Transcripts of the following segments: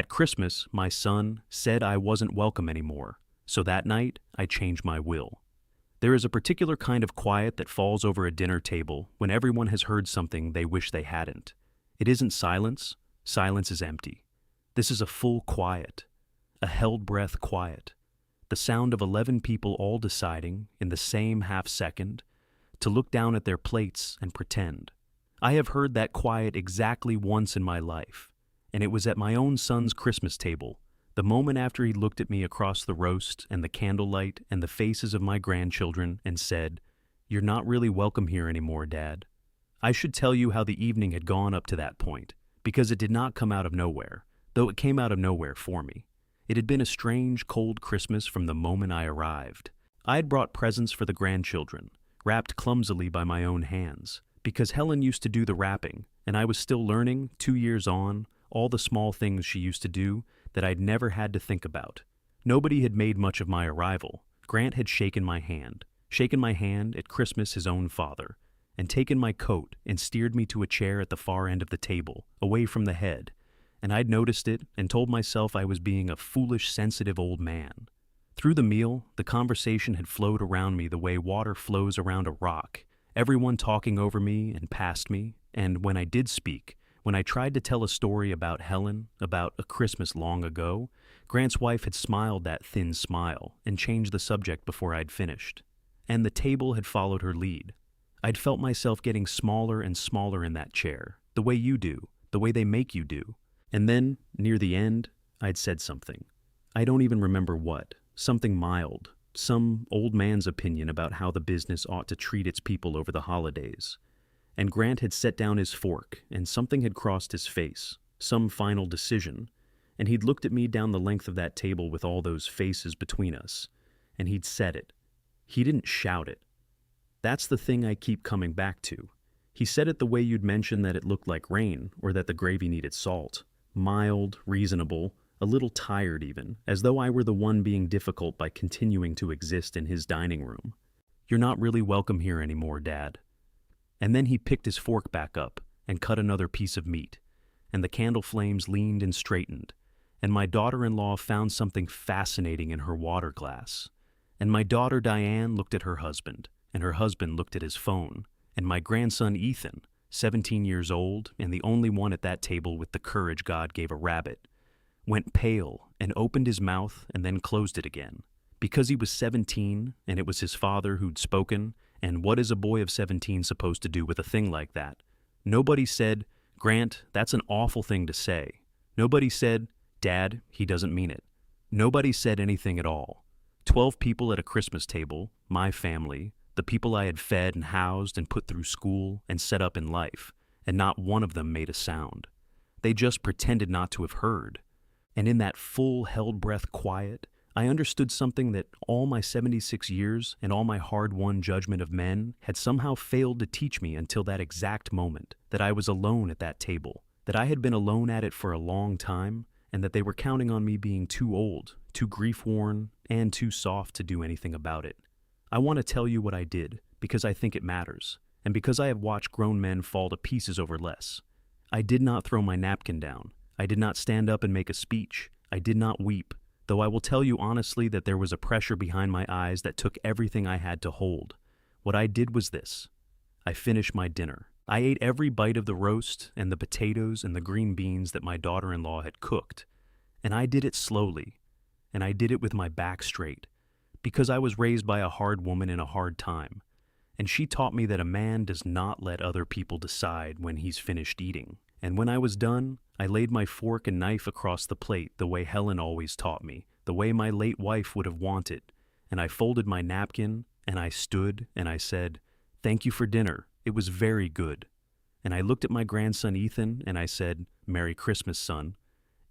At Christmas, my son said I wasn't welcome anymore, so that night I changed my will. There is a particular kind of quiet that falls over a dinner table when everyone has heard something they wish they hadn't. It isn't silence. Silence is empty. This is a full quiet, a held breath quiet, the sound of 11 people all deciding, in the same half second, to look down at their plates and pretend. I have heard that quiet exactly once in my life, and it was at my own son's Christmas table, the moment after he looked at me across the roast and the candlelight and the faces of my grandchildren and said, "You're not really welcome here anymore, Dad." I should tell you how the evening had gone up to that point, because it did not come out of nowhere, though it came out of nowhere for me. It had been a strange, cold Christmas from the moment I arrived. I had brought presents for the grandchildren, wrapped clumsily by my own hands, because Helen used to do the wrapping, and I was still learning, 2 years on, all the small things she used to do that I'd never had to think about. Nobody had made much of my arrival. Grant had shaken my hand at Christmas, his own father, and taken my coat and steered me to a chair at the far end of the table, away from the head, and I'd noticed it and told myself I was being a foolish, sensitive old man. Through the meal, the conversation had flowed around me the way water flows around a rock, everyone talking over me and past me, and when I did speak, when I tried to tell a story about Helen, about a Christmas long ago, Grant's wife had smiled that thin smile and changed the subject before I'd finished. And the table had followed her lead. I'd felt myself getting smaller and smaller in that chair, the way you do, the way they make you do. And then, near the end, I'd said something. I don't even remember what, something mild, some old man's opinion about how the business ought to treat its people over the holidays. And Grant had set down his fork, and something had crossed his face, some final decision, and he'd looked at me down the length of that table with all those faces between us, and he'd said it. He didn't shout it. That's the thing I keep coming back to. He said it the way you'd mention that it looked like rain, or that the gravy needed salt. Mild, reasonable, a little tired even, as though I were the one being difficult by continuing to exist in his dining room. "You're not really welcome here anymore, Dad." And then he picked his fork back up and cut another piece of meat, and the candle flames leaned and straightened, and my daughter-in-law found something fascinating in her water glass, and my daughter Diane looked at her husband, and her husband looked at his phone, and my grandson Ethan, 17 years old and the only one at that table with the courage God gave a rabbit, went pale and opened his mouth and then closed it again. Because he was 17 and it was his father who'd spoken, and what is a boy of 17 supposed to do with a thing like that? Nobody said, "Grant, that's an awful thing to say." Nobody said, "Dad, he doesn't mean it." Nobody said anything at all. 12 people at a Christmas table, my family, the people I had fed and housed and put through school and set up in life, and not one of them made a sound. They just pretended not to have heard. And in that full, held-breath quiet, I understood something that all my 76 years and all my hard-won judgment of men had somehow failed to teach me until that exact moment, that I was alone at that table, that I had been alone at it for a long time, and that they were counting on me being too old, too grief-worn, and too soft to do anything about it. I want to tell you what I did, because I think it matters, and because I have watched grown men fall to pieces over less. I did not throw my napkin down. I did not stand up and make a speech. I did not weep, though I will tell you honestly that there was a pressure behind my eyes that took everything I had to hold. What I did was this. I finished my dinner. I ate every bite of the roast and the potatoes and the green beans that my daughter-in-law had cooked, and I did it slowly, and I did it with my back straight, because I was raised by a hard woman in a hard time, and she taught me that a man does not let other people decide when he's finished eating. And when I was done, I laid my fork and knife across the plate the way Helen always taught me, the way my late wife would have wanted, and I folded my napkin, and I stood, and I said, "Thank you for dinner. It was very good." And I looked at my grandson Ethan, and I said, "Merry Christmas, son."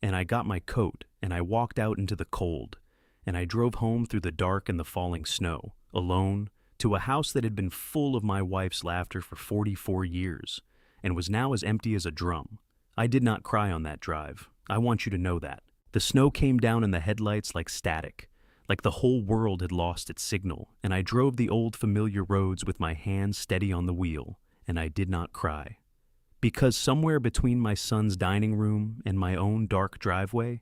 And I got my coat, and I walked out into the cold, and I drove home through the dark and the falling snow, alone, to a house that had been full of my wife's laughter for 44 years, and was now as empty as a drum. I did not cry on that drive. I want you to know that. The snow came down in the headlights like static, like the whole world had lost its signal, and I drove the old familiar roads with my hands steady on the wheel, and I did not cry. Because somewhere between my son's dining room and my own dark driveway,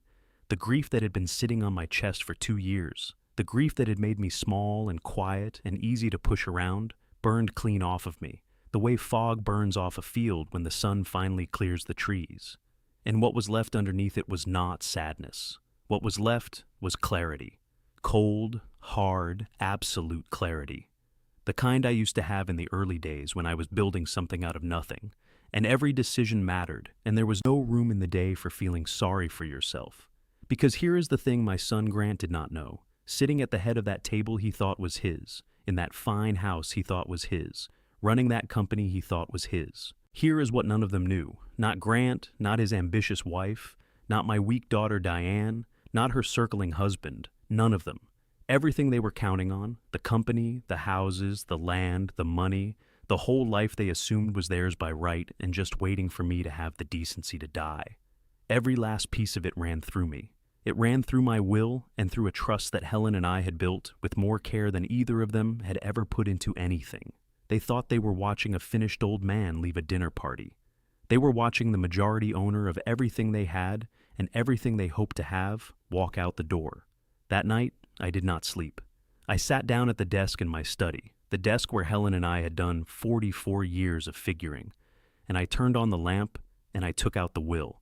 the grief that had been sitting on my chest for 2 years, the grief that had made me small and quiet and easy to push around, burned clean off of me, the way fog burns off a field when the sun finally clears the trees. And what was left underneath it was not sadness. What was left was clarity. Cold, hard, absolute clarity. The kind I used to have in the early days when I was building something out of nothing, and every decision mattered, and there was no room in the day for feeling sorry for yourself. Because here is the thing my son Grant did not know. Sitting at the head of that table he thought was his, in that fine house he thought was his, running that company he thought was his. Here is what none of them knew. Not Grant, not his ambitious wife, not my weak daughter Diane, not her circling husband, none of them. Everything they were counting on, the company, the houses, the land, the money, the whole life they assumed was theirs by right and just waiting for me to have the decency to die. Every last piece of it ran through me. It ran through my will and through a trust that Helen and I had built with more care than either of them had ever put into anything. They thought they were watching a finished old man leave a dinner party. They were watching the majority owner of everything they had and everything they hoped to have walk out the door. That night, I did not sleep. I sat down at the desk in my study, the desk where Helen and I had done 44 years of figuring, and I turned on the lamp and I took out the will.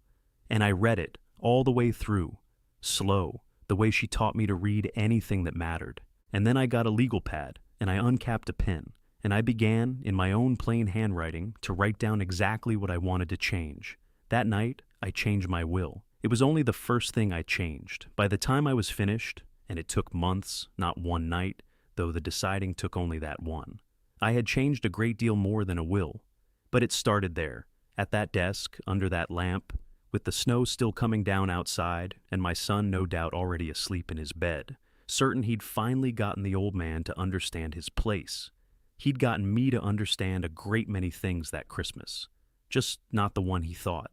And I read it all the way through, slow, the way she taught me to read anything that mattered. And then I got a legal pad and I uncapped a pen, and I began, in my own plain handwriting, to write down exactly what I wanted to change. That night, I changed my will. It was only the first thing I changed. By the time I was finished, and it took months, not one night, though the deciding took only that one, I had changed a great deal more than a will. But it started there, at that desk, under that lamp, with the snow still coming down outside, and my son no doubt already asleep in his bed, certain he'd finally gotten the old man to understand his place. He'd gotten me to understand a great many things that Christmas, just not the one he thought.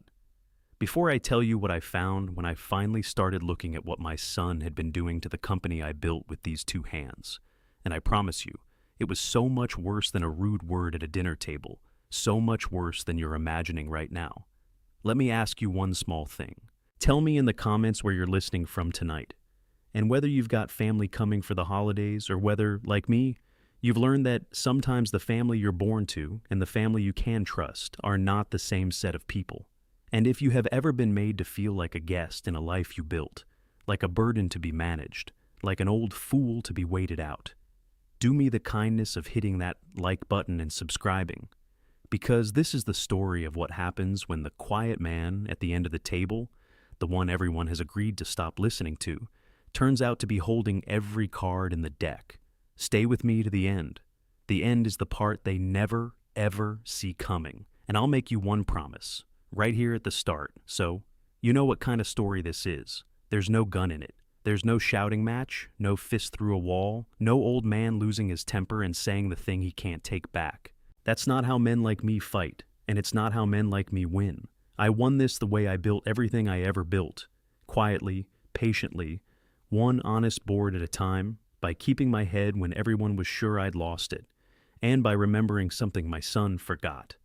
Before I tell you what I found when I finally started looking at what my son had been doing to the company I built with these two hands, and I promise you, it was so much worse than a rude word at a dinner table, so much worse than you're imagining right now. Let me ask you one small thing. Tell me in the comments where you're listening from tonight, and whether you've got family coming for the holidays or whether, like me, you've learned that sometimes the family you're born to and the family you can trust are not the same set of people. And if you have ever been made to feel like a guest in a life you built, like a burden to be managed, like an old fool to be waited out, do me the kindness of hitting that like button and subscribing, because this is the story of what happens when the quiet man at the end of the table, the one everyone has agreed to stop listening to, turns out to be holding every card in the deck. Stay with me to the end. The end is the part they never, ever see coming. And I'll make you one promise, right here at the start. So, you know what kind of story this is. There's no gun in it. There's no shouting match, no fist through a wall, no old man losing his temper and saying the thing he can't take back. That's not how men like me fight, and it's not how men like me win. I won this the way I built everything I ever built. Quietly, patiently, one honest board at a time, by keeping my head when everyone was sure I'd lost it, and by remembering something my son forgot,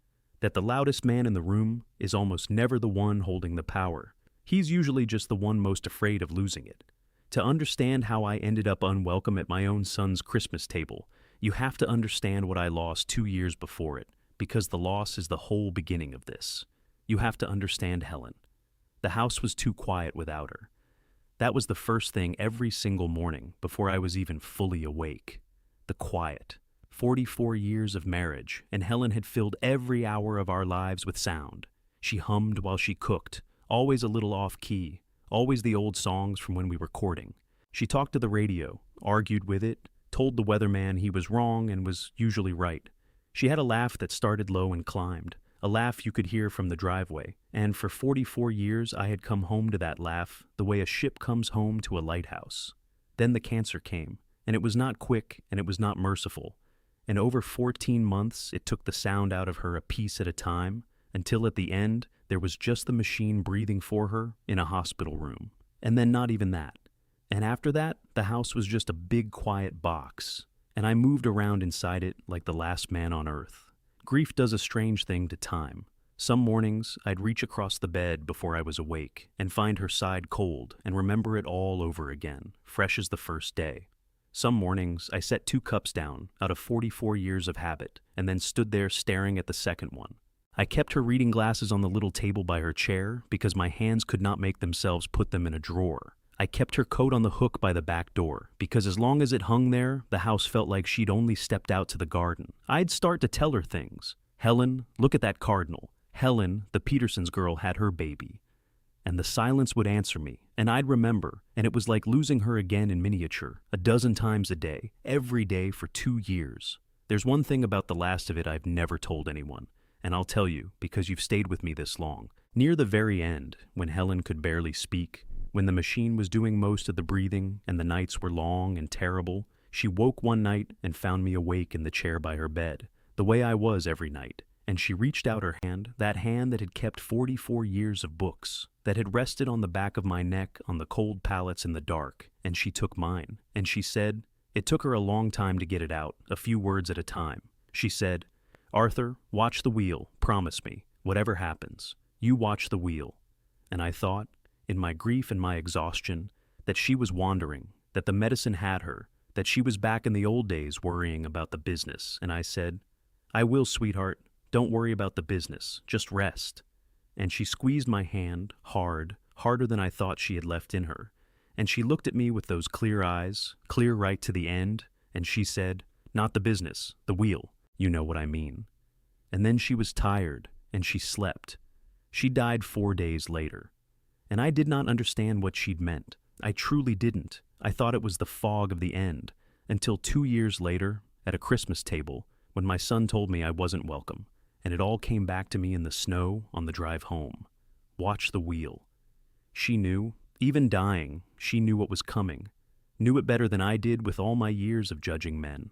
that the loudest man in the room is almost never the one holding the power. He's usually just the one most afraid of losing it. To understand how I ended up unwelcome at my own son's Christmas table, you have to understand what I lost 2 years before it, because the loss is the whole beginning of this. You have to understand Helen. The house was too quiet without her. That was the first thing every single morning before I was even fully awake. The quiet. 44 years of marriage, and Helen had filled every hour of our lives with sound. She hummed while she cooked, always a little off-key, always the old songs from when we were courting. She talked to the radio, argued with it, told the weatherman he was wrong and was usually right. She had a laugh that started low and climbed, a laugh you could hear from the driveway, and for 44 years I had come home to that laugh the way a ship comes home to a lighthouse. Then the cancer came, and it was not quick and it was not merciful, and over 14 months it took the sound out of her a piece at a time, until at the end there was just the machine breathing for her in a hospital room. And then not even that. And after that, the house was just a big quiet box, and I moved around inside it like the last man on earth. Grief does a strange thing to time. Some mornings, I'd reach across the bed before I was awake and find her side cold and remember it all over again, fresh as the first day. Some mornings, I set 2 cups down out of 44 years of habit and then stood there staring at the second one. I kept her reading glasses on the little table by her chair because my hands could not make themselves put them in a drawer. I kept her coat on the hook by the back door because as long as it hung there, the house felt like she'd only stepped out to the garden. I'd start to tell her things. Helen, look at that cardinal. Helen, the Petersons girl, had her baby. And the silence would answer me, and I'd remember, and it was like losing her again in miniature, a dozen times a day, every day for 2 years. There's one thing about the last of it I've never told anyone, and I'll tell you because you've stayed with me this long. Near the very end, when Helen could barely speak, when the machine was doing most of the breathing and the nights were long and terrible, she woke one night and found me awake in the chair by her bed, the way I was every night. And she reached out her hand, that hand that had kept 44 years of books, that had rested on the back of my neck on the cold pallets in the dark, and she took mine. And she said, it took her a long time to get it out, a few words at a time. She said, Arthur, watch the wheel, promise me, whatever happens, you watch the wheel. And I thought, in my grief and my exhaustion, that she was wandering, that the medicine had her, that she was back in the old days worrying about the business. And I said, I will, sweetheart. Don't worry about the business, just rest. And she squeezed my hand, hard, harder than I thought she had left in her. And she looked at me with those clear eyes, clear right to the end, and she said, not the business, the wheel, you know what I mean. And then she was tired, and she slept. She died 4 days later. And I did not understand what she'd meant. I truly didn't. I thought it was the fog of the end, until 2 years later, at a Christmas table, when my son told me I wasn't welcome. And it all came back to me in the snow on the drive home. Watch the wheel. She knew, even dying, she knew what was coming, knew it better than I did with all my years of judging men.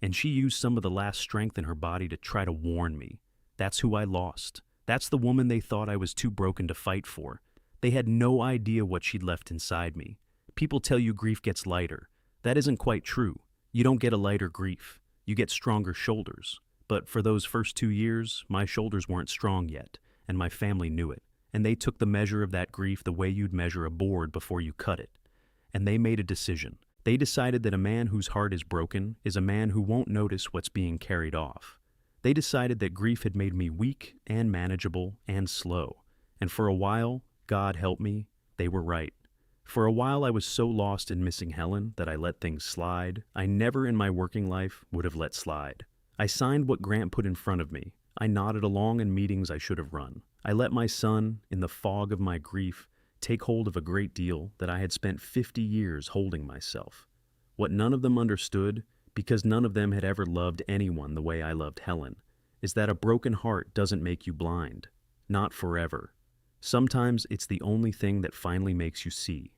And she used some of the last strength in her body to try to warn me. That's who I lost. That's the woman they thought I was too broken to fight for. They had no idea what she'd left inside me. People tell you grief gets lighter. That isn't quite true. You don't get a lighter grief. You get stronger shoulders. But for those first 2 years, my shoulders weren't strong yet, and my family knew it. And they took the measure of that grief the way you'd measure a board before you cut it. And they made a decision. They decided that a man whose heart is broken is a man who won't notice what's being carried off. They decided that grief had made me weak and manageable and slow. And for a while, God help me, they were right. For a while I was so lost in missing Helen that I let things slide I never in my working life would have let slide. I signed what Grant put in front of me. I nodded along in meetings I should have run. I let my son, in the fog of my grief, take hold of a great deal that I had spent 50 years holding myself. What none of them understood, because none of them had ever loved anyone the way I loved Helen, is that a broken heart doesn't make you blind. Not forever. Sometimes it's the only thing that finally makes you see.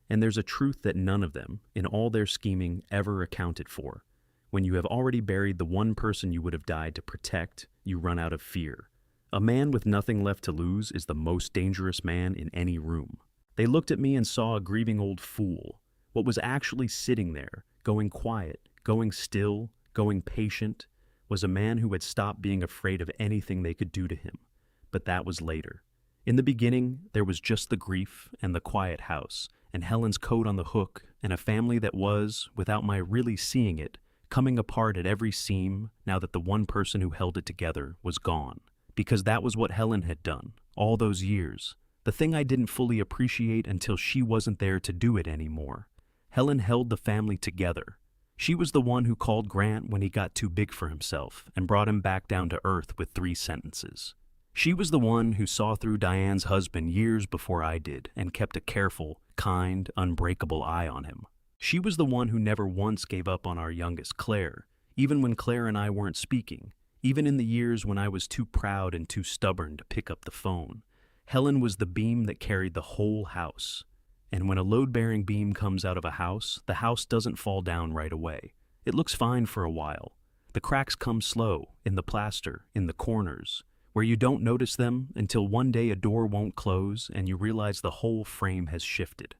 And there's a truth that none of them, in all their scheming, ever accounted for. When you have already buried the one person you would have died to protect, you run out of fear. A man with nothing left to lose is the most dangerous man in any room. They looked at me and saw a grieving old fool. What was actually sitting there, going quiet, going still, going patient, was a man who had stopped being afraid of anything they could do to him. But that was later. In the beginning, there was just the grief and the quiet house, and Helen's coat on the hook, and a family that was, without my really seeing it, coming apart at every seam now that the one person who held it together was gone. Because that was what Helen had done, all those years. The thing I didn't fully appreciate until she wasn't there to do it anymore. Helen held the family together. She was the one who called Grant when he got too big for himself and brought him back down to earth with 3 sentences. She was the one who saw through Diane's husband years before I did and kept a careful, kind, unbreakable eye on him. She was the one who never once gave up on our youngest, Claire, even when Claire and I weren't speaking, even in the years when I was too proud and too stubborn to pick up the phone. Helen was the beam that carried the whole house. And when a load-bearing beam comes out of a house, the house doesn't fall down right away. It looks fine for a while. The cracks come slow, in the plaster, in the corners, where you don't notice them until one day a door won't close and you realize the whole frame has shifted.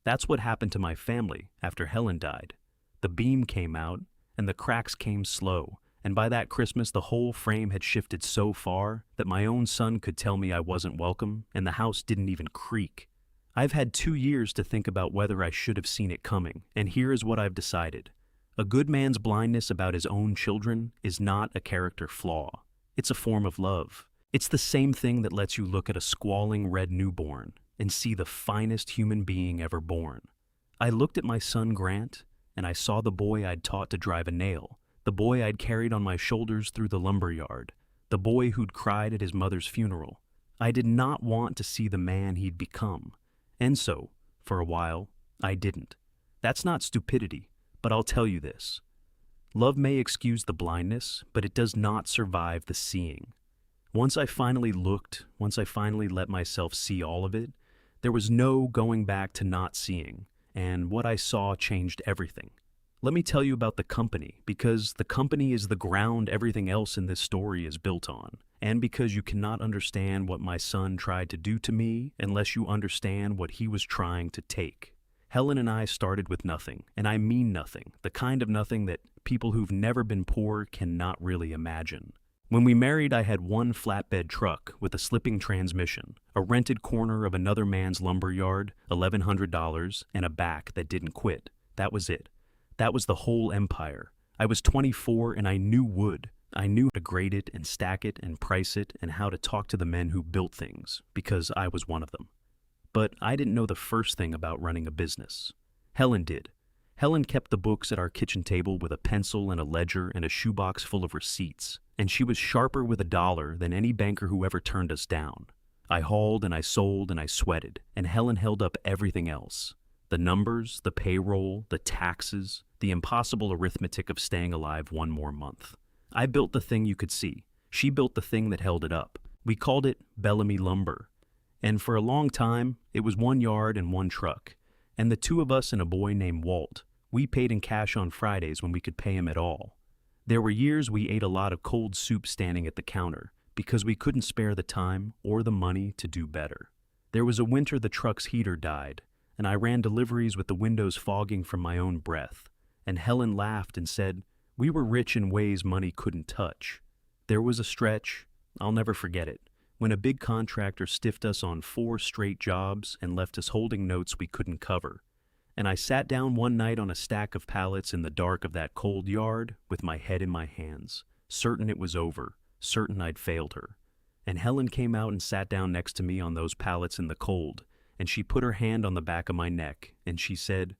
That's what happened to my family after Helen died. The beam came out, and the cracks came slow, And by that Christmas, the whole frame had shifted so far that my own son could tell me I wasn't welcome, and the house didn't even creak. I've had 2 years to think about whether I should have seen it coming, and here is what I've decided. A good man's blindness about his own children is not a character flaw. It's a form of love. It's the same thing that lets you look at a squalling red newborn and see the finest human being ever born. I looked at my son Grant, and I saw the boy I'd taught to drive a nail, the boy I'd carried on my shoulders through the lumber yard, the boy who'd cried at his mother's funeral. I did not want to see the man he'd become. And so, for a while, I didn't. That's not stupidity, but I'll tell you this. Love may excuse the blindness, but it does not survive the seeing. Once I finally looked, once I finally let myself see all of it, there was no going back to not seeing, and what I saw changed everything. Let me tell you about the company, because the company is the ground everything else in this story is built on, and because you cannot understand what my son tried to do to me unless you understand what he was trying to take. Helen and I started with nothing, and I mean nothing, the kind of nothing that people who've never been poor cannot really imagine. When we married, I had one flatbed truck with a slipping transmission, a rented corner of another man's lumber yard, $1,100, and a back that didn't quit. That was it. That was the whole empire. I was 24 and I knew wood. I knew how to grade it and stack it and price it and how to talk to the men who built things, because I was one of them. But I didn't know the first thing about running a business. Helen did. Helen kept the books at our kitchen table with a pencil and a ledger and a shoebox full of receipts, and she was sharper with a dollar than any banker who ever turned us down. I hauled and I sold and I sweated, and Helen held up everything else. The numbers, the payroll, the taxes, the impossible arithmetic of staying alive one more month. I built the thing you could see. She built the thing that held it up. We called it Bellamy Lumber. And for a long time, it was 1 yard and 1 truck. And the 2 of us and a boy named Walt. We paid in cash on Fridays when we could pay him at all. There were years we ate a lot of cold soup standing at the counter because we couldn't spare the time or the money to do better. There was a winter the truck's heater died, and I ran deliveries with the windows fogging from my own breath. And Helen laughed and said, we were rich in ways money couldn't touch. There was a stretch, I'll never forget it, when a big contractor stiffed us on 4 straight jobs and left us holding notes we couldn't cover. And I sat down one night on a stack of pallets in the dark of that cold yard with my head in my hands, certain it was over, certain I'd failed her. And Helen came out and sat down next to me on those pallets in the cold, and she put her hand on the back of my neck, and she said,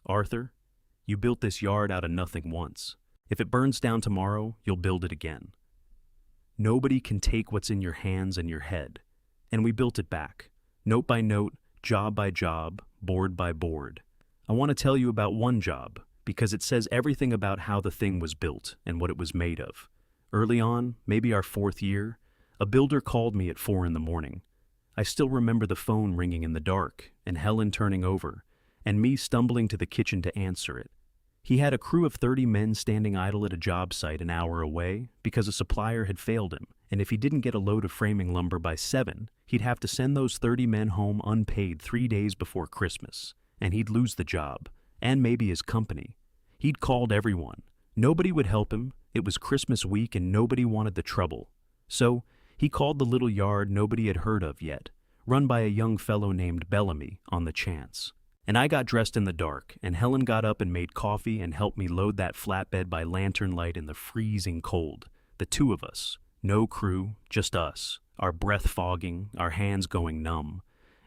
Arthur, you built this yard out of nothing once. If it burns down tomorrow, you'll build it again. Nobody can take what's in your hands and your head. And we built it back, note by note, job by job, board by board. I want to tell you about one job, because it says everything about how the thing was built and what it was made of. Early on, maybe our 4th year, a builder called me at 4 in the morning. I still remember the phone ringing in the dark, and Helen turning over, and me stumbling to the kitchen to answer it. He had a crew of 30 men standing idle at a job site an hour away because a supplier had failed him, and if he didn't get a load of framing lumber by 7, he'd have to send those 30 men home unpaid 3 days before Christmas, and he'd lose the job, and maybe his company. He'd called everyone. Nobody would help him. It was Christmas week and nobody wanted the trouble. So he called the little yard nobody had heard of yet, run by a young fellow named Bellamy, on the chance. And I got dressed in the dark, and Helen got up and made coffee and helped me load that flatbed by lantern light in the freezing cold. The 2 of us. No crew, just us. Our breath fogging, our hands going numb.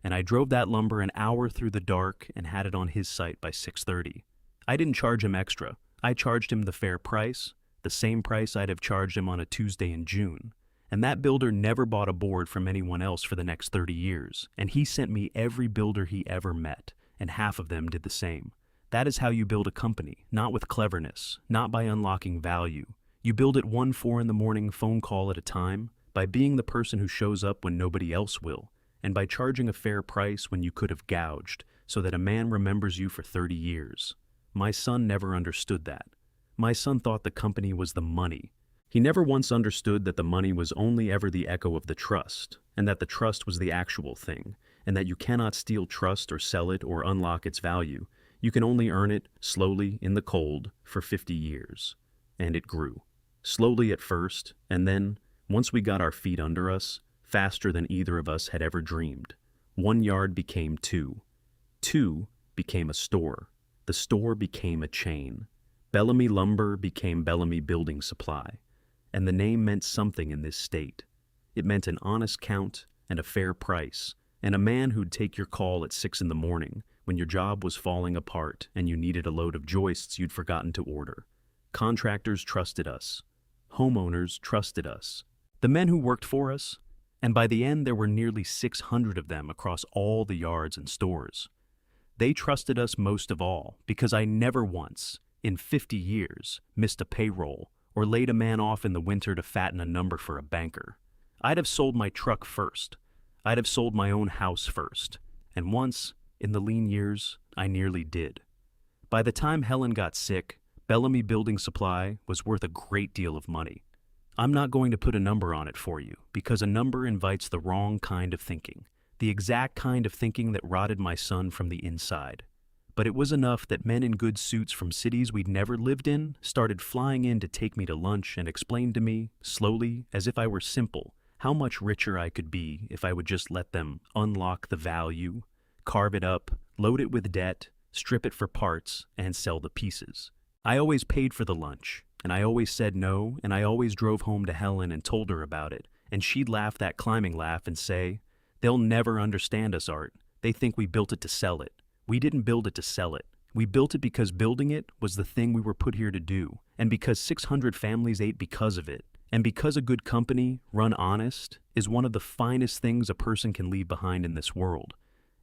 And I drove that lumber an hour through the dark and had it on his site by 6:30. I didn't charge him extra. I charged him the fair price, the same price I'd have charged him on a Tuesday in June. And that builder never bought a board from anyone else for the next 30 years. And he sent me every builder he ever met. And half of them did the same. That is how you build a company, not with cleverness, not by unlocking value. You build it 1-4 in the morning phone call at a time, by being the person who shows up when nobody else will, and by charging a fair price when you could have gouged, so that a man remembers you for 30 years. My son never understood that. My son thought the company was the money. He never once understood that the money was only ever the echo of the trust, and that the trust was the actual thing, and that you cannot steal trust or sell it or unlock its value. You can only earn it, slowly, in the cold, for 50 years. And it grew. Slowly at first, and then, once we got our feet under us, faster than either of us had ever dreamed. 1 yard became two. Two became a store. The store became a chain. Bellamy Lumber became Bellamy Building Supply. And the name meant something in this state. It meant an honest count and a fair price, and a man who'd take your call at 6 in the morning when your job was falling apart and you needed a load of joists you'd forgotten to order. Contractors trusted us. Homeowners trusted us. The men who worked for us, and by the end there were nearly 600 of them across all the yards and stores. They trusted us most of all because I never once, in 50 years, missed a payroll or laid a man off in the winter to fatten a number for a banker. I'd have sold my truck first. I'd have sold my own house first. And once, in the lean years, I nearly did. By the time Helen got sick, Bellamy Building Supply was worth a great deal of money. I'm not going to put a number on it for you, because a number invites the wrong kind of thinking, the exact kind of thinking that rotted my son from the inside. But it was enough that men in good suits from cities we'd never lived in started flying in to take me to lunch and explain to me, slowly, as if I were simple, how much richer I could be if I would just let them unlock the value, carve it up, load it with debt, strip it for parts, and sell the pieces. I always paid for the lunch, and I always said no, and I always drove home to Helen and told her about it, and she'd laugh that climbing laugh and say, "They'll never understand us, Art. They think we built it to sell it. We didn't build it to sell it. We built it because building it was the thing we were put here to do, and because 600 families ate because of it, and because a good company, run honest, is one of the finest things a person can leave behind in this world.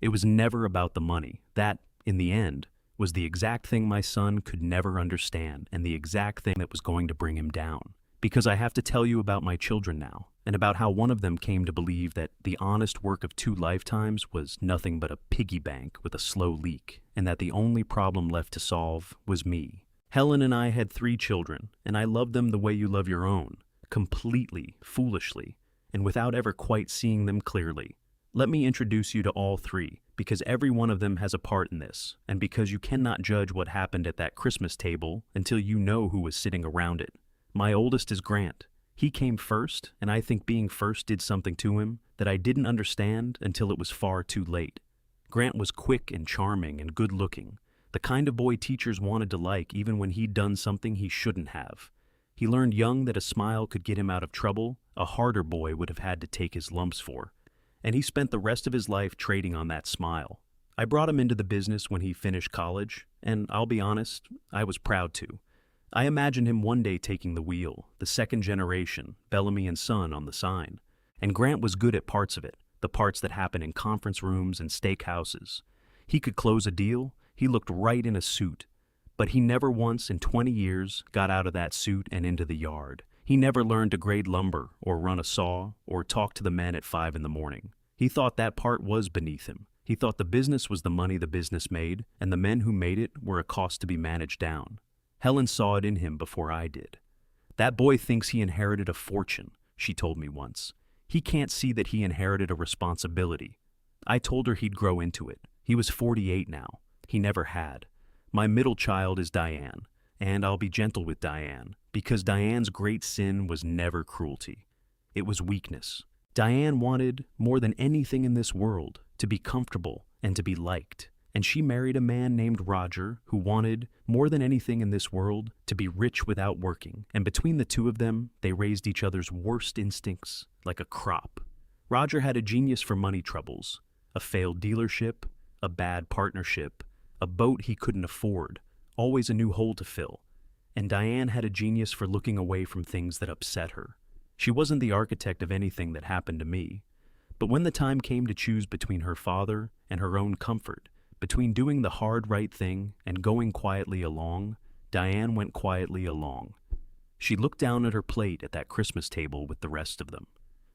It was never about the money. That, in the end, was the exact thing my son could never understand, and the exact thing that was going to bring him down. Because I have to tell you about my children now, and about how one of them came to believe that the honest work of 2 lifetimes was nothing but a piggy bank with a slow leak, and that the only problem left to solve was me. Helen and I had 3 children, and I loved them the way you love your own, completely, foolishly, and without ever quite seeing them clearly. Let me introduce you to all 3, because every one of them has a part in this, and because you cannot judge what happened at that Christmas table until you know who was sitting around it. My oldest is Grant. He came first, and I think being first did something to him that I didn't understand until it was far too late. Grant was quick and charming and good-looking, the kind of boy teachers wanted to like even when he'd done something he shouldn't have. He learned young that a smile could get him out of trouble a harder boy would have had to take his lumps for, and he spent the rest of his life trading on that smile. I brought him into the business when he finished college, and I'll be honest, I was proud to. I imagined him one day taking the wheel, the second generation, Bellamy and Son on the sign. And Grant was good at parts of it, the parts that happen in conference rooms and steakhouses. He could close a deal, he looked right in a suit. But he never once in 20 years got out of that suit and into the yard. He never learned to grade lumber or run a saw or talk to the men at 5 in the morning. He thought that part was beneath him. He thought the business was the money the business made, and the men who made it were a cost to be managed down. Helen saw it in him before I did. "That boy thinks he inherited a fortune," she told me once. "He can't see that he inherited a responsibility." I told her he'd grow into it. He was 48 now. He never had. My middle child is Diane, and I'll be gentle with Diane, because Diane's great sin was never cruelty. It was weakness. Diane wanted, more than anything in this world, to be comfortable and to be liked. And she married a man named Roger who wanted, more than anything in this world, to be rich without working. And between the two of them, they raised each other's worst instincts like a crop. Roger had a genius for money troubles, a failed dealership, a bad partnership, a boat he couldn't afford, always a new hole to fill. And Diane had a genius for looking away from things that upset her. She wasn't the architect of anything that happened to me. But when the time came to choose between her father and her own comfort, between doing the hard right thing and going quietly along, Diane went quietly along. She looked down at her plate at that Christmas table with the rest of them.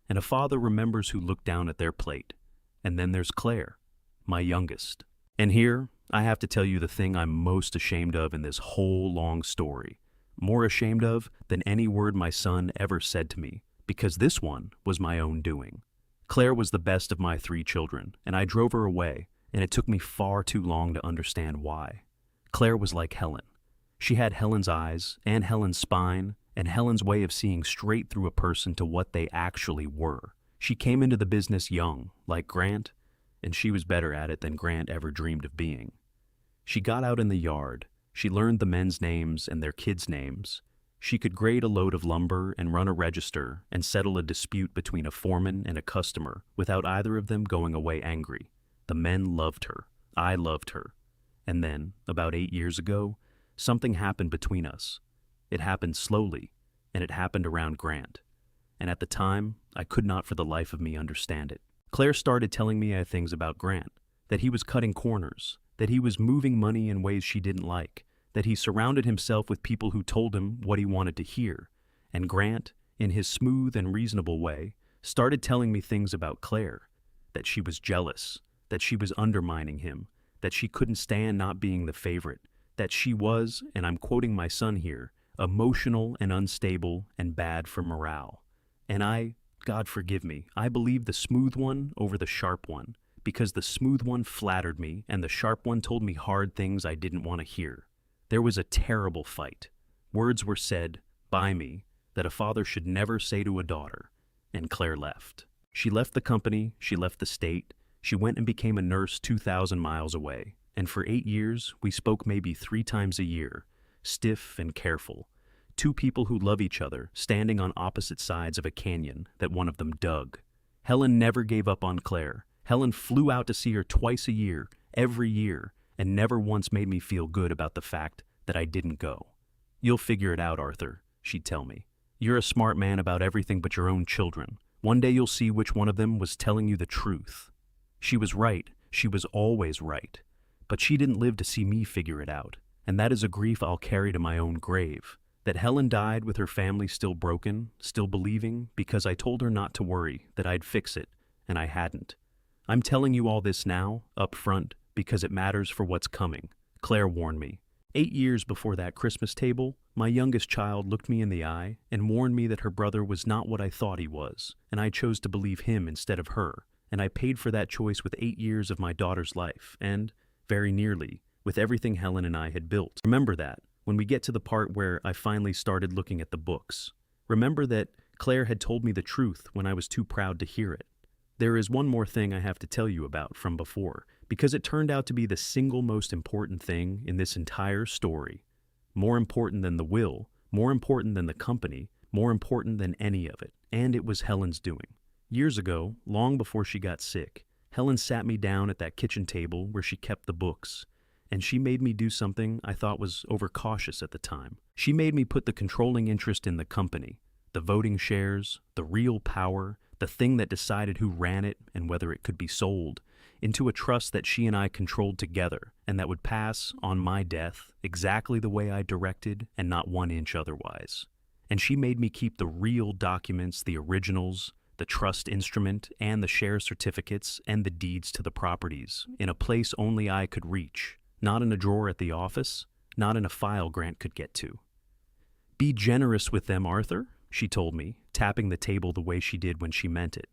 And a father remembers who looked down at their plate. And then there's Claire, my youngest. And here, I have to tell you the thing I'm most ashamed of in this whole long story. More ashamed of than any word my son ever said to me, because this one was my own doing. Claire was the best of my 3 children, and I drove her away, and it took me far too long to understand why. Claire was like Helen. She had Helen's eyes, and Helen's spine, and Helen's way of seeing straight through a person to what they actually were. She came into the business young, like Grant, and she was better at it than Grant ever dreamed of being. She got out in the yard. She learned the men's names and their kids' names. She could grade a load of lumber and run a register and settle a dispute between a foreman and a customer without either of them going away angry. The men loved her. I loved her. And then, about 8 years ago, something happened between us. It happened slowly, and it happened around Grant. And at the time, I could not for the life of me understand it. Claire started telling me things about Grant, that he was cutting corners, that he was moving money in ways she didn't like, that he surrounded himself with people who told him what he wanted to hear. And Grant, in his smooth and reasonable way, started telling me things about Claire, that she was jealous, that she was undermining him, that she couldn't stand not being the favorite, that she was, and I'm quoting my son here, emotional and unstable and bad for morale. And God forgive me, I believed the smooth one over the sharp one, because the smooth one flattered me and the sharp one told me hard things I didn't want to hear. There was a terrible fight. Words were said, by me, that a father should never say to a daughter, and Claire left. She left the company, she left the state, she went and became a nurse 2,000 miles away, and for 8 years we spoke maybe 3 times a year, stiff and careful. 2 people who love each other, standing on opposite sides of a canyon that one of them dug. Helen never gave up on Claire. Helen flew out to see her twice a year, every year, and never once made me feel good about the fact that I didn't go. "You'll figure it out, Arthur," she'd tell me. "You're a smart man about everything but your own children. One day you'll see which one of them was telling you the truth." She was right. She was always right. But she didn't live to see me figure it out, and that is a grief I'll carry to my own grave. That Helen died with her family still broken, still believing, because I told her not to worry, that I'd fix it, and I hadn't. I'm telling you all this now, up front, because it matters for what's coming. Claire warned me. 8 years before that Christmas table, my youngest child looked me in the eye and warned me that her brother was not what I thought he was, and I chose to believe him instead of her, and I paid for that choice with 8 years of my daughter's life, and, very nearly, with everything Helen and I had built. Remember that, when we get to the part where I finally started looking at the books. Remember that Claire had told me the truth when I was too proud to hear it. There is one more thing I have to tell you about from before, because it turned out to be the single most important thing in this entire story. More important than the will, more important than the company, more important than any of it, and it was Helen's doing. Years ago, long before she got sick, Helen sat me down at that kitchen table where she kept the books, and she made me do something I thought was overcautious at the time. She made me put the controlling interest in the company, the voting shares, the real power, the thing that decided who ran it and whether it could be sold, into a trust that she and I controlled together, and that would pass, on my death, exactly the way I directed and not 1 inch otherwise. And she made me keep the real documents, the originals, the trust instrument, and the share certificates and the deeds to the properties, in a place only I could reach. Not in a drawer at the office, not in a file Grant could get to. "Be generous with them, Arthur," she told me, tapping the table the way she did when she meant it.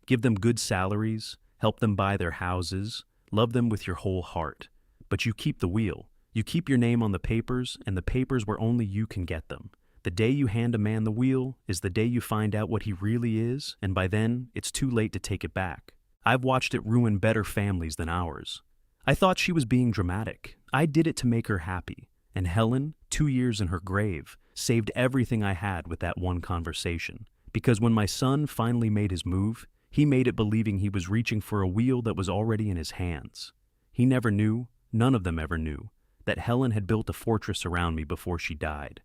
"Give them good salaries, help them buy their houses, love them with your whole heart. But you keep the wheel. You keep your name on the papers, and the papers where only you can get them. The day you hand a man the wheel is the day you find out what he really is, and by then, it's too late to take it back. I've watched it ruin better families than ours." I thought she was being dramatic. I did it to make her happy. And Helen, 2 years in her grave, saved everything I had with that one conversation. Because when my son finally made his move, he made it believing he was reaching for a wheel that was already in his hands. He never knew, none of them ever knew, that Helen had built a fortress around me before she died,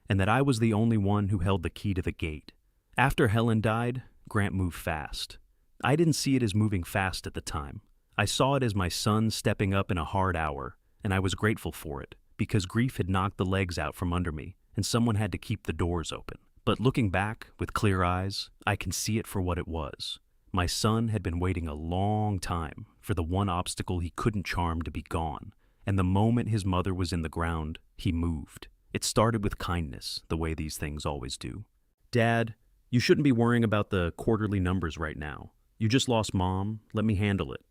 and that I was the only one who held the key to the gate. After Helen died, Grant moved fast. I didn't see it as moving fast at the time. I saw it as my son stepping up in a hard hour, and I was grateful for it, because grief had knocked the legs out from under me, and someone had to keep the doors open. But looking back, with clear eyes, I can see it for what it was. My son had been waiting a long time for the one obstacle he couldn't charm to be gone, and the moment his mother was in the ground, he moved. It started with kindness, the way these things always do. "Dad, you shouldn't be worrying about the quarterly numbers right now. You just lost Mom, let me handle it.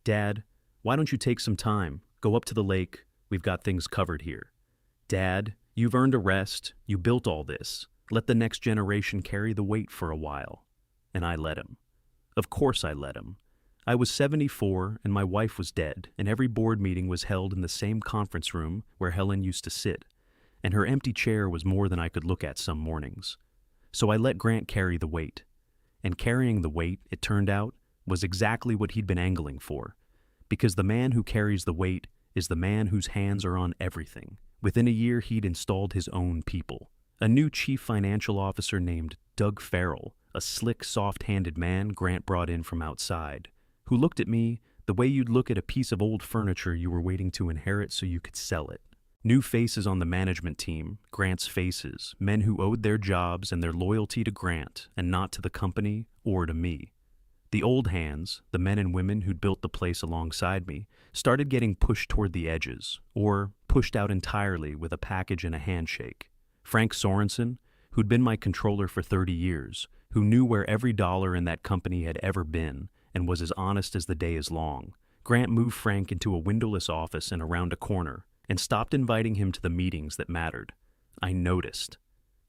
Dad, why don't you take some time, go up to the lake, we've got things covered here. Dad, You've earned a rest, you built all this. Let the next generation carry the weight for a while. And I let him. Of course I let him. I was 74 and my wife was dead, and every board meeting was held in the same conference room where Helen used to sit, and her empty chair was more than I could look at some mornings. So I let Grant carry the weight. And carrying the weight, it turned out, was exactly what he'd been angling for. Because the man who carries the weight is the man whose hands are on everything. Within a year, he'd installed his own people. A new chief financial officer named Doug Farrell, a slick, soft-handed man Grant brought in from outside, who looked at me the way you'd look at a piece of old furniture you were waiting to inherit so you could sell it. New faces on the management team, Grant's faces, men who owed their jobs and their loyalty to Grant and not to the company or to me. The old hands, the men and women who'd built the place alongside me, started getting pushed toward the edges, or pushed out entirely with a package and a handshake. Frank Sorensen, who'd been my controller for 30 years, who knew where every dollar in that company had ever been, and was as honest as the day is long. Grant moved Frank into a windowless office and around a corner, and stopped inviting him to the meetings that mattered. I noticed,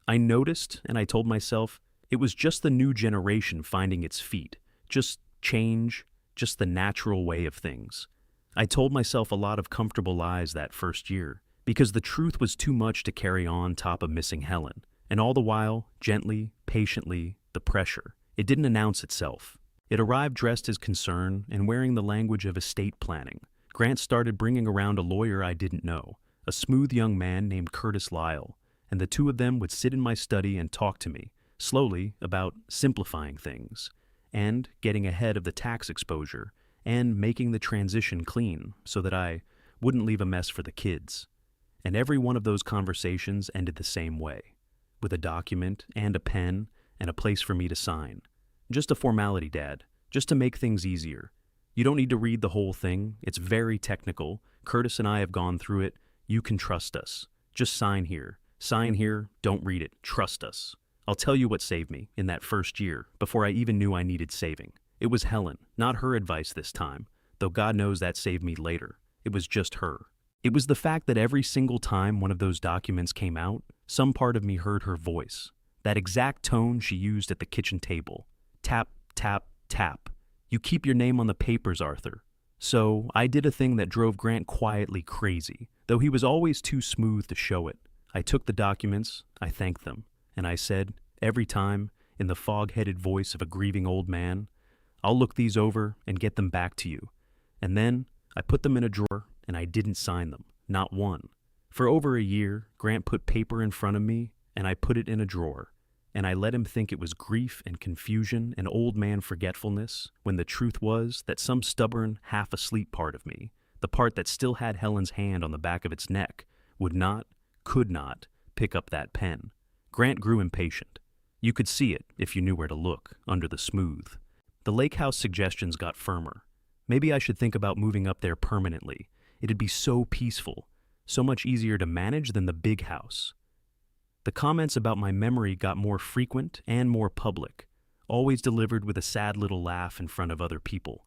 and I told myself it was just the new generation finding its feet, just change, just the natural way of things. I told myself a lot of comfortable lies that first year, because the truth was too much to carry on top of missing Helen, and all the while, gently, patiently, the pressure. It didn't announce itself. It arrived dressed as concern and wearing the language of estate planning. Grant started bringing around a lawyer I didn't know, a smooth young man named Curtis Lyle, and the two of them would sit in my study and talk to me, slowly, about simplifying things, and getting ahead of the tax exposure, and making the transition clean so that I wouldn't leave a mess for the kids. And every one of those conversations ended the same way, with a document and a pen and a place for me to sign. Just a formality, Dad, just to make things easier. You don't need to read the whole thing. It's very technical. Curtis and I have gone through it. You can trust us. Just sign here. Sign here, don't read it. Trust us. I'll tell you what saved me in that first year, before I even knew I needed saving. It was Helen, not her advice this time, though God knows that saved me later. It was just her. It was the fact that every single time one of those documents came out, some part of me heard her voice. That exact tone she used at the kitchen table. Tap, tap, tap. You keep your name on the papers, Arthur. So I did a thing that drove Grant quietly crazy, though he was always too smooth to show it. I took the documents, I thanked them, and I said, every time, in the fog-headed voice of a grieving old man, I'll look these over and get them back to you. And then I put them in a drawer, and I didn't sign them, not one. For over a year, Grant put paper in front of me, and I put it in a drawer. And I let him think it was grief and confusion and old man forgetfulness, when the truth was that some stubborn, half-asleep part of me, the part that still had Helen's hand on the back of its neck, would not, could not, pick up that pen. Grant grew impatient. You could see it, if you knew where to look, under the smooth. The lake house suggestions got firmer. Maybe I should think about moving up there permanently. It'd be so peaceful, so much easier to manage than the big house. The comments about my memory got more frequent and more public, always delivered with a sad little laugh in front of other people.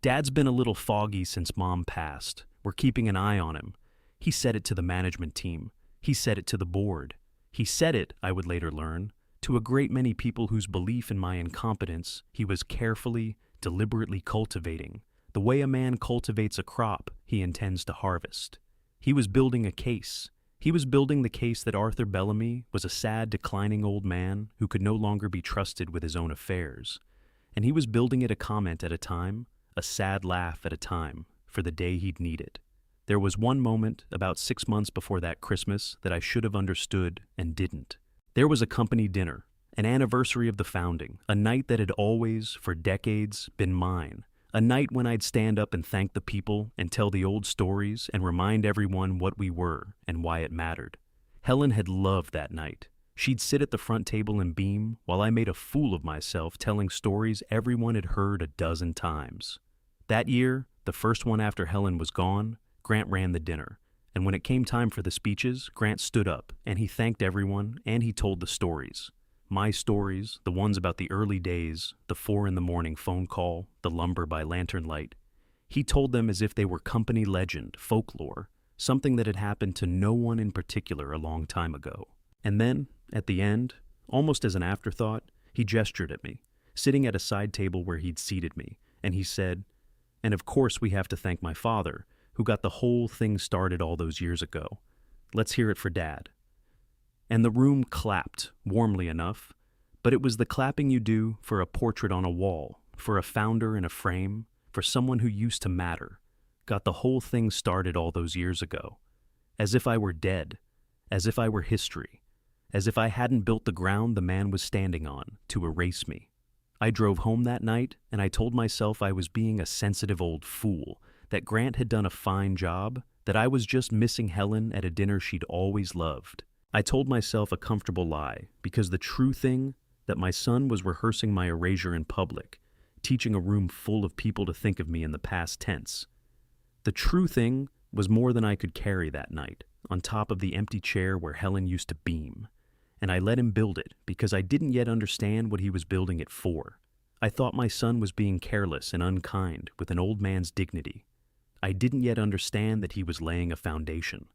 Dad's been a little foggy since Mom passed. We're keeping an eye on him. He said it to the management team. He said it to the board. He said it, I would later learn, to a great many people whose belief in my incompetence he was carefully, deliberately cultivating, the way a man cultivates a crop he intends to harvest. He was building a case. He was building the case that Arthur Bellamy was a sad, declining old man who could no longer be trusted with his own affairs. And he was building it a comment at a time, a sad laugh at a time, for the day he'd need it. There was one moment, about 6 months before that Christmas, that I should have understood and didn't. There was a company dinner, an anniversary of the founding, a night that had always, for decades, been mine. A night when I'd stand up and thank the people and tell the old stories and remind everyone what we were and why it mattered. Helen had loved that night. She'd sit at the front table and beam while I made a fool of myself telling stories everyone had heard a dozen times. That year, the first one after Helen was gone, Grant ran the dinner. And when it came time for the speeches, Grant stood up and he thanked everyone and he told the stories. My stories, the ones about the early days, the 4 a.m. phone call, the lumber by lantern light. He told them as if they were company legend, folklore. something that had happened to no one in particular a long time ago. And then, at the end, almost as an afterthought, he gestured at me, sitting at a side table where he'd seated me, and he said, "And of course we have to thank my father, who got the whole thing started all those years ago. Let's hear it for Dad." And the room clapped, warmly enough, but it was the clapping you do for a portrait on a wall, for a founder in a frame, for someone who used to matter, got the whole thing started all those years ago. As if I were dead, as if I were history, as if I hadn't built the ground the man was standing on to erase me. I drove home that night, and I told myself I was being a sensitive old fool, that Grant had done a fine job, that I was just missing Helen at a dinner she'd always loved. I told myself a comfortable lie, because the true thing, that my son was rehearsing my erasure in public, teaching a room full of people to think of me in the past tense. The true thing was more than I could carry that night, on top of the empty chair where Helen used to beam. And I let him build it because I didn't yet understand what he was building it for. I thought my son was being careless and unkind with an old man's dignity. I didn't yet understand that he was laying a foundation.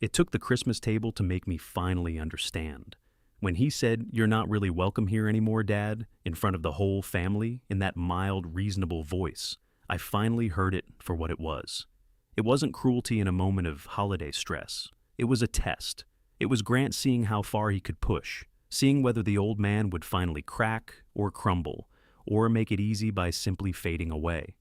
It took the Christmas table to make me finally understand. When he said, "You're not really welcome here anymore, Dad," in front of the whole family, in that mild, reasonable voice, I finally heard it for what it was. It wasn't cruelty in a moment of holiday stress. It was a test. It was Grant seeing how far he could push, seeing whether the old man would finally crack or crumble, or make it easy by simply fading away.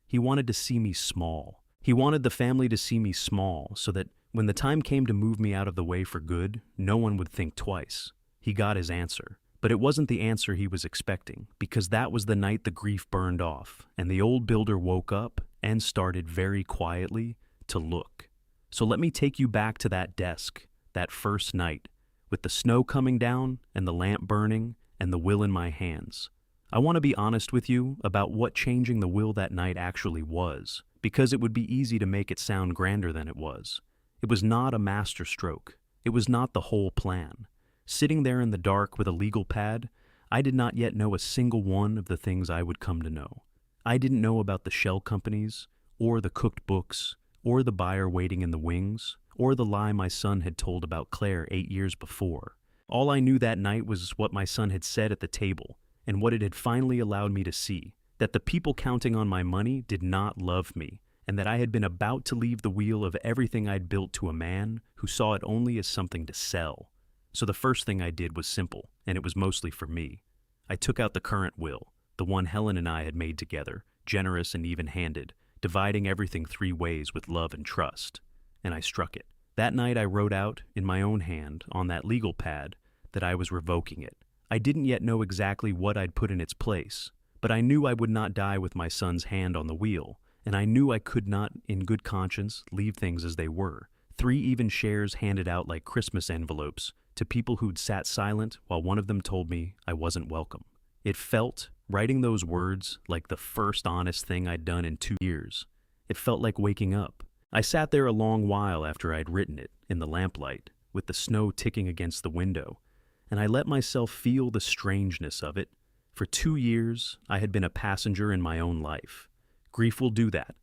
He wanted to see me small. He wanted the family to see me small so that when the time came to move me out of the way for good, no one would think twice. He got his answer, but it wasn't the answer he was expecting, because that was the night the grief burned off, and the old builder woke up and started very quietly to look. So let me take you back to that desk, that first night, with the snow coming down and the lamp burning and the will in my hands. I want to be honest with you about what changing the will that night actually was, because it would be easy to make it sound grander than it was. It was not a masterstroke. It was not the whole plan. Sitting there in the dark with a legal pad, I did not yet know a single one of the things I would come to know. I didn't know about the shell companies, or the cooked books, or the buyer waiting in the wings, or the lie my son had told about Claire 8 years before. All I knew that night was what my son had said at the table, and what it had finally allowed me to see, that the people counting on my money did not love me, and that I had been about to leave the wheel of everything I'd built to a man who saw it only as something to sell. So the first thing I did was simple, and it was mostly for me. I took out the current will, the one Helen and I had made together, generous and even-handed, dividing everything 3 ways with love and trust, and I struck it. That night I wrote out, in my own hand, on that legal pad, that I was revoking it. I didn't yet know exactly what I'd put in its place, but I knew I would not die with my son's hand on the wheel, and I knew I could not, in good conscience, leave things as they were. 3 even shares handed out like Christmas envelopes to people who'd sat silent while one of them told me I wasn't welcome. It felt, writing those words, like the first honest thing I'd done in 2 years. It felt like waking up. I sat there a long while after I'd written it, in the lamplight, with the snow ticking against the window, and I let myself feel the strangeness of it. For 2 years, I had been a passenger in my own life. Grief will do that.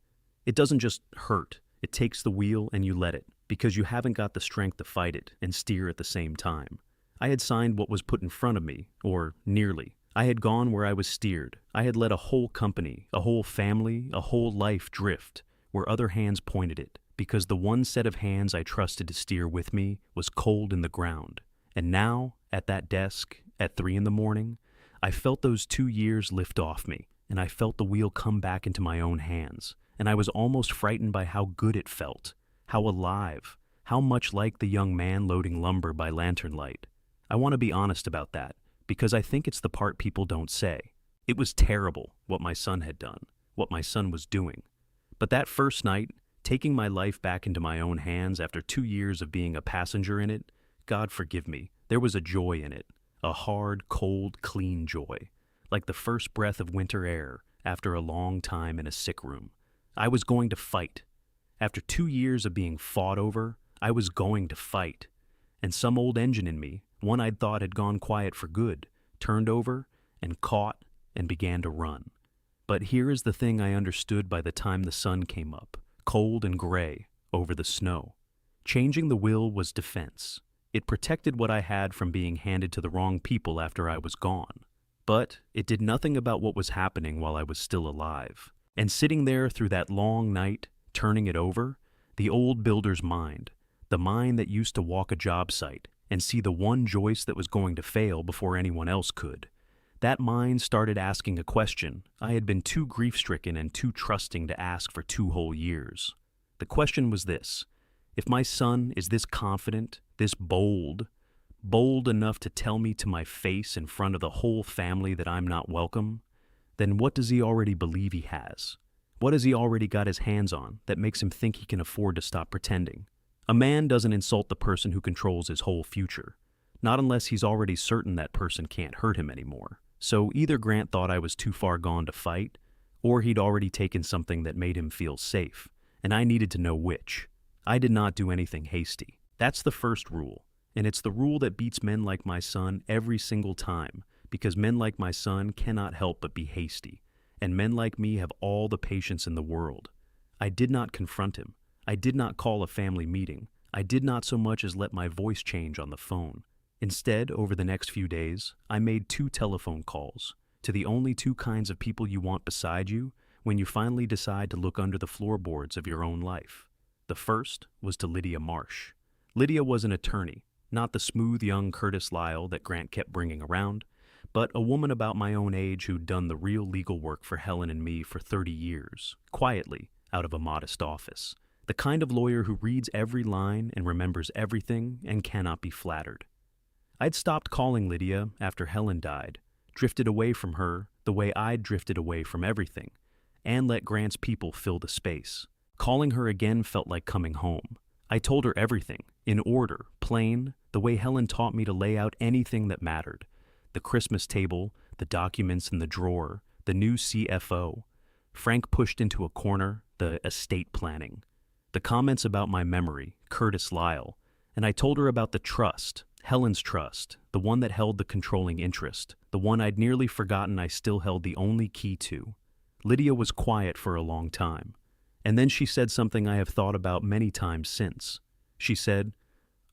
It doesn't just hurt. It takes the wheel and you let it, because you haven't got the strength to fight it and steer at the same time. I had signed what was put in front of me, or nearly. I had gone where I was steered. I had let a whole company, a whole family, a whole life drift where other hands pointed it, because the one set of hands I trusted to steer with me was cold in the ground. And now, at that desk, at 3 in the morning, I felt those 2 years lift off me, and I felt the wheel come back into my own hands, and I was almost frightened by how good it felt, how alive, how much like the young man loading lumber by lantern light. I want to be honest about that, because I think it's the part people don't say. It was terrible what my son had done, what my son was doing. But that first night, taking my life back into my own hands after 2 years of being a passenger in it, God forgive me, there was a joy in it, a hard, cold, clean joy, like the first breath of winter air after a long time in a sick room. I was going to fight. After 2 years of being fought over, I was going to fight. And some old engine in me, one I'd thought had gone quiet for good, turned over and caught and began to run. But here is the thing I understood by the time the sun came up, cold and gray, over the snow. Changing the will was defense. It protected what I had from being handed to the wrong people after I was gone. But it did nothing about what was happening while I was still alive. And sitting there through that long night, turning it over, the old builder's mind, the mind that used to walk a job site and see the one joist that was going to fail before anyone else could, that mind started asking a question I had been too grief-stricken and too trusting to ask for 2 whole years. The question was this: if my son is this confident, this bold enough to tell me to my face in front of the whole family that I'm not welcome, then what does he already believe he has? What has he already got his hands on that makes him think he can afford to stop pretending? A man doesn't insult the person who controls his whole future, not unless he's already certain that person can't hurt him anymore. So either Grant thought I was too far gone to fight, or he'd already taken something that made him feel safe, and I needed to know which. I did not do anything hasty. That's the first rule, and it's the rule that beats men like my son every single time, because men like my son cannot help but be hasty, and men like me have all the patience in the world. I did not confront him. I did not call a family meeting. I did not so much as let my voice change on the phone. Instead, over the next few days, I made 2 telephone calls to the only 2 kinds of people you want beside you when you finally decide to look under the floorboards of your own life. The first was to Lydia Marsh. Lydia was an attorney, not the smooth young Curtis Lyle that Grant kept bringing around, but a woman about my own age who'd done the real legal work for Helen and me for 30 years, quietly, out of a modest office. The kind of lawyer who reads every line and remembers everything and cannot be flattered. I'd stopped calling Lydia after Helen died, drifted away from her the way I'd drifted away from everything, and let Grant's people fill the space. Calling her again felt like coming home. I told her everything, in order, plain, the way Helen taught me to lay out anything that mattered. The Christmas table, the documents in the drawer, the new CFO. Frank pushed into a corner, the estate planning. The comments about my memory, Curtis Lyle. And I told her about the trust, Helen's trust, the one that held the controlling interest, the one I'd nearly forgotten I still held the only key to. Lydia was quiet for a long time. And then she said something I have thought about many times since. She said,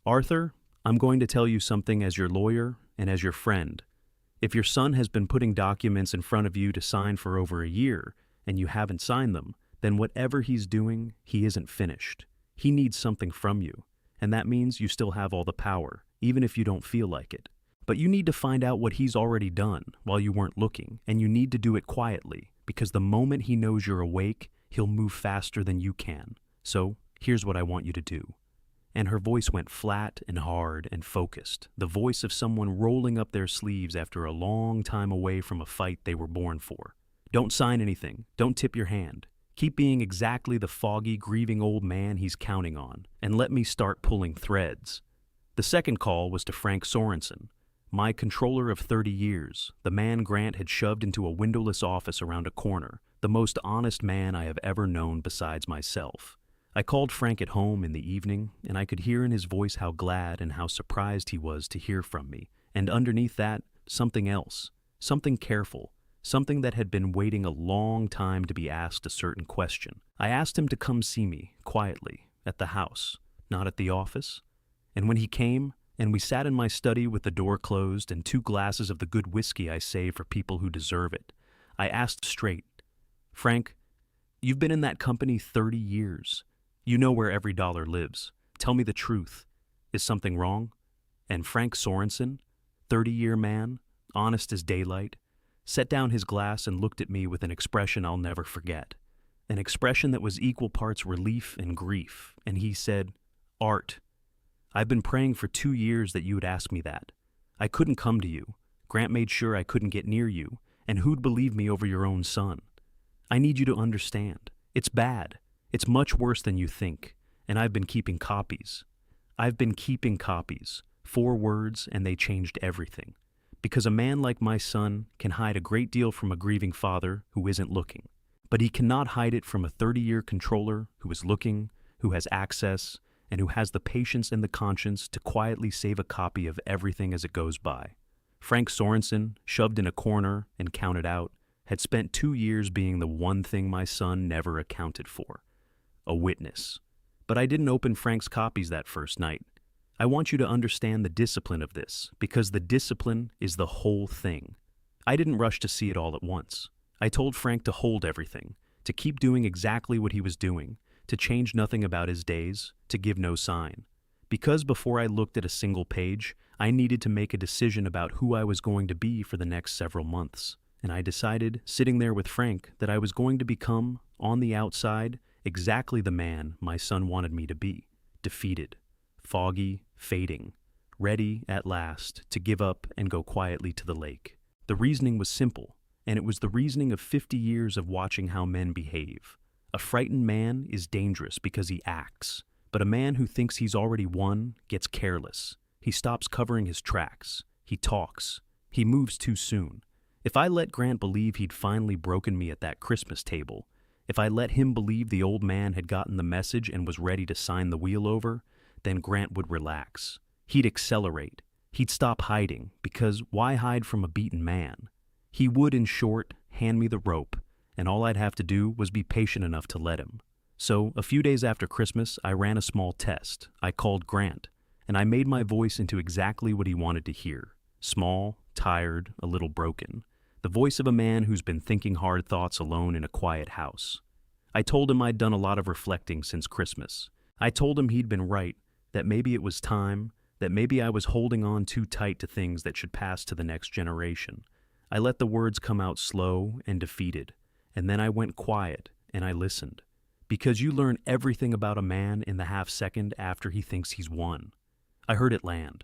"Arthur, I'm going to tell you something as your lawyer and as your friend. If your son has been putting documents in front of you to sign for over a year, and you haven't signed them, then whatever he's doing, he isn't finished. He needs something from you, and that means you still have all the power, even if you don't feel like it. But you need to find out what he's already done while you weren't looking, and you need to do it quietly, because the moment he knows you're awake, he'll move faster than you can. So, here's what I want you to do." And her voice went flat and hard and focused, the voice of someone rolling up their sleeves after a long time away from a fight they were born for. "Don't sign anything. Don't tip your hand. Keep being exactly the foggy, grieving old man he's counting on, and let me start pulling threads." The second call was to Frank Sorensen, my controller of 30 years, the man Grant had shoved into a windowless office around a corner, the most honest man I have ever known besides myself. I called Frank at home in the evening, and I could hear in his voice how glad and how surprised he was to hear from me, and underneath that, something else, something careful, something that had been waiting a long time to be asked a certain question. I asked him to come see me, quietly, at the house, not at the office. And when he came, and we sat in my study with the door closed and 2 glasses of the good whiskey I save for people who deserve it, I asked straight, "Frank, you've been in that company 30 years. You know where every dollar lives. Tell me the truth. Is something wrong?" And Frank Sorensen, 30-year man, honest as daylight, set down his glass and looked at me with an expression I'll never forget. An expression that was equal parts relief and grief. And he said, "Art, I've been praying for 2 years that you would ask me that. I couldn't come to you. Grant made sure I couldn't get near you, and who'd believe me over your own son? I need you to understand. It's bad. It's much worse than you think, and I've been keeping copies. 4 words, and they changed everything. Because a man like my son can hide a great deal from a grieving father who isn't looking, but he cannot hide it from a 30-year controller who is looking, who has access, and who has the patience and the conscience to quietly save a copy of everything as it goes by. Frank Sorensen, shoved in a corner and counted out, had spent 2 years being the one thing my son never accounted for, a witness. But I didn't open Frank's copies that first night. I want you to understand the discipline of this, because the discipline is the whole thing. I didn't rush to see it all at once. I told Frank to hold everything, to keep doing exactly what he was doing, to change nothing about his days, to give no sign. Because before I looked at a single page, I needed to make a decision about who I was going to be for the next several months. And I decided, sitting there with Frank, that I was going to become, on the outside, exactly the man my son wanted me to be. Defeated, foggy, fading, ready, at last, to give up and go quietly to the lake. The reasoning was simple, and it was the reasoning of 50 years of watching how men behave. A frightened man is dangerous because he acts, but a man who thinks he's already won gets careless. He stops covering his tracks. He talks. He moves too soon. If I let Grant believe he'd finally broken me at that Christmas table, if I let him believe the old man had gotten the message and was ready to sign the wheel over, then Grant would relax. He'd accelerate. He'd stop hiding, because why hide from a beaten man? He would, in short, hand me the rope, and all I'd have to do was be patient enough to let him. So, a few days after Christmas, I ran a small test. I called Grant, and I made my voice into exactly what he wanted to hear. Small, tired, a little broken. The voice of a man who's been thinking hard thoughts alone in a quiet house. I told him I'd done a lot of reflecting since Christmas. I told him he'd been right, that maybe it was time, that maybe I was holding on too tight to things that should pass to the next generation. I let the words come out slow and defeated, and then I went quiet and I listened. Because you learn everything about a man in the half-second after he thinks he's won. I heard it land.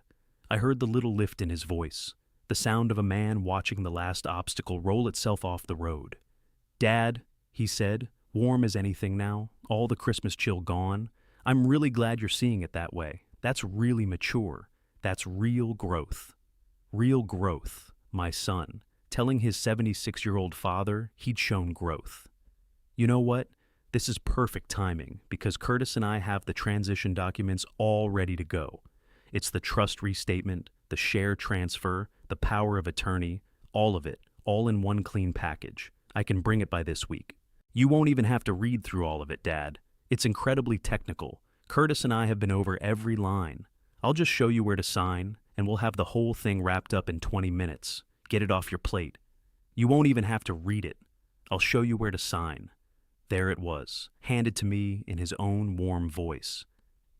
I heard the little lift in his voice, the sound of a man watching the last obstacle roll itself off the road. "Dad," he said, warm as anything now, all the Christmas chill gone, "I'm really glad you're seeing it that way. That's really mature. That's real growth." Real growth, my son, telling his 76-year-old father he'd shown growth. You know what? This is perfect timing, because Curtis and I have the transition documents all ready to go. It's the trust restatement, the share transfer, the power of attorney, all of it, all in one clean package. I can bring it by this week. You won't even have to read through all of it, Dad. It's incredibly technical. Curtis and I have been over every line. I'll just show you where to sign, and we'll have the whole thing wrapped up in 20 minutes. Get it off your plate. You won't even have to read it. I'll show you where to sign. There it was, handed to me in his own warm voice.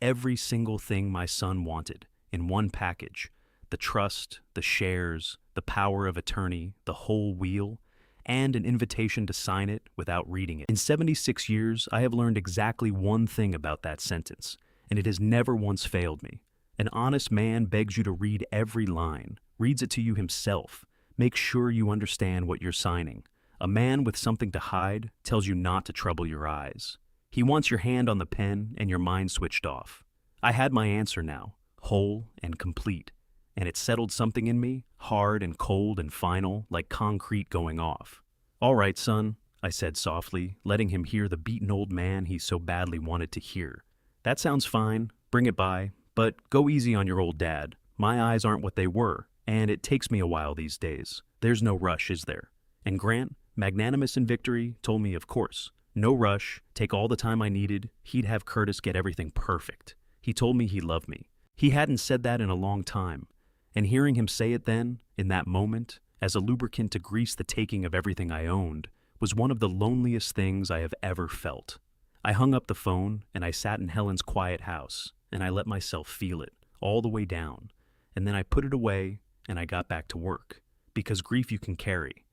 Every single thing my son wanted, in one package. The trust, the shares, the power of attorney, the whole wheel, and an invitation to sign it without reading it. In 76 years, I have learned exactly one thing about that sentence, and it has never once failed me. An honest man begs you to read every line, reads it to you himself, makes sure you understand what you're signing. A man with something to hide tells you not to trouble your eyes. He wants your hand on the pen and your mind switched off. I had my answer now, whole and complete, and it settled something in me, hard and cold and final, like concrete going off. "All right, son," I said softly, letting him hear the beaten old man he so badly wanted to hear. "That sounds fine, bring it by, but go easy on your old dad. My eyes aren't what they were, and it takes me a while these days. There's no rush, is there?" And Grant, magnanimous in victory, told me of course. No rush, take all the time I needed, he'd have Curtis get everything perfect. He told me he loved me. He hadn't said that in a long time, and hearing him say it then, in that moment, as a lubricant to grease the taking of everything I owned, was one of the loneliest things I have ever felt. I hung up the phone, and I sat in Helen's quiet house, and I let myself feel it, all the way down, and then I put it away, and I got back to work, because grief you can carry.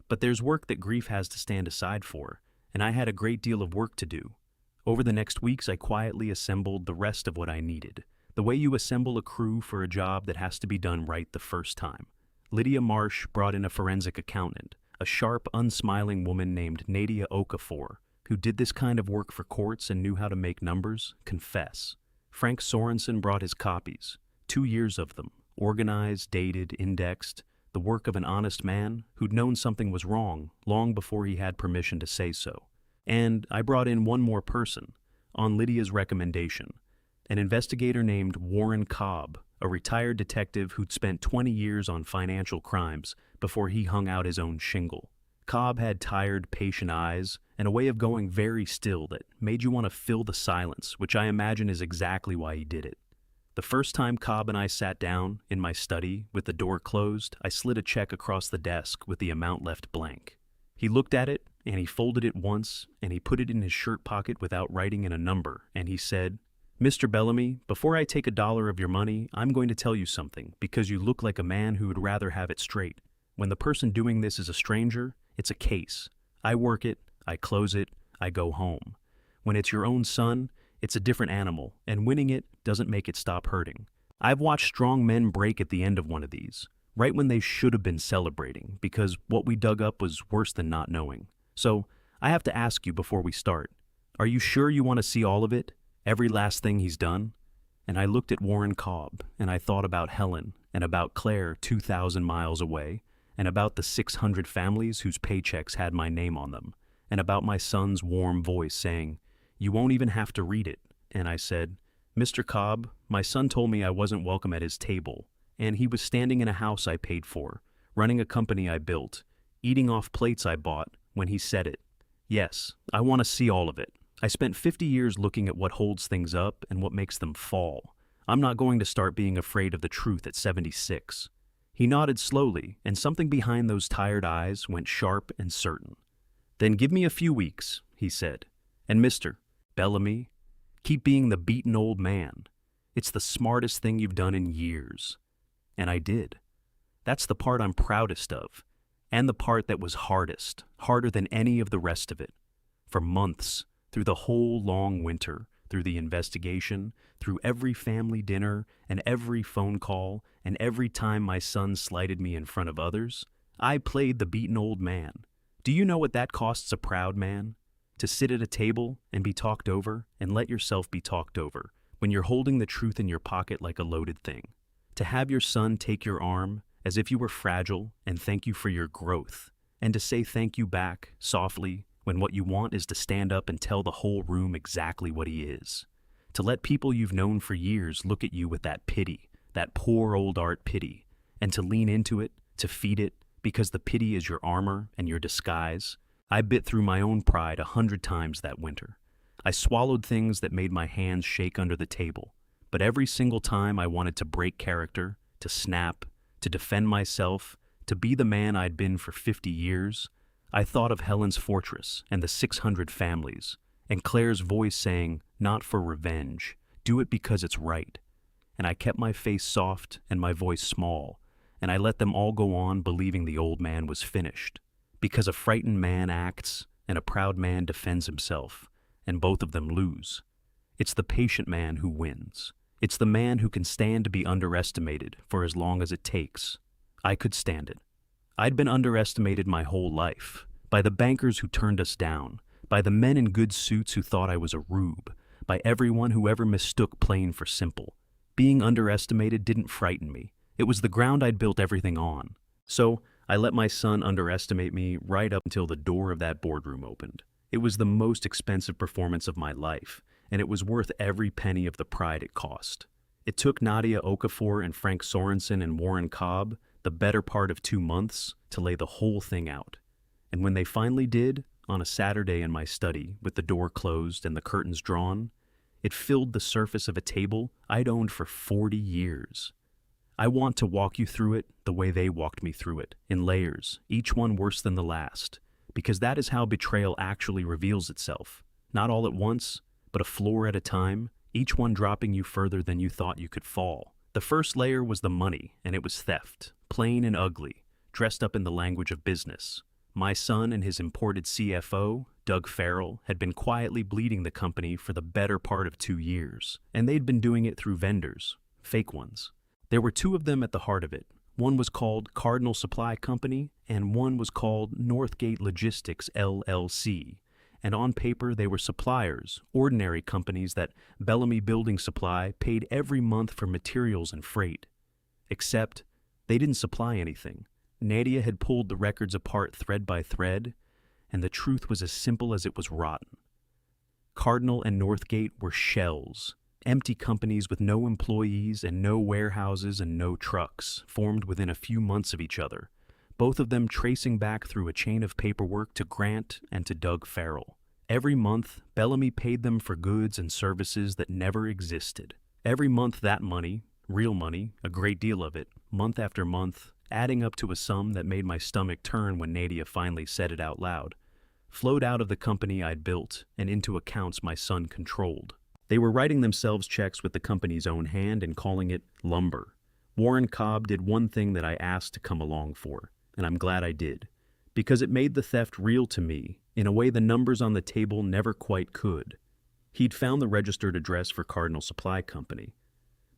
But there's work that grief has to stand aside for, and I had a great deal of work to do. Over the next weeks, I quietly assembled the rest of what I needed, the way you assemble a crew for a job that has to be done right the first time. Lydia Marsh brought in a forensic accountant, a sharp, unsmiling woman named Nadia Okafor, who did this kind of work for courts and knew how to make numbers confess. Frank Sorensen brought his copies, 2 years of them, organized, dated, indexed, the work of an honest man who'd known something was wrong long before he had permission to say so. And I brought in one more person, on Lydia's recommendation, an investigator named Warren Cobb, a retired detective who'd spent 20 years on financial crimes before he hung out his own shingle. Cobb had tired, patient eyes and a way of going very still that made you want to fill the silence, which I imagine is exactly why he did it. The first time Cobb and I sat down in my study with the door closed, I slid a check across the desk with the amount left blank. He looked at it, and he folded it once, and he put it in his shirt pocket without writing in a number, and he said, "Mr. Bellamy, before I take $1 of your money, I'm going to tell you something, because you look like a man who would rather have it straight. When the person doing this is a stranger, it's a case. I work it, I close it, I go home. When it's your own son, it's a different animal, and winning it doesn't make it stop hurting. I've watched strong men break at the end of one of these, right when they should have been celebrating, because what we dug up was worse than not knowing. So, I have to ask you before we start, are you sure you want to see all of it? Every last thing he's done?" And I looked at Warren Cobb, and I thought about Helen, and about Claire 2,000 miles away, and about the 600 families whose paychecks had my name on them, and about my son's warm voice saying, "You won't even have to read it." And I said, "Mr. Cobb, my son told me I wasn't welcome at his table, and he was standing in a house I paid for, running a company I built, eating off plates I bought, when he said it. Yes, I want to see all of it. I spent 50 years looking at what holds things up and what makes them fall. I'm not going to start being afraid of the truth at 76. He nodded slowly, and something behind those tired eyes went sharp and certain. "Then give me a few weeks," he said. "And Mr. Bellamy, keep being the beaten old man. It's the smartest thing you've done in years." And I did. That's the part I'm proudest of, and the part that was hardest, harder than any of the rest of it. For months, through the whole long winter, through the investigation, through every family dinner, and every phone call, and every time my son slighted me in front of others, I played the beaten old man. Do you know what that costs a proud man? To sit at a table and be talked over, and let yourself be talked over, when you're holding the truth in your pocket like a loaded thing. To have your son take your arm, as if you were fragile, and thank you for your growth, and to say thank you back, softly, when what you want is to stand up and tell the whole room exactly what he is. To let people you've known for years look at you with that pity, that poor old art pity, and to lean into it, to feed it, because the pity is your armor and your disguise. I bit through my own pride 100 times that winter. I swallowed things that made my hands shake under the table, but every single time I wanted to break character, to snap, to defend myself, to be the man I'd been for 50 years, I thought of Helen's fortress and the 600 families, and Claire's voice saying, "Not for revenge, do it because it's right." And I kept my face soft and my voice small, and I let them all go on believing the old man was finished, because a frightened man acts and a proud man defends himself, and both of them lose. It's the patient man who wins. It's the man who can stand to be underestimated for as long as it takes. I could stand it. I'd been underestimated my whole life, by the bankers who turned us down, by the men in good suits who thought I was a rube, by everyone who ever mistook plain for simple. Being underestimated didn't frighten me. It was the ground I'd built everything on. So I let my son underestimate me right up until the door of that boardroom opened. It was the most expensive performance of my life, and it was worth every penny of the pride it cost. It took Nadia Okafor and Frank Sorensen and Warren Cobb the better part of 2 months to lay the whole thing out. And when they finally did, on a Saturday in my study, with the door closed and the curtains drawn, it filled the surface of a table I'd owned for 40 years. I want to walk you through it the way they walked me through it, in layers, each one worse than the last, because that is how betrayal actually reveals itself. Not all at once, but a floor at a time, each one dropping you further than you thought you could fall. The first layer was the money, and it was theft, plain and ugly, dressed up in the language of business. My son and his imported CFO, Doug Farrell, had been quietly bleeding the company for the better part of 2 years, and they'd been doing it through vendors, fake ones. There were 2 of them at the heart of it. One was called Cardinal Supply Company, and one was called Northgate Logistics, LLC. And on paper, they were suppliers, ordinary companies that Bellamy Building Supply paid every month for materials and freight. Except, they didn't supply anything. Nadia had pulled the records apart thread by thread, and the truth was as simple as it was rotten. Cardinal and Northgate were shells, empty companies with no employees and no warehouses and no trucks, formed within a few months of each other. both of them tracing back through a chain of paperwork to Grant and to Doug Farrell. Every month, Bellamy paid them for goods and services that never existed. Every month that money, real money, a great deal of it, month after month, adding up to a sum that made my stomach turn when Nadia finally said it out loud, flowed out of the company I'd built and into accounts my son controlled. They were writing themselves checks with the company's own hand and calling it lumber. Warren Cobb did one thing that I asked to come along for, and I'm glad I did, because it made the theft real to me in a way the numbers on the table never quite could. He'd found the registered address for Cardinal Supply Company,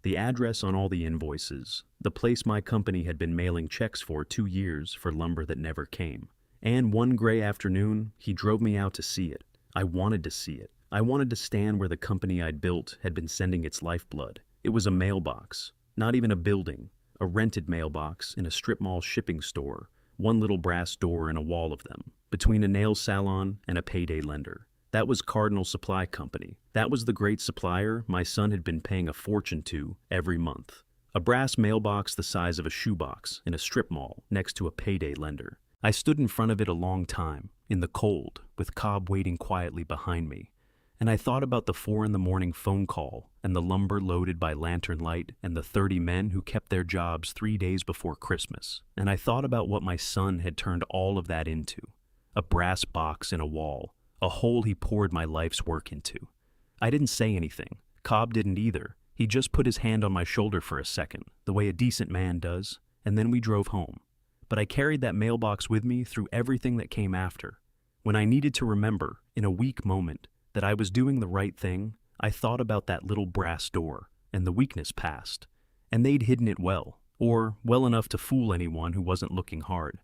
the address on all the invoices, the place my company had been mailing checks for 2 years for lumber that never came. And one gray afternoon, he drove me out to see it. I wanted to see it. I wanted to stand where the company I'd built had been sending its lifeblood. It was a mailbox, not even a building, a rented mailbox in a strip mall shipping store, one little brass door in a wall of them, between a nail salon and a payday lender. That was Cardinal Supply Company. That was the great supplier my son had been paying a fortune to every month. A brass mailbox the size of a shoebox in a strip mall next to a payday lender. I stood in front of it a long time, in the cold, with Cobb waiting quietly behind me. And I thought about the 4 a.m. phone call and the lumber loaded by lantern light and the 30 men who kept their jobs 3 days before Christmas. And I thought about what my son had turned all of that into. A brass box in a wall, a hole he poured my life's work into. I didn't say anything. Cobb didn't either. He just put his hand on my shoulder for a second, the way a decent man does, and then we drove home. But I carried that mailbox with me through everything that came after. When I needed to remember, in a weak moment, that I was doing the right thing, I thought about that little brass door, and the weakness passed. And they'd hidden it well, or well enough to fool anyone who wasn't looking hard.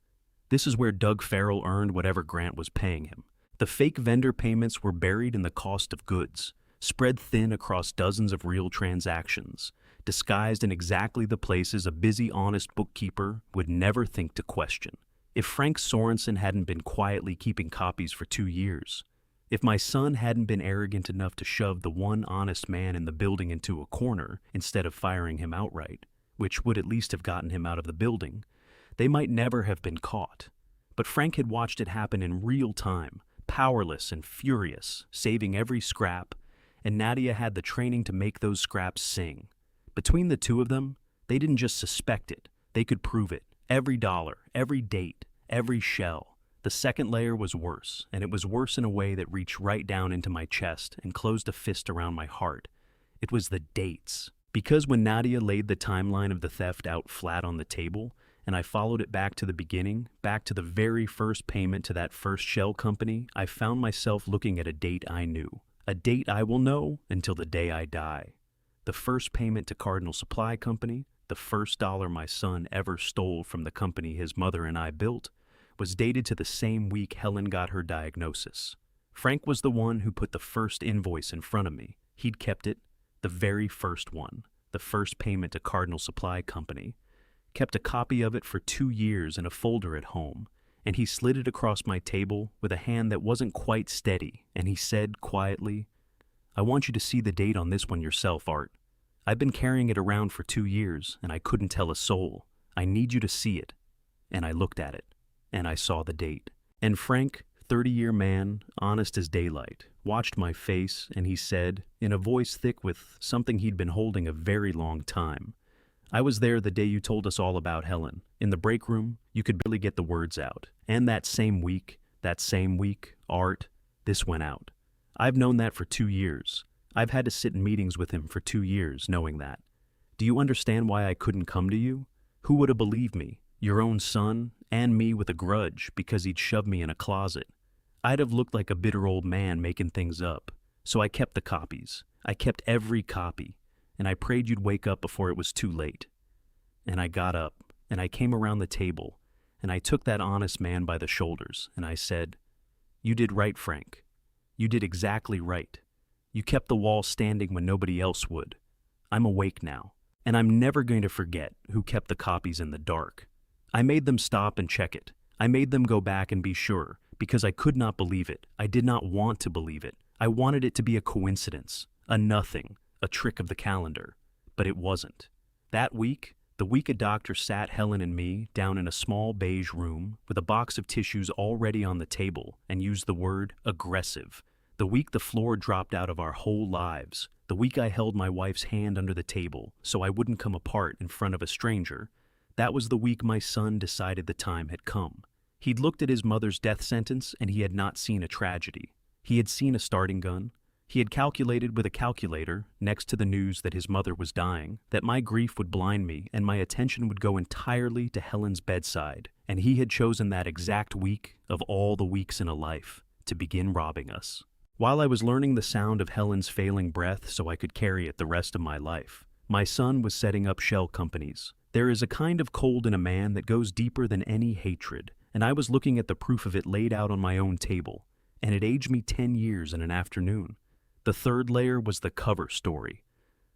This is where Doug Farrell earned whatever Grant was paying him. The fake vendor payments were buried in the cost of goods, spread thin across dozens of real transactions, disguised in exactly the places a busy, honest bookkeeper would never think to question. If Frank Sorensen hadn't been quietly keeping copies for 2 years, if my son hadn't been arrogant enough to shove the one honest man in the building into a corner instead of firing him outright, which would at least have gotten him out of the building, they might never have been caught. But Frank had watched it happen in real time, powerless and furious, saving every scrap, and Nadia had the training to make those scraps sing. Between the two of them, they didn't just suspect it, they could prove it. Every dollar, every date, every shell. The second layer was worse, and it was worse in a way that reached right down into my chest and closed a fist around my heart. It was the dates. Because when Nadia laid the timeline of the theft out flat on the table, and I followed it back to the beginning, back to the very first payment to that first shell company, I found myself looking at a date I knew. A date I will know until the day I die. The first payment to Cardinal Supply Company, the first dollar my son ever stole from the company his mother and I built, was dated to the same week Helen got her diagnosis. Frank was the one who put the first invoice in front of me. He'd kept it, the very first one, the first payment to Cardinal Supply Company. Kept a copy of it for 2 years in a folder at home, and he slid it across my table with a hand that wasn't quite steady, and he said quietly, "I want you to see the date on this one yourself, Art. I've been carrying it around for 2 years, and I couldn't tell a soul. I need you to see it." And I looked at it, and I saw the date. And Frank, 30-year man, honest as daylight, watched my face, and he said, in a voice thick with something he'd been holding a very long time, "I was there the day you told us all about Helen. In the break room, you could barely get the words out. And that same week, Art, this went out. I've known that for 2 years. I've had to sit in meetings with him for 2 years knowing that. Do you understand why I couldn't come to you? Who would have believed me? Your own son, and me with a grudge because he'd shoved me in a closet. I'd have looked like a bitter old man making things up. So I kept the copies. I kept every copy. And I prayed you'd wake up before it was too late. And I got up, and I came around the table, and I took that honest man by the shoulders, and I said, 'You did right, Frank. You did exactly right. You kept the wall standing when nobody else would. I'm awake now, and I'm never going to forget who kept the copies in the dark. I made them stop and check it. I made them go back and be sure, because I could not believe it. I did not want to believe it. I wanted it to be a coincidence, a nothing, a trick of the calendar. But it wasn't. That week, The week a doctor sat Helen and me down in a small beige room with a box of tissues already on the table and used the word aggressive. The week the floor dropped out of our whole lives. The week I held my wife's hand under the table so I wouldn't come apart in front of a stranger. That was the week my son decided the time had come. He'd looked at his mother's death sentence and he had not seen a tragedy. He had seen a starting gun. He had calculated with a calculator, next to the news that his mother was dying, that my grief would blind me and my attention would go entirely to Helen's bedside, and he had chosen that exact week, of all the weeks in a life, to begin robbing us. While I was learning the sound of Helen's failing breath so I could carry it the rest of my life, my son was setting up shell companies. There is a kind of cold in a man that goes deeper than any hatred, and I was looking at the proof of it laid out on my own table, and it aged me 10 years in an afternoon. The third layer was the cover story,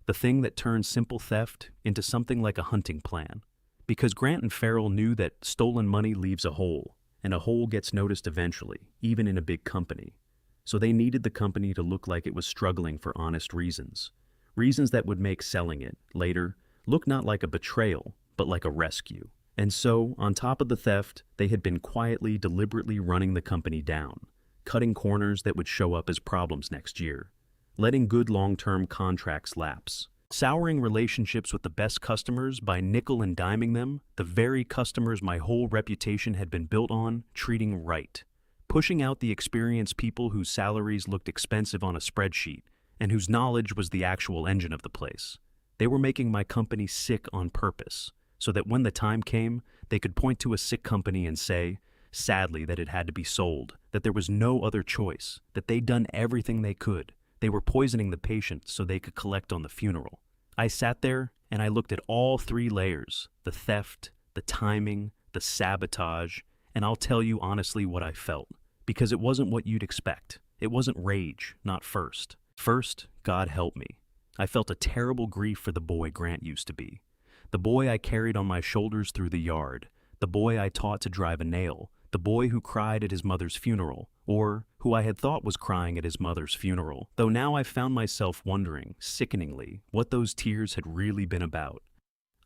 the thing that turned simple theft into something like a hunting plan. Because Grant and Farrell knew that stolen money leaves a hole, and a hole gets noticed eventually, even in a big company. So they needed the company to look like it was struggling for honest reasons. Reasons that would make selling it, later, look not like a betrayal, but like a rescue. And so, on top of the theft, they had been quietly, deliberately running the company down, cutting corners that would show up as problems next year, letting good long-term contracts lapse, souring relationships with the best customers by nickel and diming them, the very customers my whole reputation had been built on, treating right, pushing out the experienced people whose salaries looked expensive on a spreadsheet and whose knowledge was the actual engine of the place. They were making my company sick on purpose, so that when the time came, they could point to a sick company and say, sadly, that it had to be sold, that there was no other choice, that they'd done everything they could. They were poisoning the patient so they could collect on the funeral. I sat there and I looked at all three layers, the theft, the timing, the sabotage, and I'll tell you honestly what I felt, because it wasn't what you'd expect. It wasn't rage, not first. First, God help me. I felt a terrible grief for the boy Grant used to be. The boy I carried on my shoulders through the yard, the boy I taught to drive a nail, the boy who cried at his mother's funeral, or who I had thought was crying at his mother's funeral, though now I found myself wondering, sickeningly, what those tears had really been about.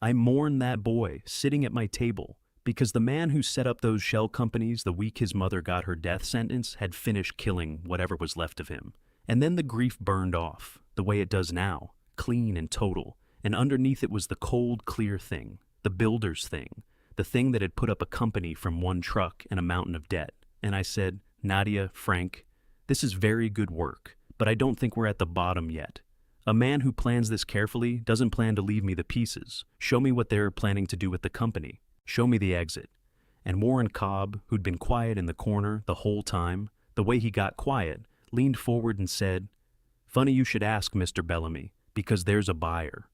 I mourned that boy sitting at my table, because the man who set up those shell companies the week his mother got her death sentence had finished killing whatever was left of him. And then the grief burned off, the way it does now, clean and total, and underneath it was the cold, clear thing, the builder's thing, the thing that had put up a company from one truck and a mountain of debt. And I said, Nadia, Frank, this is very good work, but I don't think we're at the bottom yet. A man who plans this carefully doesn't plan to leave me the pieces. Show me what they're planning to do with the company. Show me the exit. And Warren Cobb, who'd been quiet in the corner the whole time, the way he got quiet, leaned forward and said, funny you should ask, Mr. Bellamy, because there's a buyer.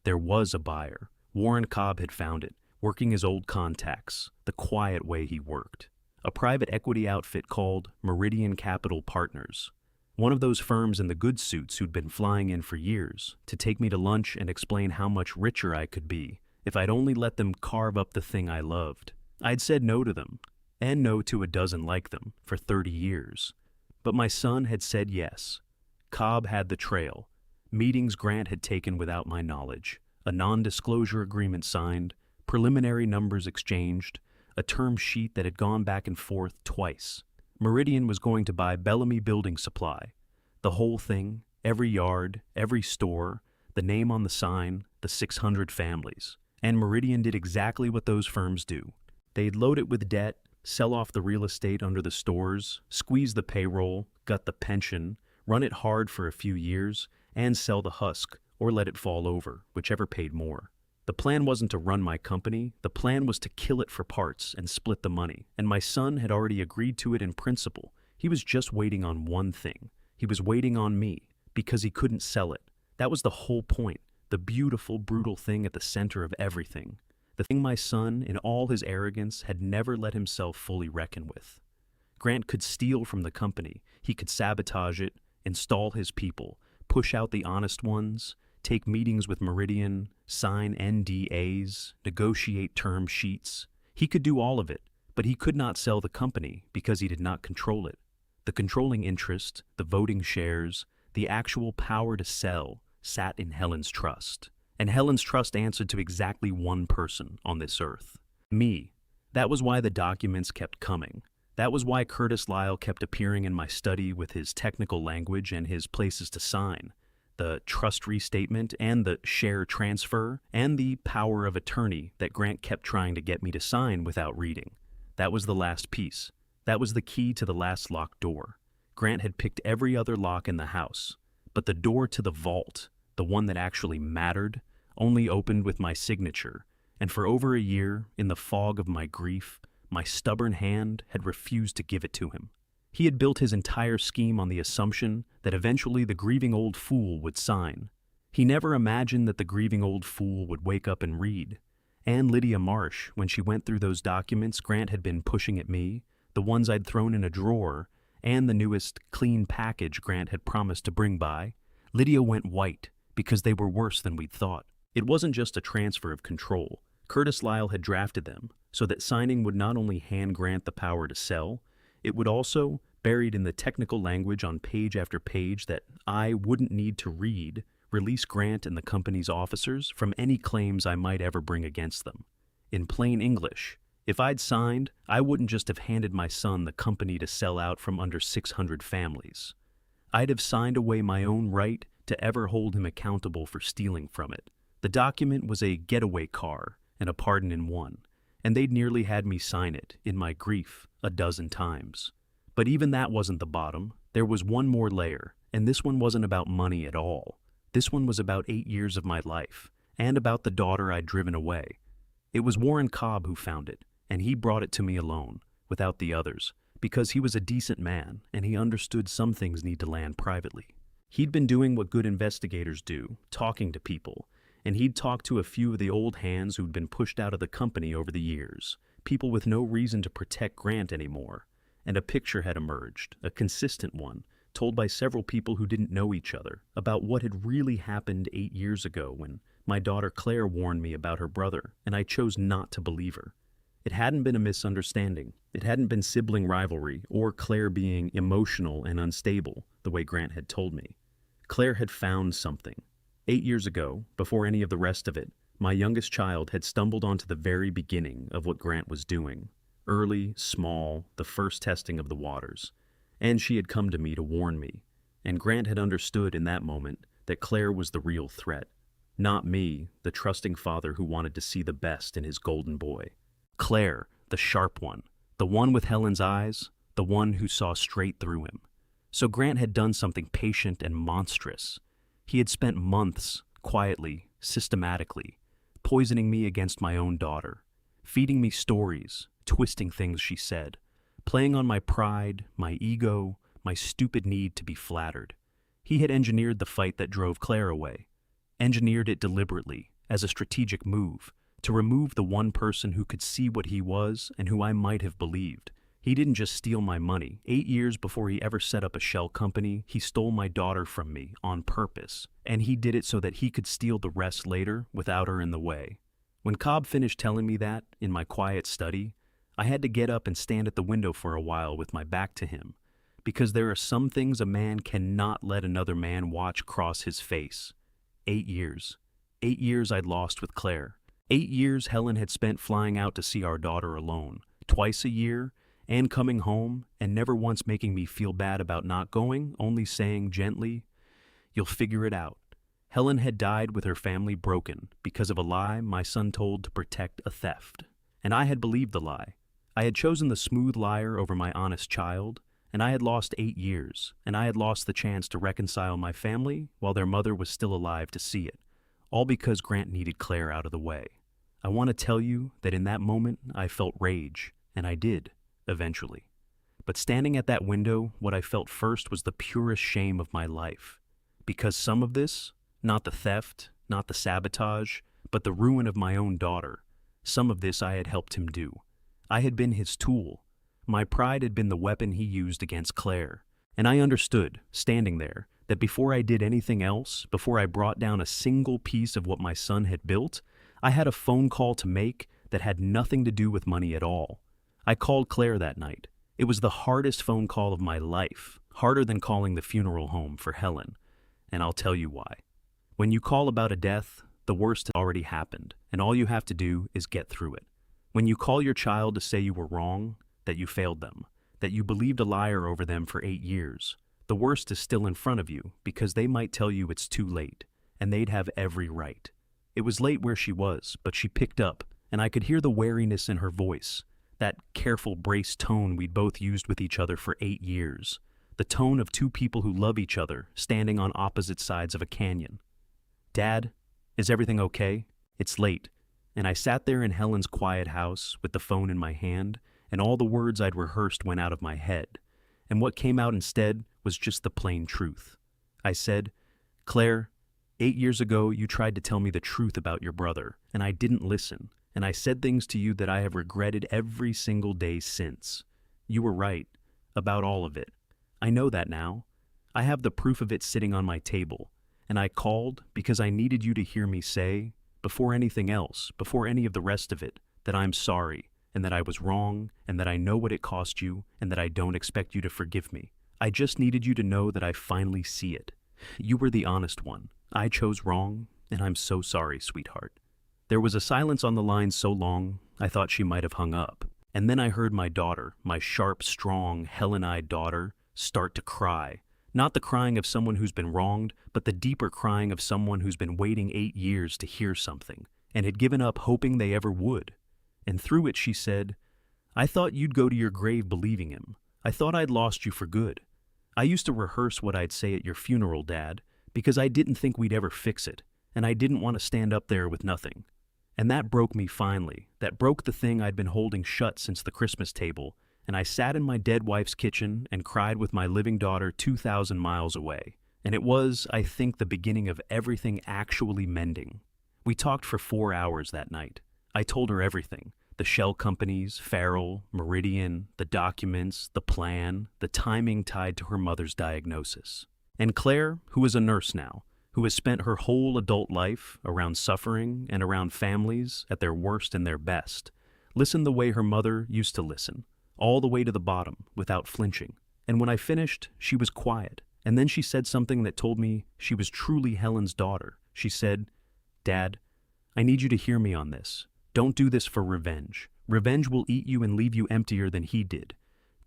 There was a buyer. Warren Cobb had found it, working his old contacts, the quiet way he worked. A private equity outfit called Meridian Capital Partners. One of those firms in the good suits who'd been flying in for years to take me to lunch and explain how much richer I could be if I'd only let them carve up the thing I loved. I'd said no to them, and no to a dozen like them, for 30 years. But my son had said yes. Cobb had the trail. Meetings Grant had taken without my knowledge. A non-disclosure agreement signed. Preliminary numbers exchanged, a term sheet that had gone back and forth twice. Meridian was going to buy Bellamy Building Supply. The whole thing, every yard, every store, the name on the sign, the 600 families. And Meridian did exactly what those firms do. They'd load it with debt, sell off the real estate under the stores, squeeze the payroll, gut the pension, run it hard for a few years, and sell the husk, or let it fall over, whichever paid more. The plan wasn't to run my company, the plan was to kill it for parts and split the money, and my son had already agreed to it in principle. He was just waiting on one thing. He was waiting on me, because he couldn't sell it. That was the whole point, the beautiful, brutal thing at the center of everything. The thing my son, in all his arrogance, had never let himself fully reckon with. Grant could steal from the company, he could sabotage it, install his people, push out the honest ones, take meetings with Meridian, sign NDAs, negotiate term sheets. He could do all of it, but he could not sell the company because he did not control it. The controlling interest, the voting shares, the actual power to sell sat in Helen's trust. And Helen's trust answered to exactly one person on this earth. Me. That was why the documents kept coming. That was why Curtis Lyle kept appearing in my study with his technical language and his places to sign. The trust restatement and the share transfer and the power of attorney that Grant kept trying to get me to sign without reading. That was the last piece. That was the key to the last locked door. Grant had picked every other lock in the house, but the door to the vault, the one that actually mattered, only opened with my signature, and for over a year, in the fog of my grief, my stubborn hand had refused to give it to him. He had built his entire scheme on the assumption that eventually the grieving old fool would sign. He never imagined that the grieving old fool would wake up and read. And Lydia Marsh, when she went through those documents Grant had been pushing at me, the ones I'd thrown in a drawer, and the newest clean package Grant had promised to bring by, Lydia went white because they were worse than we'd thought. It wasn't just a transfer of control. Curtis Lyle had drafted them so that signing would not only hand Grant the power to sell, it would also, buried in the technical language on page after page that I wouldn't need to read, release Grant and the company's officers from any claims I might ever bring against them. In plain English, if I'd signed, I wouldn't just have handed my son the company to sell out from under 600 families. I'd have signed away my own right to ever hold him accountable for stealing from it. The document was a getaway car and a pardon in one, and they'd nearly had me sign it, in my grief, a dozen times. But even that wasn't the bottom. There was one more layer, and this one wasn't about money at all. This one was about 8 years of my life, and about the daughter I'd driven away. It was Warren Cobb who found it, and he brought it to me alone, without the others, because he was a decent man, and he understood some things need to land privately. He'd been doing what good investigators do, talking to people, and he'd talked to a few of the old hands who'd been pushed out of the company over the years, people with no reason to protect Grant anymore. And a picture had emerged, a consistent one, told by several people who didn't know each other, about what had really happened 8 years ago when my daughter Claire warned me about her brother, and I chose not to believe her. It hadn't been a misunderstanding. It hadn't been sibling rivalry or Claire being emotional and unstable, the way Grant had told me. Claire had found something. 8 years ago, before any of the rest of it, my youngest child had stumbled onto the very beginning of what Grant was doing. Early, small, the first testing of the waters. And she had come to me to warn me. And Grant had understood in that moment that Claire was the real threat. Not me, the trusting father who wanted to see the best in his golden boy. Claire, the sharp one. The one with Helen's eyes. The one who saw straight through him. So Grant had done something patient and monstrous. He had spent months, quietly, systematically, poisoning me against my own daughter, feeding me stories, twisting things she said, playing on my pride, my ego, my stupid need to be flattered. He had engineered the fight that drove Claire away, engineered it deliberately, as a strategic move, to remove the one person who could see what he was and who I might have believed. He didn't just steal my money. 8 years before he ever set up a shell company, he stole my daughter from me on purpose, and he did it so that he could steal the rest later without her in the way. When Cobb finished telling me that, in my quiet study, I had to get up and stand at the window for a while with my back to him, because there are some things a man cannot let another man watch cross his face. 8 years. 8 years I'd lost with Claire. 8 years Helen had spent flying out to see our daughter alone, twice a year, and coming home, and never once making me feel bad about not going, only saying gently, "You'll figure it out." Helen had died with her family broken because of a lie my son told to protect a theft. And I had believed the lie. I had chosen the smooth liar over my honest child, and I had lost 8 years, and I had lost the chance to reconcile my family while their mother was still alive to see it, all because Grant needed Claire out of the way. I want to tell you that in that moment I felt rage, and I did, eventually. But standing at that window, what I felt first was the purest shame of my life. Because some of this, not the theft, not the sabotage, but the ruin of my own daughter, some of this I had helped him do. I had been his tool. My pride had been the weapon he used against Claire. And I understood, standing there, that before I did anything else, before I brought down a single piece of what my son had built, I had a phone call to make that had nothing to do with money at all. I called Claire that night. It was the hardest phone call of my life, harder than calling the funeral home for Helen. And I'll tell you why. When you call about a death, the worst has already happened, and all you have to do is get through it. When you call your child to say you were wrong, that you failed them, that you believed a liar over them for 8 years, the worst is still in front of you because they might tell you it's too late, and they'd have every right. It was late where she was, but she picked up, and I could hear the wariness in her voice, that careful, braced tone we'd both used with each other for 8 years, the tone of two people who love each other standing on opposite sides of a canyon. "Dad, is everything okay? It's late." And I sat there in Helen's quiet house with the phone in my hand, and all the words I'd rehearsed went out of my head. And what came out instead was just the plain truth. I said, "Claire, 8 years ago you tried to tell me the truth about your brother, and I didn't listen, and I said things to you that I have regretted every single day since. You were right, about all of it. I know that now. I have the proof of it sitting on my table, and I called because I needed you to hear me say, before anything else, before any of the rest of it, that I'm sorry, and that I was wrong, and that I know what it cost you, and that I don't expect you to forgive me. I just needed you to know that I finally see it. You were the honest one. I chose wrong, and I'm so sorry, sweetheart." There was a silence on the line so long, I thought she might have hung up. And then I heard my daughter, my sharp, strong, Helen-eyed daughter, start to cry. Not the crying of someone who's been wronged, but the deeper crying of someone who's been waiting 8 years to hear something, and had given up hoping they ever would. And through it she said, "I thought you'd go to your grave believing him. I thought I'd lost you for good. I used to rehearse what I'd say at your funeral, Dad, because I didn't think we'd ever fix it, and I didn't want to stand up there with nothing. And that broke me finally. That broke the thing I'd been holding shut since the Christmas table, and I sat in my dead wife's kitchen and cried with my living daughter 2,000 miles away. And it was, I think, the beginning of everything actually mending. We talked for 4 hours that night. I told her everything. The shell companies, Farrell, Meridian, the documents, the plan, the timing tied to her mother's diagnosis. And Claire, who is a nurse now, who has spent her whole adult life around suffering and around families at their worst and their best, listened the way her mother used to listen, all the way to the bottom, without flinching. And when I finished, she was quiet. And then she said something that told me she was truly Helen's daughter. She said, "Dad, I need you to hear me on this. Don't do this for revenge. Revenge will eat you and leave you emptier than he did.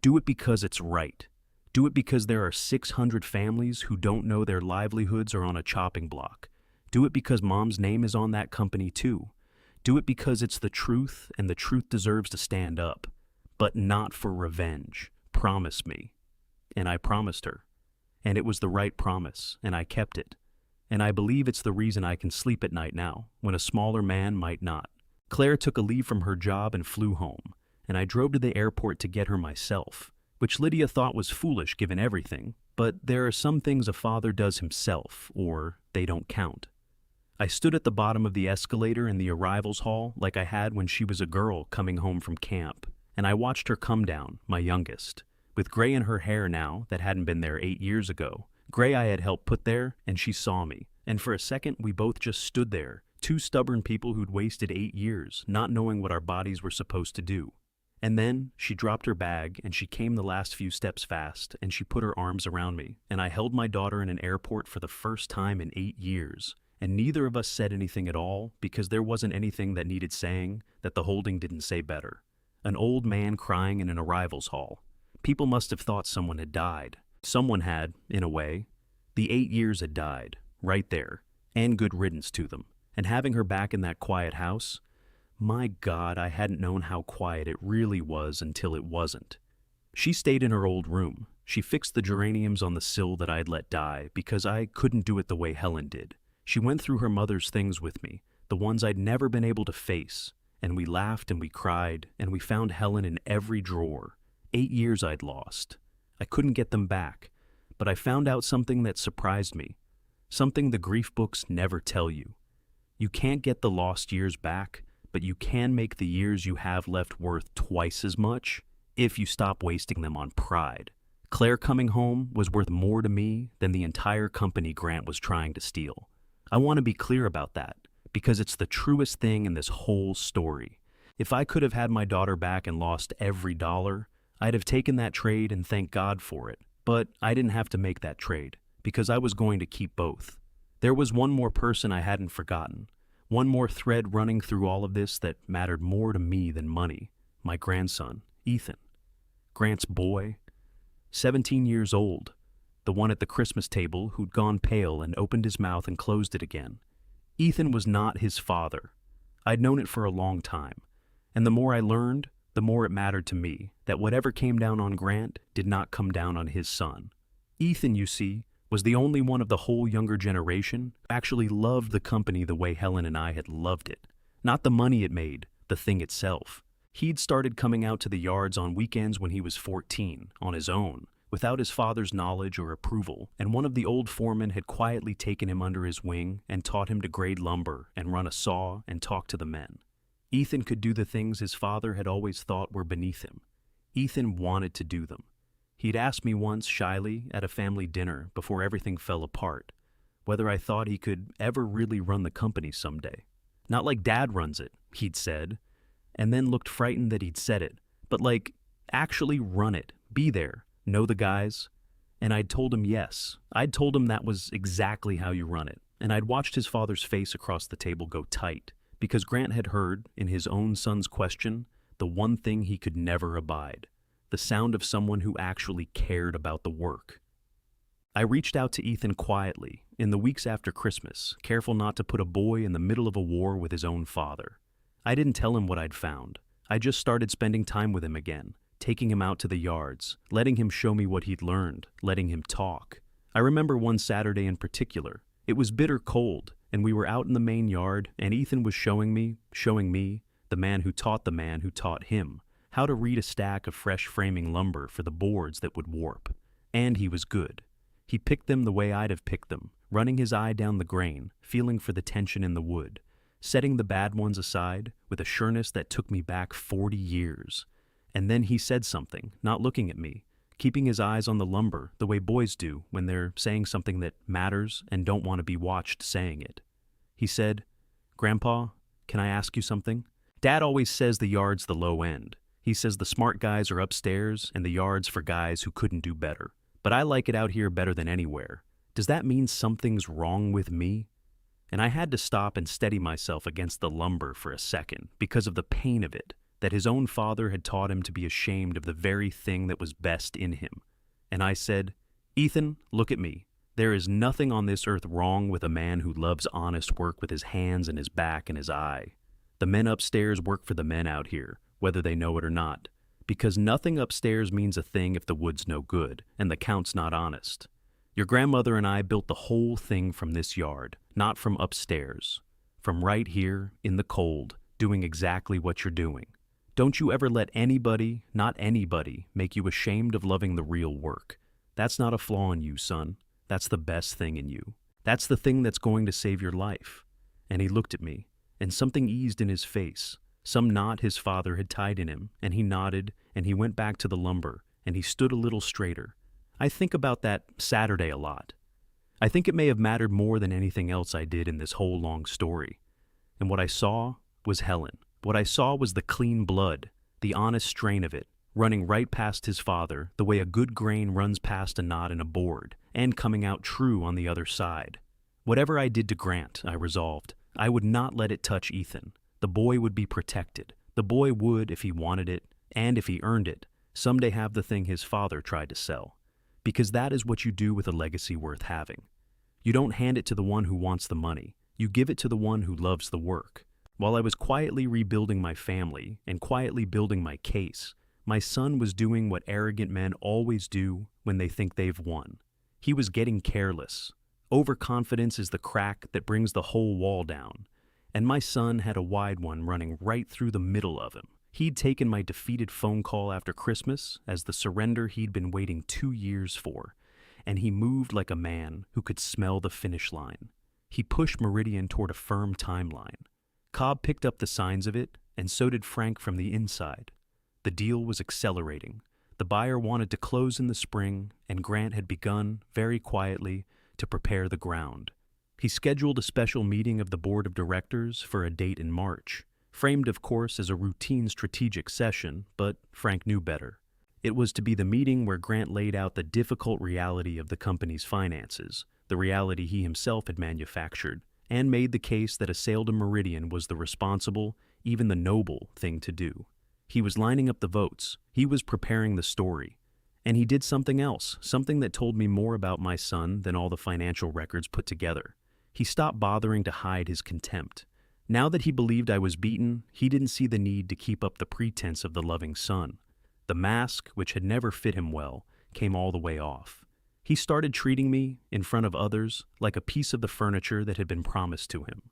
Do it because it's right. Do it because there are 600 families who don't know their livelihoods are on a chopping block. Do it because Mom's name is on that company too. Do it because it's the truth and the truth deserves to stand up. But not for revenge. Promise me." And I promised her. And it was the right promise, and I kept it. And I believe it's the reason I can sleep at night now, when a smaller man might not. Claire took a leave from her job and flew home, and I drove to the airport to get her myself, which Lydia thought was foolish given everything, but there are some things a father does himself, or they don't count. I stood at the bottom of the escalator in the arrivals hall like I had when she was a girl coming home from camp, and I watched her come down, my youngest, with gray in her hair now that hadn't been there 8 years ago. Gray I had helped put there, and she saw me, and for a second we both just stood there, two stubborn people who'd wasted 8 years not knowing what our bodies were supposed to do. And then she dropped her bag, and she came the last few steps fast, and she put her arms around me, and I held my daughter in an airport for the first time in 8 years, and neither of us said anything at all because there wasn't anything that needed saying that the holding didn't say better. An old man crying in an arrivals hall. People must have thought someone had died. Someone had, in a way. The 8 years had died, right there, and good riddance to them. And having her back in that quiet house, my God, I hadn't known how quiet it really was until it wasn't. She stayed in her old room. She fixed the geraniums on the sill that I'd let die because I couldn't do it the way Helen did. She went through her mother's things with me, the ones I'd never been able to face, and we laughed and we cried, and we found Helen in every drawer. 8 years I'd lost. I couldn't get them back, but I found out something that surprised me, something the grief books never tell you. You can't get the lost years back, but you can make the years you have left worth twice as much if you stop wasting them on pride. Claire coming home was worth more to me than the entire company Grant was trying to steal. I want to be clear about that, because it's the truest thing in this whole story. If I could have had my daughter back and lost every dollar, I'd have taken that trade and thanked God for it. But I didn't have to make that trade, because I was going to keep both. There was one more person I hadn't forgotten, One more thread running through all of this that mattered more to me than money: my grandson, Ethan. Grant's boy, 17 years old, the one at the Christmas table who'd gone pale and opened his mouth and closed it again. Ethan was not his father. I'd known it for a long time, and the more I learned, the more it mattered to me that whatever came down on Grant did not come down on his son. Ethan, you see, was the only one of the whole younger generation who actually loved the company the way Helen and I had loved it. Not the money it made, the thing itself. He'd started coming out to the yards on weekends when he was 14, on his own, without his father's knowledge or approval, and one of the old foremen had quietly taken him under his wing and taught him to grade lumber and run a saw and talk to the men. Ethan could do the things his father had always thought were beneath him. Ethan wanted to do them. He'd asked me once shyly at a family dinner before everything fell apart whether I thought he could ever really run the company someday. Not like Dad runs it, he'd said, and then looked frightened that he'd said it, but like, actually run it, be there, know the guys. And I'd told him yes. I'd told him that was exactly how you run it, and I'd watched his father's face across the table go tight, because Grant had heard, in his own son's question, the one thing he could never abide: the sound of someone who actually cared about the work. I reached out to Ethan quietly, in the weeks after Christmas, careful not to put a boy in the middle of a war with his own father. I didn't tell him what I'd found. I just started spending time with him again, taking him out to the yards, letting him show me what he'd learned, letting him talk. I remember one Saturday in particular. It was bitter cold, and we were out in the main yard, and Ethan was showing me, the man who taught him, how to read a stack of fresh framing lumber for the boards that would warp. And he was good. He picked them the way I'd have picked them, running his eye down the grain, feeling for the tension in the wood, setting the bad ones aside with a sureness that took me back 40 years. And then he said something, not looking at me, keeping his eyes on the lumber the way boys do when they're saying something that matters and don't want to be watched saying it. He said, "Grandpa, can I ask you something? Dad always says the yard's the low end. He says the smart guys are upstairs and the yard's for guys who couldn't do better. But I like it out here better than anywhere. Does that mean something's wrong with me?" And I had to stop and steady myself against the lumber for a second because of the pain of it, that his own father had taught him to be ashamed of the very thing that was best in him. And I said, "Ethan, look at me. There is nothing on this earth wrong with a man who loves honest work with his hands and his back and his eye. The men upstairs work for the men out here, whether they know it or not. Because nothing upstairs means a thing if the wood's no good, and the count's not honest. Your grandmother and I built the whole thing from this yard, not from upstairs. From right here, in the cold, doing exactly what you're doing. Don't you ever let anybody, not anybody, make you ashamed of loving the real work. That's not a flaw in you, son. That's the best thing in you. That's the thing that's going to save your life." And he looked at me, and something eased in his face. Some knot his father had tied in him, and he nodded, and he went back to the lumber, and he stood a little straighter. I think about that Saturday a lot. I think it may have mattered more than anything else I did in this whole long story. And what I saw was Helen. What I saw was the clean blood, the honest strain of it, running right past his father, the way a good grain runs past a knot in a board, and coming out true on the other side. Whatever I did to Grant, I resolved, I would not let it touch Ethan. The boy would be protected. The boy would, if he wanted it, and if he earned it, someday have the thing his father tried to sell. Because that is what you do with a legacy worth having. You don't hand it to the one who wants the money. You give it to the one who loves the work. While I was quietly rebuilding my family and quietly building my case, my son was doing what arrogant men always do when they think they've won. He was getting careless. Overconfidence is the crack that brings the whole wall down. And my son had a wide one running right through the middle of him. He'd taken my defeated phone call after Christmas as the surrender he'd been waiting 2 years for, and he moved like a man who could smell the finish line. He pushed Meridian toward a firm timeline. Cobb picked up the signs of it, and so did Frank from the inside. The deal was accelerating. The buyer wanted to close in the spring, and Grant had begun, very quietly, to prepare the ground. He scheduled a special meeting of the board of directors for a date in March, framed of course as a routine strategic session, but Frank knew better. It was to be the meeting where Grant laid out the difficult reality of the company's finances, the reality he himself had manufactured, and made the case that a sail to Meridian was the responsible, even the noble, thing to do. He was lining up the votes, he was preparing the story, and he did something else, something that told me more about my son than all the financial records put together. He stopped bothering to hide his contempt. Now that he believed I was beaten, he didn't see the need to keep up the pretense of the loving son. The mask, which had never fit him well, came all the way off. He started treating me, in front of others, like a piece of the furniture that had been promised to him.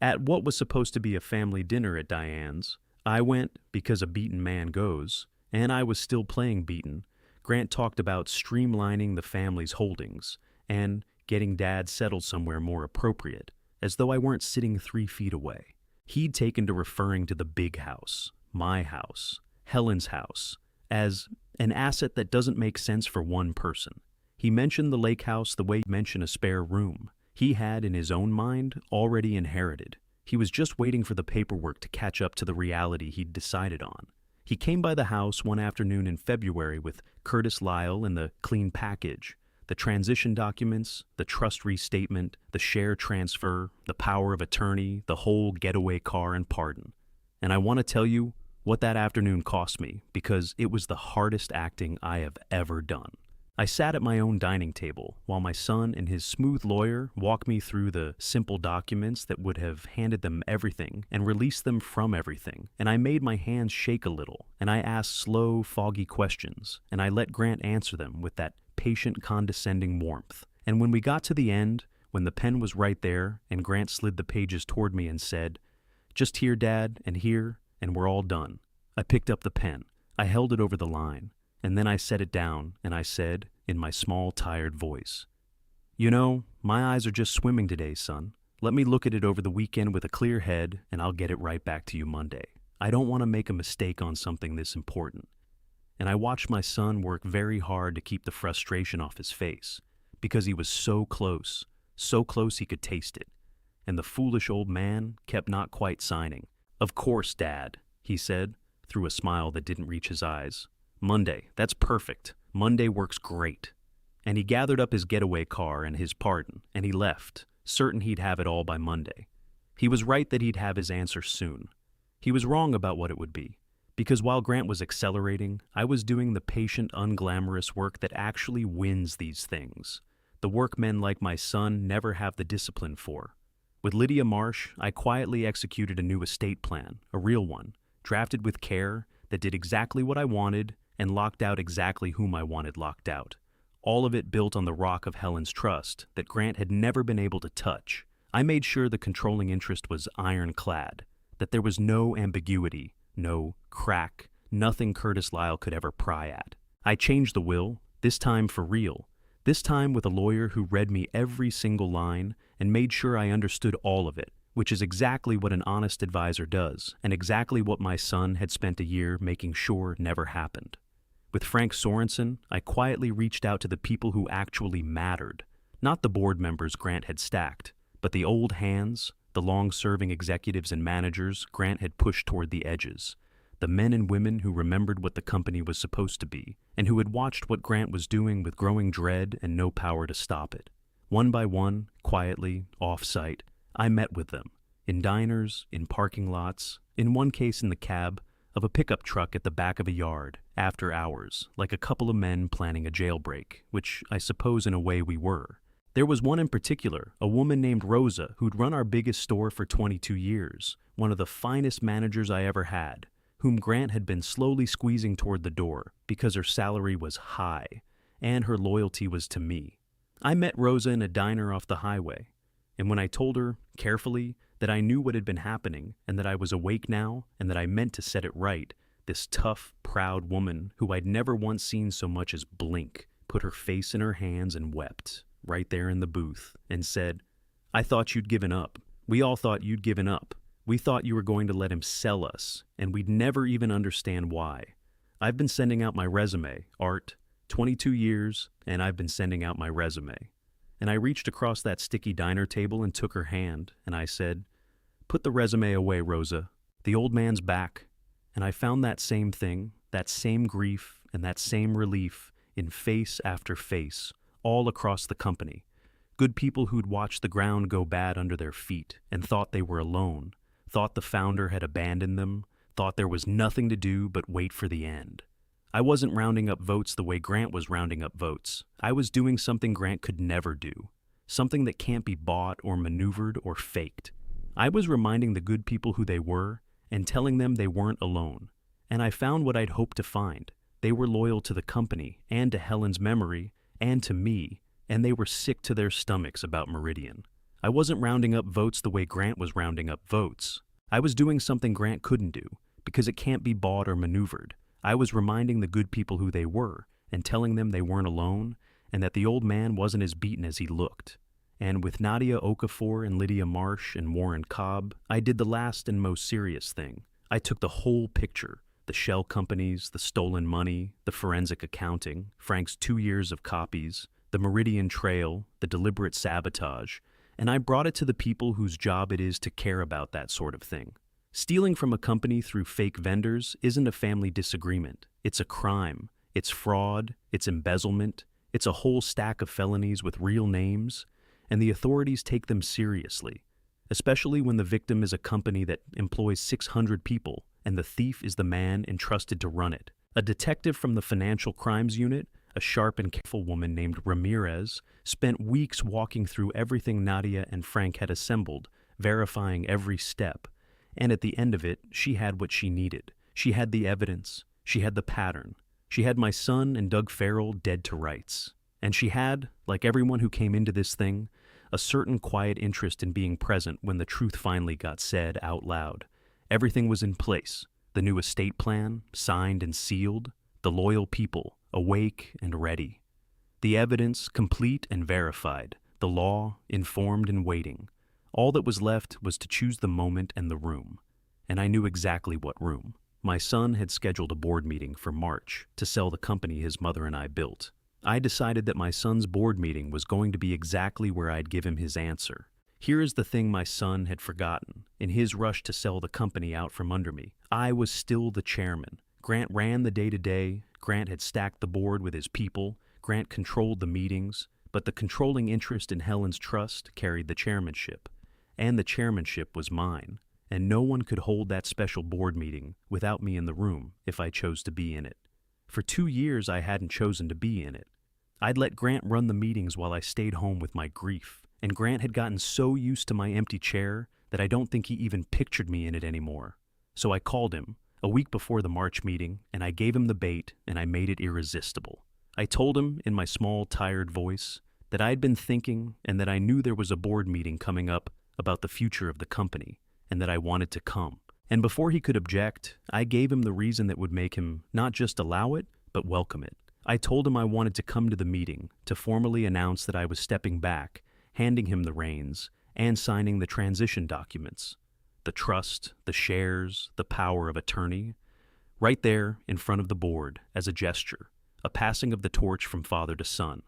At what was supposed to be a family dinner at Diane's, I went because a beaten man goes, and I was still playing beaten. Grant talked about streamlining the family's holdings and getting Dad settled somewhere more appropriate, as though I weren't sitting 3 feet away. He'd taken to referring to the big house, my house, Helen's house, as an asset that doesn't make sense for one person. He mentioned the lake house the way he mentioned a spare room he had in his own mind already inherited. He was just waiting for the paperwork to catch up to the reality he'd decided on. He came by the house one afternoon in February with Curtis Lyle and the clean package, the transition documents, the trust restatement, the share transfer, the power of attorney, the whole getaway car and pardon. And I want to tell you what that afternoon cost me, because it was the hardest acting I have ever done. I sat at my own dining table while my son and his smooth lawyer walked me through the simple documents that would have handed them everything and released them from everything, and I made my hands shake a little, and I asked slow, foggy questions, and I let Grant answer them with that patient, condescending warmth. And when we got to the end, when the pen was right there, and Grant slid the pages toward me and said, "Just here, Dad, and here, and we're all done," I picked up the pen. I held it over the line. And then I set it down, and I said, in my small, tired voice, "You know, my eyes are just swimming today, son. Let me look at it over the weekend with a clear head, and I'll get it right back to you Monday. I don't want to make a mistake on something this important." And I watched my son work very hard to keep the frustration off his face, because he was so close he could taste it. And the foolish old man kept not quite signing. "Of course, Dad," he said, through a smile that didn't reach his eyes. "Monday, that's perfect. Monday works great." And he gathered up his getaway car and his pardon, and he left, certain he'd have it all by Monday. He was right that he'd have his answer soon. He was wrong about what it would be, because while Grant was accelerating, I was doing the patient, unglamorous work that actually wins these things, the work men like my son never have the discipline for. With Lydia Marsh, I quietly executed a new estate plan, a real one, drafted with care, that did exactly what I wanted and locked out exactly whom I wanted locked out. All of it built on the rock of Helen's trust that Grant had never been able to touch. I made sure the controlling interest was ironclad, that there was no ambiguity, no crack, nothing Curtis Lyle could ever pry at. I changed the will, this time for real, this time with a lawyer who read me every single line and made sure I understood all of it, which is exactly what an honest advisor does, and exactly what my son had spent a year making sure never happened. With Frank Sorensen, I quietly reached out to the people who actually mattered, not the board members Grant had stacked, but the old hands, the long-serving executives and managers Grant had pushed toward the edges, the men and women who remembered what the company was supposed to be, and who had watched what Grant was doing with growing dread and no power to stop it. One by one, quietly, off-site, I met with them, in diners, in parking lots, in one case in the cab of a pickup truck at the back of a yard, after hours, like a couple of men planning a jailbreak, which I suppose in a way we were. There was one in particular, a woman named Rosa, who'd run our biggest store for 22 years, one of the finest managers I ever had, whom Grant had been slowly squeezing toward the door because her salary was high, and her loyalty was to me. I met Rosa in a diner off the highway, and when I told her, carefully, that I knew what had been happening and that I was awake now and that I meant to set it right, this tough, proud woman who I'd never once seen so much as blink put her face in her hands and wept, right there in the booth, and said, "I thought you'd given up. We all thought you'd given up. We thought you were going to let him sell us, and we'd never even understand why. I've been sending out my resume, Art, 22 years, and I've been sending out my resume." And I reached across that sticky diner table and took her hand, and I said, "Put the resume away, Rosa. The old man's back." And I found that same thing, that same grief, and that same relief in face after face, all across the company. Good people who'd watched the ground go bad under their feet and thought they were alone, thought the founder had abandoned them, thought there was nothing to do but wait for the end. I wasn't rounding up votes the way Grant was rounding up votes. I was doing something Grant could never do, something that can't be bought or maneuvered or faked. I was reminding the good people who they were and telling them they weren't alone. And I found what I'd hoped to find. They were loyal to the company and to Helen's memory and to me, and they were sick to their stomachs about Meridian. I wasn't rounding up votes the way Grant was rounding up votes. I was doing something Grant couldn't do, because it can't be bought or maneuvered. I was reminding the good people who they were and telling them they weren't alone and that the old man wasn't as beaten as he looked. And with Nadia Okafor and Lydia Marsh and Warren Cobb, I did the last and most serious thing. I took the whole picture. The shell companies, the stolen money, the forensic accounting, Frank's 2 years of copies, the Meridian Trail, the deliberate sabotage, and I brought it to the people whose job it is to care about that sort of thing. Stealing from a company through fake vendors isn't a family disagreement. It's a crime. It's fraud. It's embezzlement. It's a whole stack of felonies with real names, and the authorities take them seriously, especially when the victim is a company that employs 600 people and the thief is the man entrusted to run it. A detective from the Financial Crimes Unit, a sharp and careful woman named Ramirez, spent weeks walking through everything Nadia and Frank had assembled, verifying every step. And at the end of it, she had what she needed. She had the evidence. She had the pattern. She had my son and Doug Farrell dead to rights. And she had, like everyone who came into this thing, a certain quiet interest in being present when the truth finally got said out loud. Everything was in place. The new estate plan, signed and sealed. The loyal people, awake and ready. The evidence, complete and verified. The law, informed and waiting. All that was left was to choose the moment and the room. And I knew exactly what room. My son had scheduled a board meeting for March to sell the company his mother and I built. I decided that my son's board meeting was going to be exactly where I'd give him his answer. Here is the thing my son had forgotten. In his rush to sell the company out from under me, I was still the chairman. Grant ran the day-to-day. Grant had stacked the board with his people. Grant controlled the meetings. But the controlling interest in Helen's trust carried the chairmanship. And the chairmanship was mine, and no one could hold that special board meeting without me in the room if I chose to be in it. For 2 years I hadn't chosen to be in it. I'd let Grant run the meetings while I stayed home with my grief, and Grant had gotten so used to my empty chair that I don't think he even pictured me in it anymore. So I called him, a week before the March meeting, and I gave him the bait, and I made it irresistible. I told him, in my small, tired voice, that I'd been thinking and that I knew there was a board meeting coming up about the future of the company, and that I wanted to come. And before he could object, I gave him the reason that would make him not just allow it, but welcome it. I told him I wanted to come to the meeting to formally announce that I was stepping back, handing him the reins, and signing the transition documents. The trust, the shares, the power of attorney, right there in front of the board as a gesture, a passing of the torch from father to son.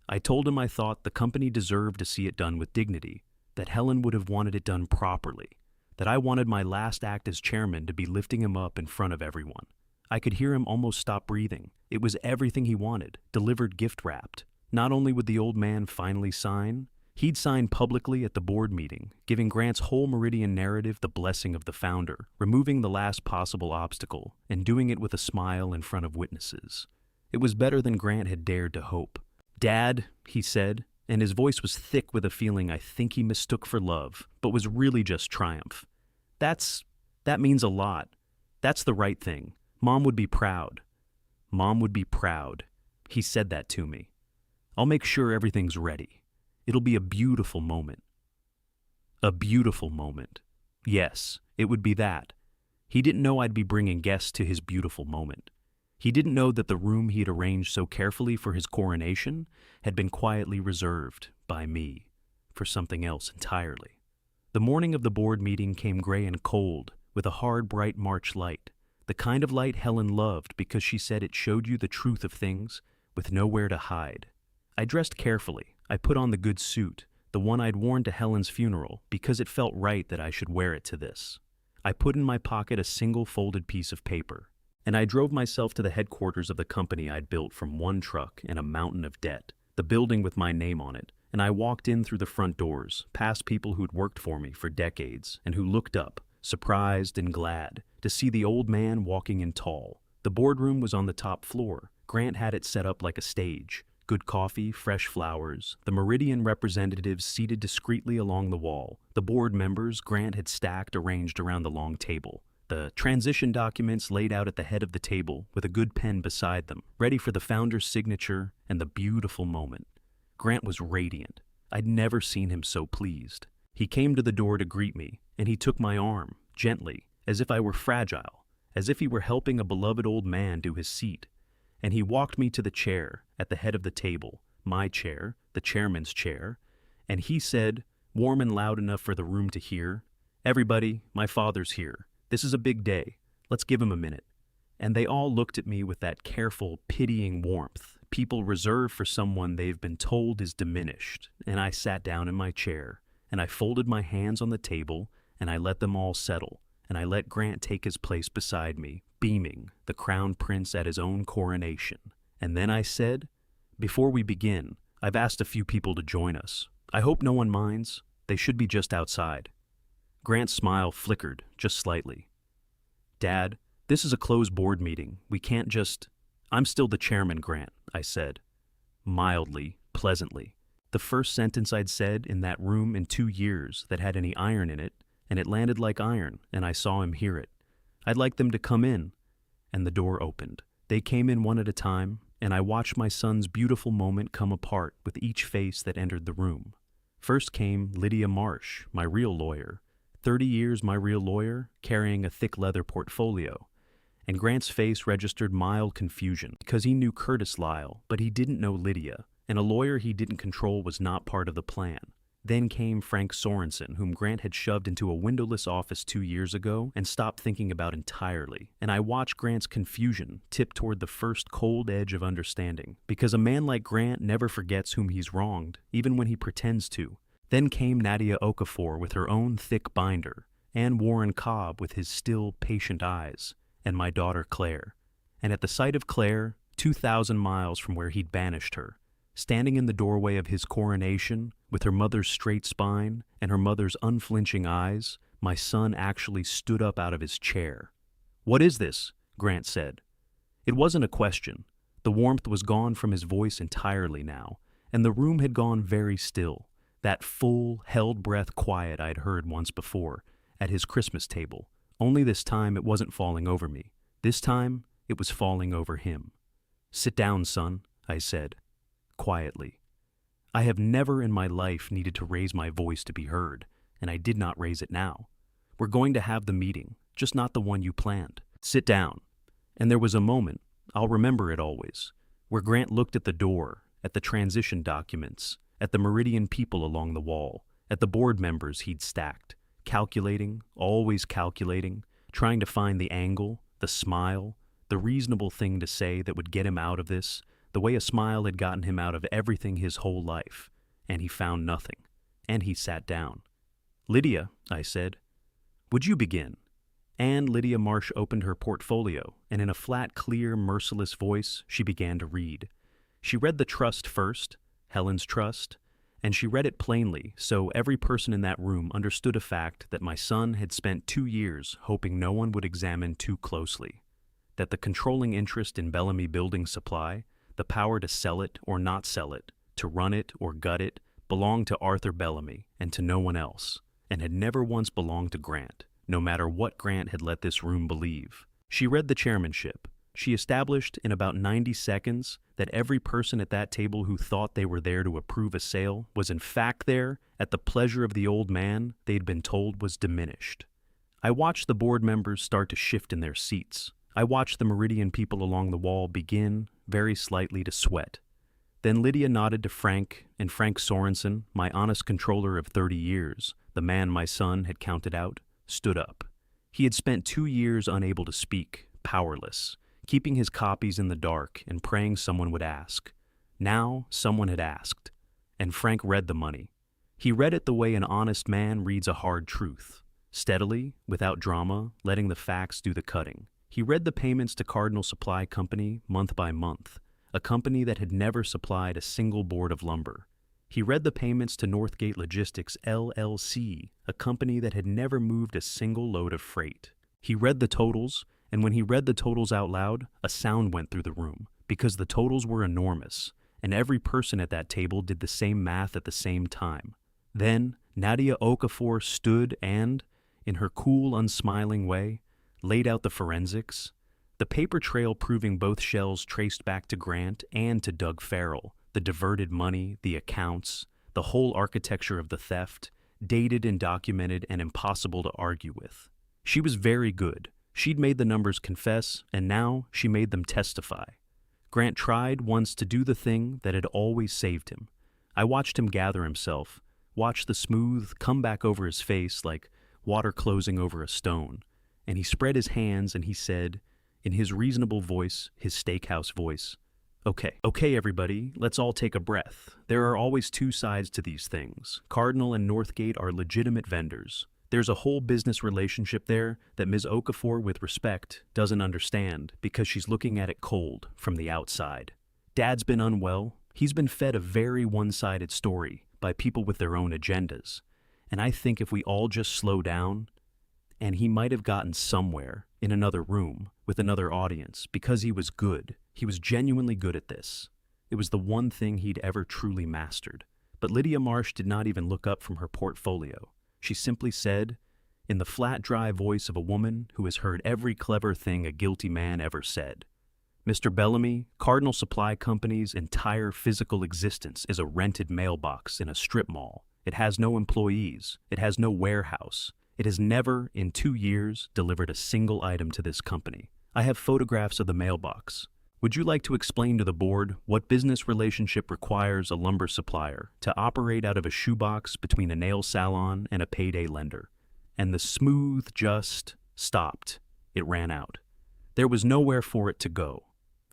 I told him I thought the company deserved to see it done with dignity, that Helen would have wanted it done properly, that I wanted my last act as chairman to be lifting him up in front of everyone. I could hear him almost stop breathing. It was everything he wanted, delivered gift-wrapped. Not only would the old man finally sign, he'd sign publicly at the board meeting, giving Grant's whole Meridian narrative the blessing of the founder, removing the last possible obstacle, and doing it with a smile in front of witnesses. It was better than Grant had dared to hope. "Dad," he said, and his voice was thick with a feeling I think he mistook for love, but was really just triumph. That means a lot. That's the right thing. Mom would be proud. Mom would be proud. He said that to me. I'll make sure everything's ready. It'll be a beautiful moment. A beautiful moment. Yes, it would be that. He didn't know I'd be bringing guests to his beautiful moment. He didn't know that the room he'd arranged so carefully for his coronation had been quietly reserved by me for something else entirely. The morning of the board meeting came gray and cold, with a hard, bright March light, the kind of light Helen loved because she said it showed you the truth of things with nowhere to hide. I dressed carefully. I put on the good suit, the one I'd worn to Helen's funeral, because it felt right that I should wear it to this. I put in my pocket a single folded piece of paper, and I drove myself to the headquarters of the company I'd built from one truck and a mountain of debt, the building with my name on it, and I walked in through the front doors, past people who'd worked for me for decades and who looked up, surprised and glad, to see the old man walking in tall. The boardroom was on the top floor. Grant had it set up like a stage. Good coffee, fresh flowers, the Meridian representatives seated discreetly along the wall. The board members Grant had stacked arranged around the long table. The transition documents laid out at the head of the table with a good pen beside them, ready for the founder's signature and the beautiful moment. Grant was radiant. I'd never seen him so pleased. He came to the door to greet me, and he took my arm, gently, as if I were fragile, as if he were helping a beloved old man to his seat. And he walked me to the chair at the head of the table, my chair, the chairman's chair, and he said, warm and loud enough for the room to hear, "Everybody, my father's here. This is a big day. Let's give him a minute." And they all looked at me with that careful, pitying warmth people reserve for someone they've been told is diminished. And I sat down in my chair, and I folded my hands on the table, and I let them all settle, and I let Grant take his place beside me, beaming, the crown prince at his own coronation. And then I said, "Before we begin, I've asked a few people to join us. I hope no one minds. They should be just outside." Grant's smile flickered, just slightly. "Dad, this is a closed board meeting. We can't just—" "I'm still the chairman, Grant," I said. Mildly, pleasantly. The first sentence I'd said in that room in 2 years that had any iron in it, and it landed like iron, and I saw him hear it. "I'd like them to come in." And the door opened. They came in one at a time, and I watched my son's beautiful moment come apart with each face that entered the room. First came Lydia Marsh, my real lawyer. 30 years my real lawyer, carrying a thick leather portfolio. And Grant's face registered mild confusion, because he knew Curtis Lyle, but he didn't know Lydia, and a lawyer he didn't control was not part of the plan. Then came Frank Sorensen, whom Grant had shoved into a windowless office 2 years ago and stopped thinking about entirely. And I watched Grant's confusion tip toward the first cold edge of understanding, because a man like Grant never forgets whom he's wronged, even when he pretends to. Then came Nadia Okafor with her own thick binder, and Warren Cobb with his still, patient eyes, and my daughter Claire. And at the sight of Claire, 2,000 miles from where he'd banished her, standing in the doorway of his coronation, with her mother's straight spine and her mother's unflinching eyes, my son actually stood up out of his chair. "What is this?" Grant said. It wasn't a question. The warmth was gone from his voice entirely now, and the room had gone very still, that full, held-breath quiet I'd heard once before, at his Christmas table. Only this time it wasn't falling over me. This time it was falling over him. "Sit down, son," I said, quietly. I have never in my life needed to raise my voice to be heard, and I did not raise it now. "We're going to have the meeting, just not the one you planned. Sit down." And there was a moment, I'll remember it always, where Grant looked at the door, at the transition documents, at the Meridian people along the wall, at the board members he'd stacked, calculating, always calculating, trying to find the angle, the smile, the reasonable thing to say that would get him out of this, the way a smile had gotten him out of everything his whole life. And he found nothing. And he sat down. "Lydia," I said, "would you begin?" And Lydia Marsh opened her portfolio, and in a flat, clear, merciless voice, she began to read. She read the trust first, Helen's trust, and she read it plainly, so every person in that room understood a fact that my son had spent 2 years hoping no one would examine too closely. That the controlling interest in Bellamy Building Supply, the power to sell it or not sell it, to run it or gut it, belonged to Arthur Bellamy and to no one else, and had never once belonged to Grant, no matter what Grant had let this room believe. She read the chairmanship. She established in about 90 seconds that every person at that table who thought they were there to approve a sale was in fact there at the pleasure of the old man they'd been told was diminished. I watched the board members start to shift in their seats. I watched the Meridian people along the wall begin, very slightly, to sweat. Then Lydia nodded to Frank, and Frank Sorensen, my honest controller of 30 years, the man my son had counted out, stood up. He had spent 2 years unable to speak, powerless, keeping his copies in the dark and praying someone would ask. Now someone had asked, and Frank read the money. He read it the way an honest man reads a hard truth, steadily, without drama, letting the facts do the cutting. He read the payments to Cardinal Supply Company month by month, a company that had never supplied a single board of lumber. He read the payments to Northgate Logistics, LLC, a company that had never moved a single load of freight. He read the totals, and when he read the totals out loud, a sound went through the room, because the totals were enormous, and every person at that table did the same math at the same time. Then Nadia Okafor stood and, in her cool, unsmiling way, laid out the forensics, the paper trail proving both shells traced back to Grant and to Doug Farrell, the diverted money, the accounts, the whole architecture of the theft, dated and documented and impossible to argue with. She was very good. She'd made the numbers confess, and now she made them testify. Grant tried once to do the thing that had always saved him. I watched him gather himself, watched the smooth come back over his face like water closing over a stone, and he spread his hands and he said, in his reasonable voice, his steakhouse voice, Okay, everybody, let's all take a breath. There are always two sides to these things. Cardinal and Northgate are legitimate vendors. There's a whole business relationship there that Ms. Okafor, with respect, doesn't understand because she's looking at it cold from the outside. Dad's been unwell. He's been fed a very one-sided story by people with their own agendas. And I think if we all just slow down, and he might have gotten somewhere in another room with another audience because he was good. He was genuinely good at this. It was the one thing he'd ever truly mastered. But Lydia Marsh did not even look up from her portfolio. She simply said, in the flat, dry voice of a woman who has heard every clever thing a guilty man ever said, Mr. Bellamy, Cardinal Supply Company's entire physical existence is a rented mailbox in a strip mall. It has no employees. It has no warehouse. It has never, in 2 years, delivered a single item to this company. I have photographs of the mailbox. Would you like to explain to the board what business relationship requires a lumber supplier to operate out of a shoebox between a nail salon and a payday lender? And the smooth just stopped. It ran out. There was nowhere for it to go.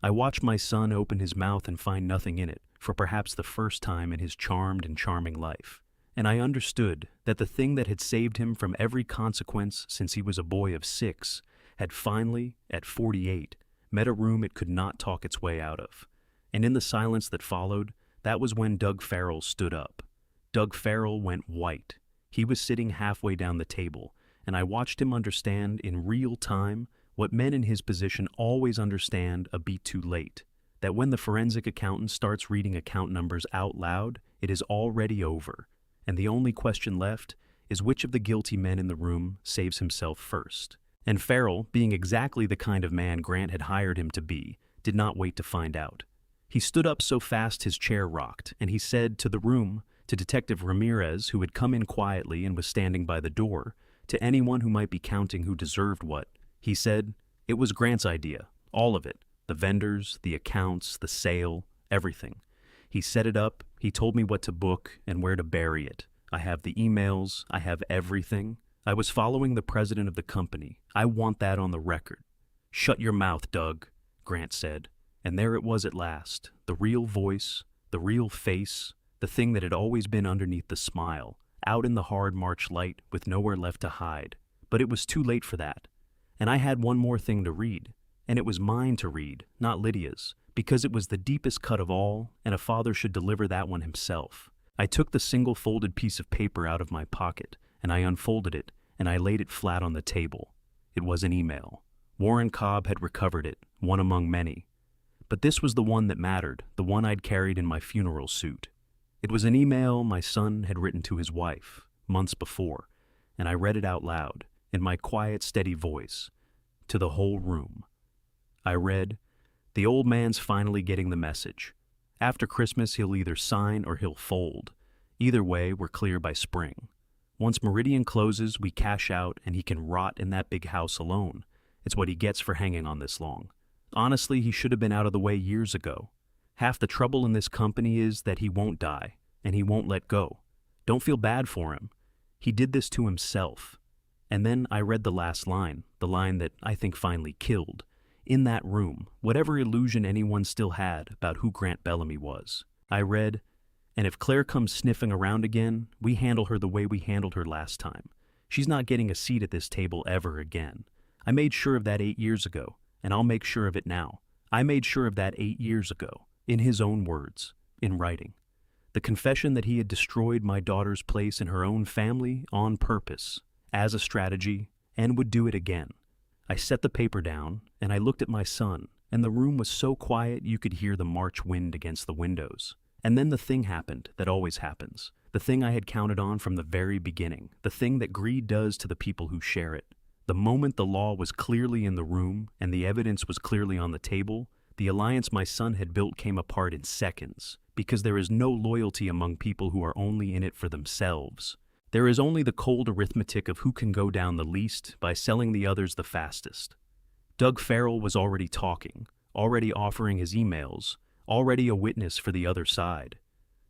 I watched my son open his mouth and find nothing in it for perhaps the first time in his charmed and charming life. And I understood that the thing that had saved him from every consequence since he was a boy of 6 had finally, at 48, met a room it could not talk its way out of. And in the silence that followed, that was when Doug Farrell stood up. Doug Farrell went white. He was sitting halfway down the table, and I watched him understand in real time what men in his position always understand a beat too late, that when the forensic accountant starts reading account numbers out loud, it is already over, and the only question left is which of the guilty men in the room saves himself first. And Farrell, being exactly the kind of man Grant had hired him to be, did not wait to find out. He stood up so fast his chair rocked, and he said to the room, to Detective Ramirez, who had come in quietly and was standing by the door, to anyone who might be counting who deserved what, he said, it was Grant's idea, all of it, the vendors, the accounts, the sale, everything. He set it up, he told me what to book and where to bury it. I have the emails, I have everything. I was following the president of the company. I want that on the record. Shut your mouth, Doug, Grant said. And there it was at last, the real voice, the real face, the thing that had always been underneath the smile, out in the hard March light with nowhere left to hide. But it was too late for that. And I had one more thing to read, and it was mine to read, not Lydia's, because it was the deepest cut of all, and a father should deliver that one himself. I took the single folded piece of paper out of my pocket, and I unfolded it, and I laid it flat on the table. It was an email. Warren Cobb had recovered it, one among many. But this was the one that mattered, the one I'd carried in my funeral suit. It was an email my son had written to his wife, months before, and I read it out loud, in my quiet, steady voice, to the whole room. I read, the old man's finally getting the message. After Christmas, he'll either sign or he'll fold. Either way, we're clear by spring. Once Meridian closes, we cash out and he can rot in that big house alone. It's what he gets for hanging on this long. Honestly, he should have been out of the way years ago. Half the trouble in this company is that he won't die, and he won't let go. Don't feel bad for him. He did this to himself. And then I read the last line, the line that I think finally killed. In that room, whatever illusion anyone still had about who Grant Bellamy was. I read, and if Claire comes sniffing around again, we handle her the way we handled her last time. She's not getting a seat at this table ever again. I made sure of that 8 years ago, and I'll make sure of it now. I made sure of that 8 years ago, in his own words, in writing. The The confession that he had destroyed my daughter's place in her own family on purpose, as a strategy, and would do it again. I set the paper down, and I looked at my son, and the room was so quiet you could hear the March wind against the windows. And then the thing happened that always happens, the thing I had counted on from the very beginning, the thing that greed does to the people who share it. The moment the law was clearly in the room and the evidence was clearly on the table, the alliance my son had built came apart in seconds, because there is no loyalty among people who are only in it for themselves. There is only the cold arithmetic of who can go down the least by selling the others the fastest. Doug Farrell was already talking, already offering his emails, already a witness for the other side.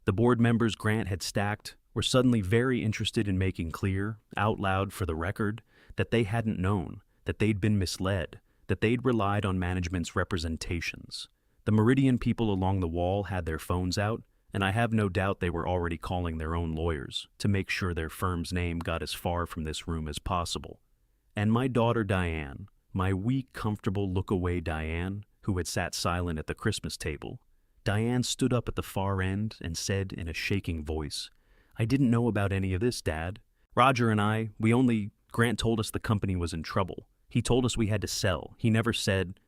The board members Grant had stacked were suddenly very interested in making clear, out loud for the record, that they hadn't known, that they'd been misled, that they'd relied on management's representations. The Meridian people along the wall had their phones out, and I have no doubt they were already calling their own lawyers to make sure their firm's name got as far from this room as possible. And my daughter Diane, my weak, comfortable look-away Diane, who had sat silent at the Christmas table, Diane stood up at the far end and said in a shaking voice, "I didn't know about any of this, Dad. Roger and I, Grant told us the company was in trouble. He told us we had to sell. He never said..."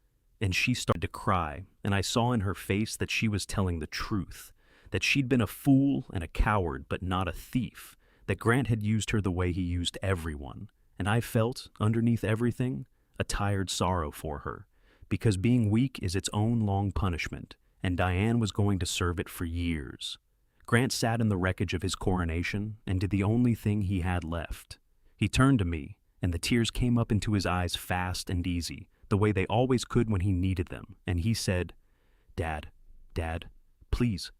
And she started to cry, and I saw in her face that she was telling the truth, that she'd been a fool and a coward, but not a thief, that Grant had used her the way he used everyone. And I felt, underneath everything, a tired sorrow for her, because being weak is its own long punishment, and Diane was going to serve it for years. Grant sat in the wreckage of his coronation and did the only thing he had left. He turned to me, and the tears came up into his eyes fast and easy, the way they always could when he needed them, and he said, Dad, please.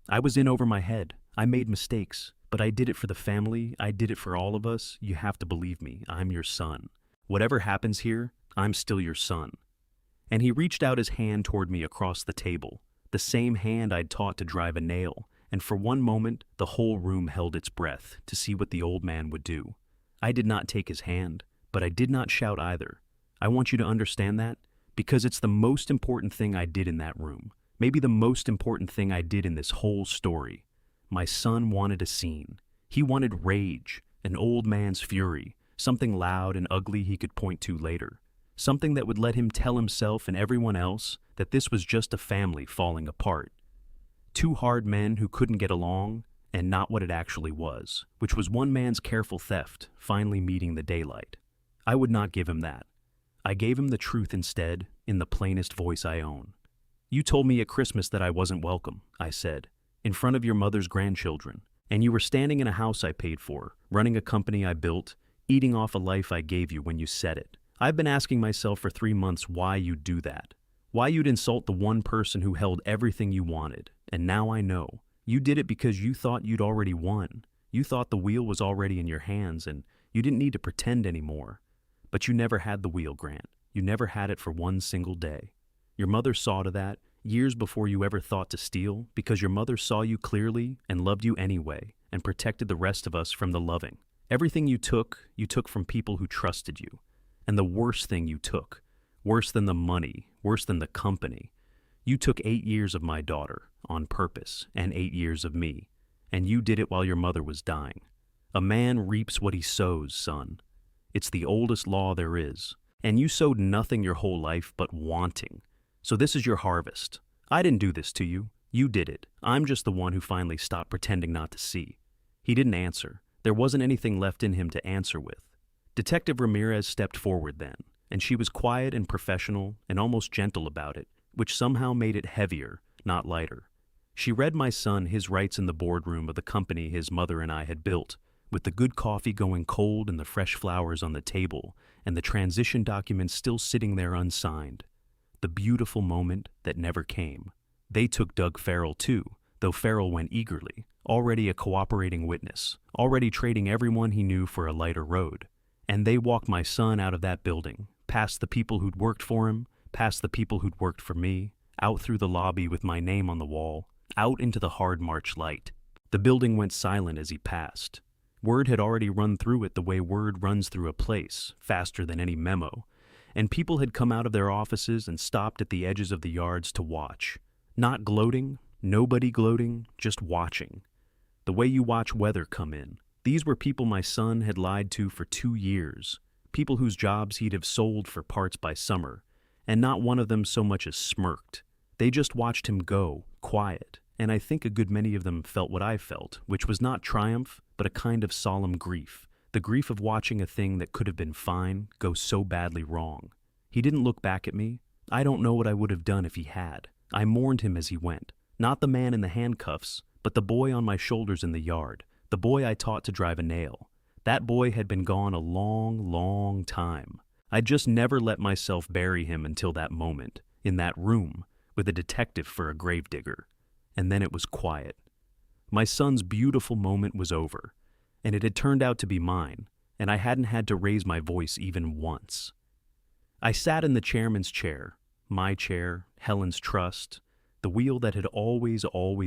I was in over my head. I made mistakes, but I did it for the family. I did it for all of us. You have to believe me. I'm your son. Whatever happens here, I'm still your son." And he reached out his hand toward me across the table, the same hand I'd taught to drive a nail, and for one moment the whole room held its breath to see what the old man would do. I did not take his hand, but I did not shout either. I want you to understand that, because it's the most important thing I did in that room. Maybe the most important thing I did in this whole story. My son wanted a scene. He wanted rage, an old man's fury, something loud and ugly he could point to later. Something that would let him tell himself and everyone else that this was just a family falling apart. Two hard men who couldn't get along, and not what it actually was, which was one man's careful theft finally meeting the daylight. I would not give him that. I gave him the truth instead, in the plainest voice I own. "You told me at Christmas that I wasn't welcome," I said, "in front of your mother's grandchildren, and you were standing in a house I paid for, running a company I built, eating off a life I gave you when you said it. I've been asking myself for 3 months why you'd do that, why you'd insult the one person who held everything you wanted, and now I know. You did it because you thought you'd already won. You thought the wheel was already in your hands, and you didn't need to pretend anymore. But you never had the wheel, Grant. You never had it for one single day. Your mother saw to that, years before you ever thought to steal, because your mother saw you clearly and loved you anyway, and protected the rest of us from the loving. Everything you took from people who trusted you. And the worst thing you took, worse than the money, worse than the company, you took 8 years of my daughter, on purpose, and 8 years of me, and you did it while your mother was dying. A man reaps what he sows, son. It's the oldest law there is, and you sowed nothing your whole life but wanting. So this is your harvest. I didn't do this to you. You did it. I'm just the one who finally stopped pretending not to see." He didn't answer. There wasn't anything left in him to answer with. Detective Ramirez stepped forward then, and she was quiet and professional and almost gentle about it, which somehow made it heavier, not lighter. She read my son his rights in the boardroom of the company his mother and I had built, with the good coffee going cold and the fresh flowers on the table, and the transition documents still sitting there unsigned. The beautiful moment that never came. They took Doug Farrell too, though Farrell went eagerly, already a cooperating witness, already trading everyone he knew for a lighter road. And they walked my son out of that building, past the people who'd worked for him, past the people who'd worked for me, out through the lobby with my name on the wall, out into the hard March light. The building went silent as he passed. Word had already run through it the way word runs through a place, faster than any memo, and people had come out of their offices and stopped at the edges of the yards to watch, not gloating, Nobody gloating, just watching. The way you watch weather come in. These were people my son had lied to for 2 years, people whose jobs he'd have sold for parts by summer, and not one of them so much as smirked. They just watched him go, quiet, and I think a good many of them felt what I felt, which was not triumph, but a kind of solemn grief, the grief of watching a thing that could have been fine go so badly wrong. He didn't look back at me. I don't know what I would have done if he had. I mourned him as he went, not the man in the handcuffs, but the boy on my shoulders in the yard, the boy I taught to drive a nail. That boy had been gone a long, long time. I'd just never let myself bury him until that moment, in that room, with a detective for a gravedigger. And then it was quiet. My son's beautiful moment was over, and it had turned out to be mine, and I hadn't had to raise my voice even once. I sat in the chairman's chair, my chair, Helen's trust, the wheel that had always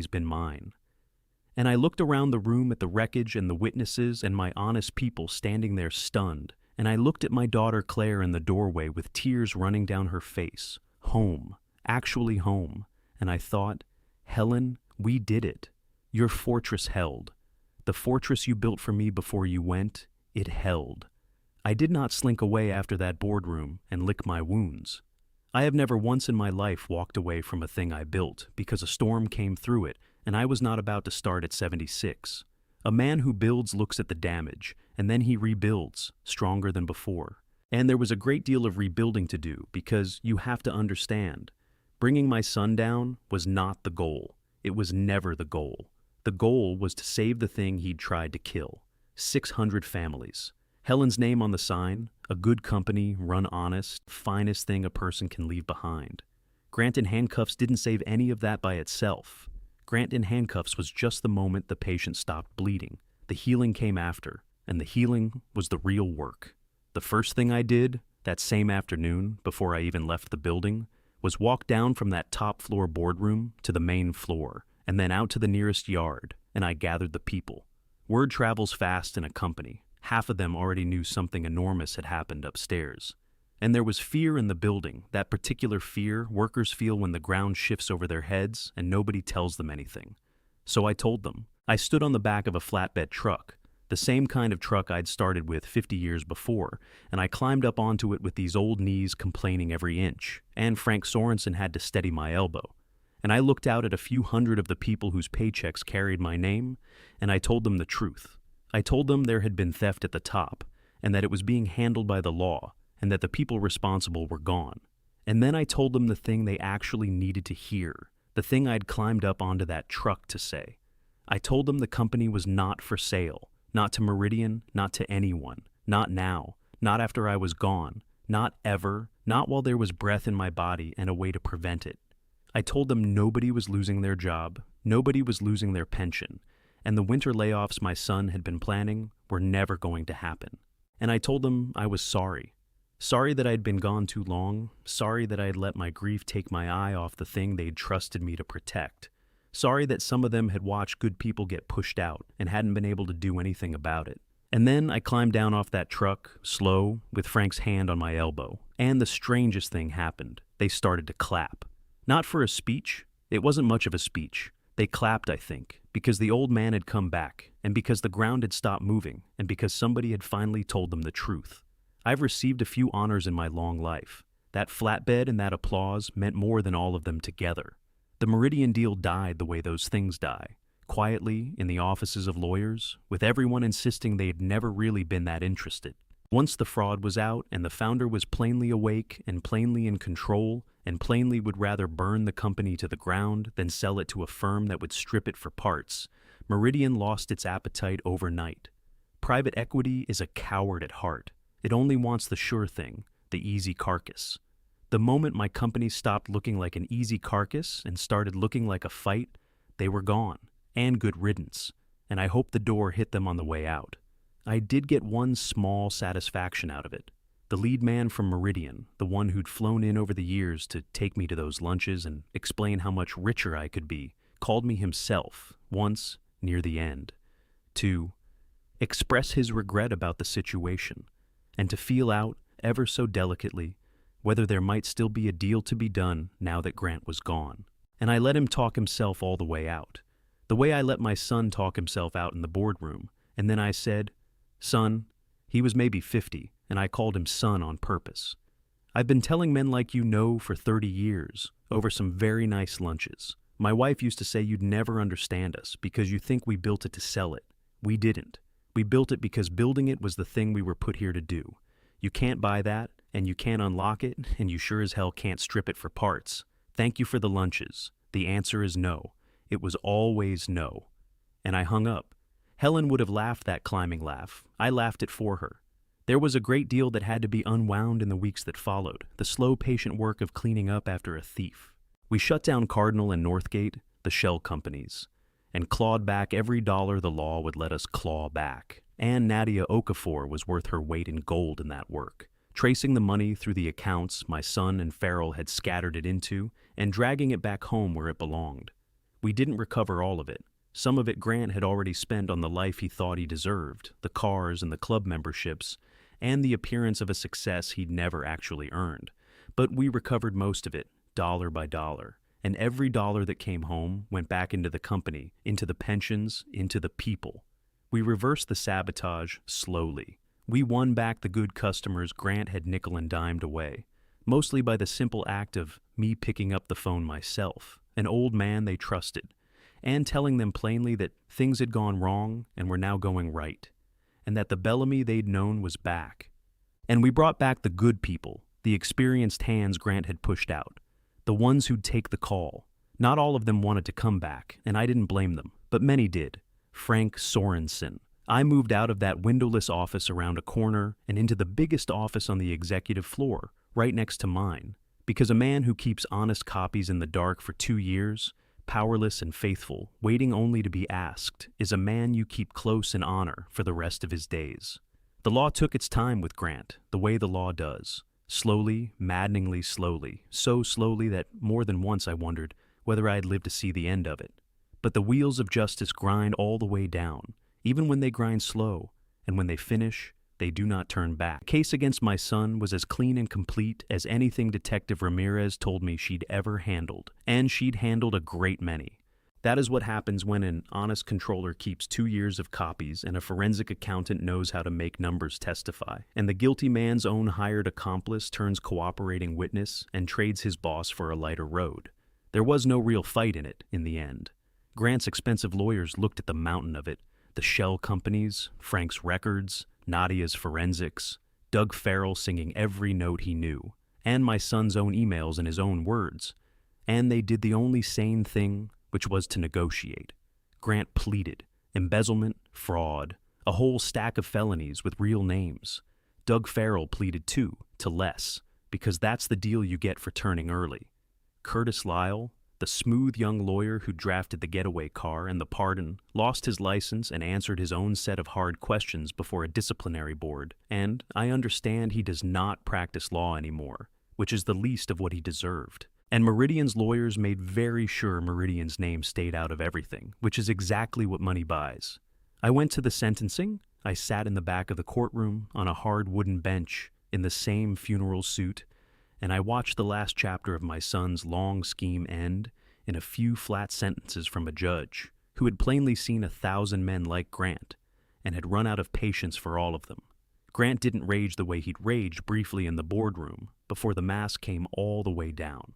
been mine. And I looked around the room at the wreckage and the witnesses and my honest people standing there stunned, and I looked at my daughter Claire in the doorway with tears running down her face. Home, actually home. And I thought, Helen, we did it. Your fortress held. The fortress you built for me before you went, it held. I did not slink away after that boardroom and lick my wounds. I have never once in my life walked away from a thing I built because a storm came through it and I was not about to start at 76. A man who builds looks at the damage, and then he rebuilds, stronger than before. And there was a great deal of rebuilding to do because you have to understand, bringing my son down was not the goal. It was never the goal. The goal was to save the thing he'd tried to kill. 600 families. Helen's name on the sign, a good company, run honest, finest thing a person can leave behind. Grant in handcuffs didn't save any of that by itself. Grant in handcuffs was just the moment the patient stopped bleeding. The healing came after, and the healing was the real work. The first thing I did, that same afternoon, before I even left the building, was walk down from that top floor boardroom to the main floor, and then out to the nearest yard, and I gathered the people. Word travels fast in a company. Half of them already knew something enormous had happened upstairs. And there was fear in the building, that particular fear workers feel when the ground shifts over their heads and nobody tells them anything. So I told them. I stood on the back of a flatbed truck, the same kind of truck I'd started with 50 years before, and I climbed up onto it with these old knees complaining every inch, and Frank Sorensen had to steady my elbow. And I looked out at a few hundred of the people whose paychecks carried my name, and I told them the truth. I told them there had been theft at the top, and that it was being handled by the law, and that the people responsible were gone. And then I told them the thing they actually needed to hear, the thing I'd climbed up onto that truck to say. I told them the company was not for sale, not to Meridian, not to anyone, not now, not after I was gone, not ever, not while there was breath in my body and a way to prevent it. I told them nobody was losing their job, nobody was losing their pension, and the winter layoffs my son had been planning were never going to happen. And I told them I was sorry. Sorry that I'd been gone too long, sorry that I'd let my grief take my eye off the thing they'd trusted me to protect. Sorry that some of them had watched good people get pushed out and hadn't been able to do anything about it. And then I climbed down off that truck, slow, with Frank's hand on my elbow. And the strangest thing happened. They started to clap. Not for a speech. It wasn't much of a speech. They clapped, I think, because the old man had come back, and because the ground had stopped moving, and because somebody had finally told them the truth. I've received a few honors in my long life. That flatbed and that applause meant more than all of them together. The Meridian deal died the way those things die, quietly in the offices of lawyers, with everyone insisting they had never really been that interested. Once the fraud was out and the founder was plainly awake and plainly in control and plainly would rather burn the company to the ground than sell it to a firm that would strip it for parts, Meridian lost its appetite overnight. Private equity is a coward at heart. It only wants the sure thing, the easy carcass. The moment my company stopped looking like an easy carcass and started looking like a fight, they were gone, and good riddance, and I hope the door hit them on the way out. I did get one small satisfaction out of it. The lead man from Meridian, the one who'd flown in over the years to take me to those lunches and explain how much richer I could be, called me himself, once, near the end, to express his regret about the situation, and to feel out, ever so delicately, whether there might still be a deal to be done now that Grant was gone. and I let him talk himself all the way out. The way I let my son talk himself out in the boardroom, and then I said, "Son," he was maybe 50, and I called him son on purpose. "I've been telling men like you no for 30 years, over some very nice lunches. My wife used to say you'd never understand us because you think we built it to sell it. We didn't. We built it because building it was the thing we were put here to do. You can't buy that, and you can't unlock it, and you sure as hell can't strip it for parts. Thank you for the lunches. The answer is no. It was always no." And I hung up. Helen would have laughed that climbing laugh. I laughed it for her. There was a great deal that had to be unwound in the weeks that followed, the slow, patient work of cleaning up after a thief. We shut down Cardinal and Northgate, the shell companies, and clawed back every dollar the law would let us claw back. And Nadia Okafor was worth her weight in gold in that work, tracing the money through the accounts my son and Farrell had scattered it into and dragging it back home where it belonged. We didn't recover all of it. Some of it Grant had already spent on the life he thought he deserved, the cars and the club memberships, and the appearance of a success he'd never actually earned. But we recovered most of it, dollar by dollar. And every dollar that came home went back into the company, into the pensions, into the people. We reversed the sabotage slowly. We won back the good customers Grant had nickel and dimed away, mostly by the simple act of me picking up the phone myself, an old man they trusted, and telling them plainly that things had gone wrong and were now going right, and that the Bellamy they'd known was back. And we brought back the good people, the experienced hands Grant had pushed out, the ones who'd take the call. Not all of them wanted to come back, and I didn't blame them, but many did. Frank Sorensen. I moved out of that windowless office around a corner and into the biggest office on the executive floor, right next to mine, because a man who keeps honest copies in the dark for 2 years, powerless and faithful, waiting only to be asked, is a man you keep close in honor for the rest of his days. The law took its time with Grant, the way the law does. Slowly, maddeningly slowly, so slowly that more than once I wondered whether I'd live to see the end of it. But the wheels of justice grind all the way down, even when they grind slow, and when they finish, they do not turn back. The case against my son was as clean and complete as anything Detective Ramirez told me she'd ever handled, and she'd handled a great many. That is what happens when an honest controller keeps 2 years of copies and a forensic accountant knows how to make numbers testify, and the guilty man's own hired accomplice turns cooperating witness and trades his boss for a lighter road. There was no real fight in it, in the end. Grant's expensive lawyers looked at the mountain of it, the shell companies, Frank's records, Nadia's forensics, Doug Farrell singing every note he knew, and my son's own emails in his own words. And they did the only sane thing, which was to negotiate. Grant pleaded, embezzlement, fraud, a whole stack of felonies with real names. Doug Farrell pleaded too, to less, because that's the deal you get for turning early. Curtis Lyle, the smooth young lawyer who drafted the getaway car and the pardon, lost his license and answered his own set of hard questions before a disciplinary board, and I understand he does not practice law anymore, which is the least of what he deserved. And Meridian's lawyers made very sure Meridian's name stayed out of everything, which is exactly what money buys. I went to the sentencing. I sat in the back of the courtroom on a hard wooden bench in the same funeral suit, and I watched the last chapter of my son's long scheme end in a few flat sentences from a judge who had plainly seen 1,000 men like Grant and had run out of patience for all of them. Grant didn't rage the way he'd raged briefly in the boardroom before the mask came all the way down.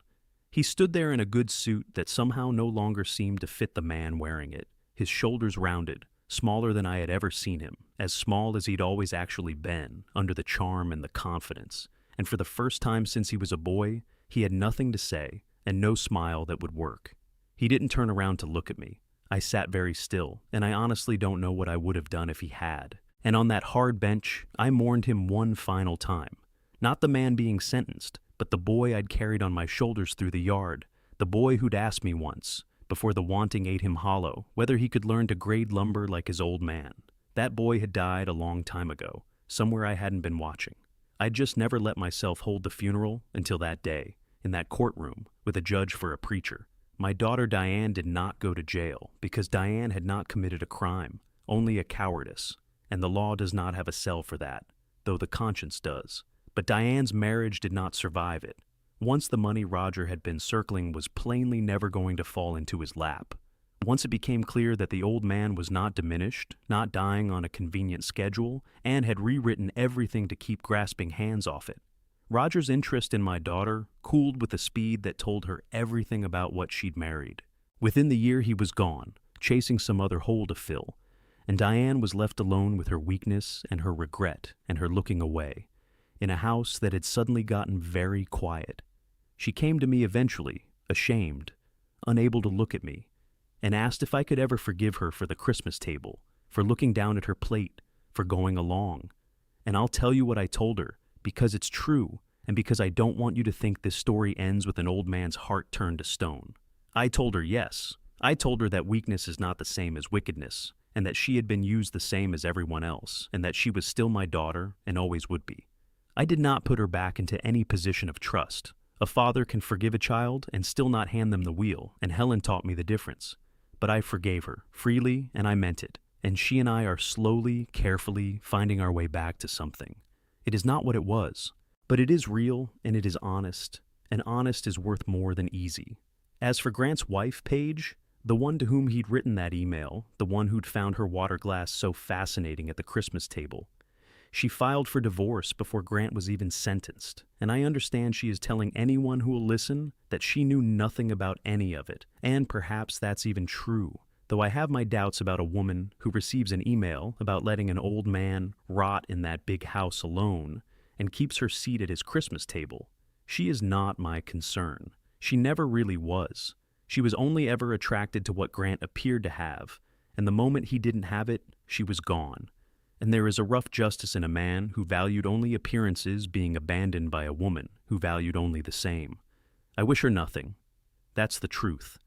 He stood there in a good suit that somehow no longer seemed to fit the man wearing it, his shoulders rounded, smaller than I had ever seen him, as small as he'd always actually been, under the charm and the confidence. And for the first time since he was a boy, he had nothing to say and no smile that would work. He didn't turn around to look at me. I sat very still, and I honestly don't know what I would have done if he had. And on that hard bench, I mourned him one final time. Not the man being sentenced, but the boy I'd carried on my shoulders through the yard, the boy who'd asked me once, before the wanting ate him hollow, whether he could learn to grade lumber like his old man. That boy had died a long time ago, somewhere I hadn't been watching. I'd just never let myself hold the funeral until that day, in that courtroom, with a judge for a preacher. My daughter Diane did not go to jail, because Diane had not committed a crime, only a cowardice, and the law does not have a cell for that, though the conscience does. But Diane's marriage did not survive it. Once the money Roger had been circling was plainly never going to fall into his lap. Once it became clear that the old man was not diminished, not dying on a convenient schedule, and had rewritten everything to keep grasping hands off it, Roger's interest in my daughter cooled with a speed that told her everything about what she'd married. Within the year he was gone, chasing some other hole to fill, and Diane was left alone with her weakness and her regret and her looking away, in a house that had suddenly gotten very quiet. She came to me eventually, ashamed, unable to look at me, and asked if I could ever forgive her for the Christmas table, for looking down at her plate, for going along. And I'll tell you what I told her, because it's true, and because I don't want you to think this story ends with an old man's heart turned to stone. I told her yes. I told her that weakness is not the same as wickedness, and that she had been used the same as everyone else, and that she was still my daughter and always would be. I did not put her back into any position of trust. A father can forgive a child and still not hand them the wheel, and Helen taught me the difference. But I forgave her, freely, and I meant it, and she and I are slowly, carefully finding our way back to something. It is not what it was, but it is real and it is honest, and honest is worth more than easy. As for Grant's wife, Paige, the one to whom he'd written that email, the one who'd found her water glass so fascinating at the Christmas table, she filed for divorce before Grant was even sentenced, and I understand she is telling anyone who will listen that she knew nothing about any of it, and perhaps that's even true, though I have my doubts about a woman who receives an email about letting an old man rot in that big house alone and keeps her seat at his Christmas table. She is not my concern. She never really was. She was only ever attracted to what Grant appeared to have, and the moment he didn't have it, she was gone. And there is a rough justice in a man who valued only appearances being abandoned by a woman who valued only the same. I wish her nothing. That's the truth.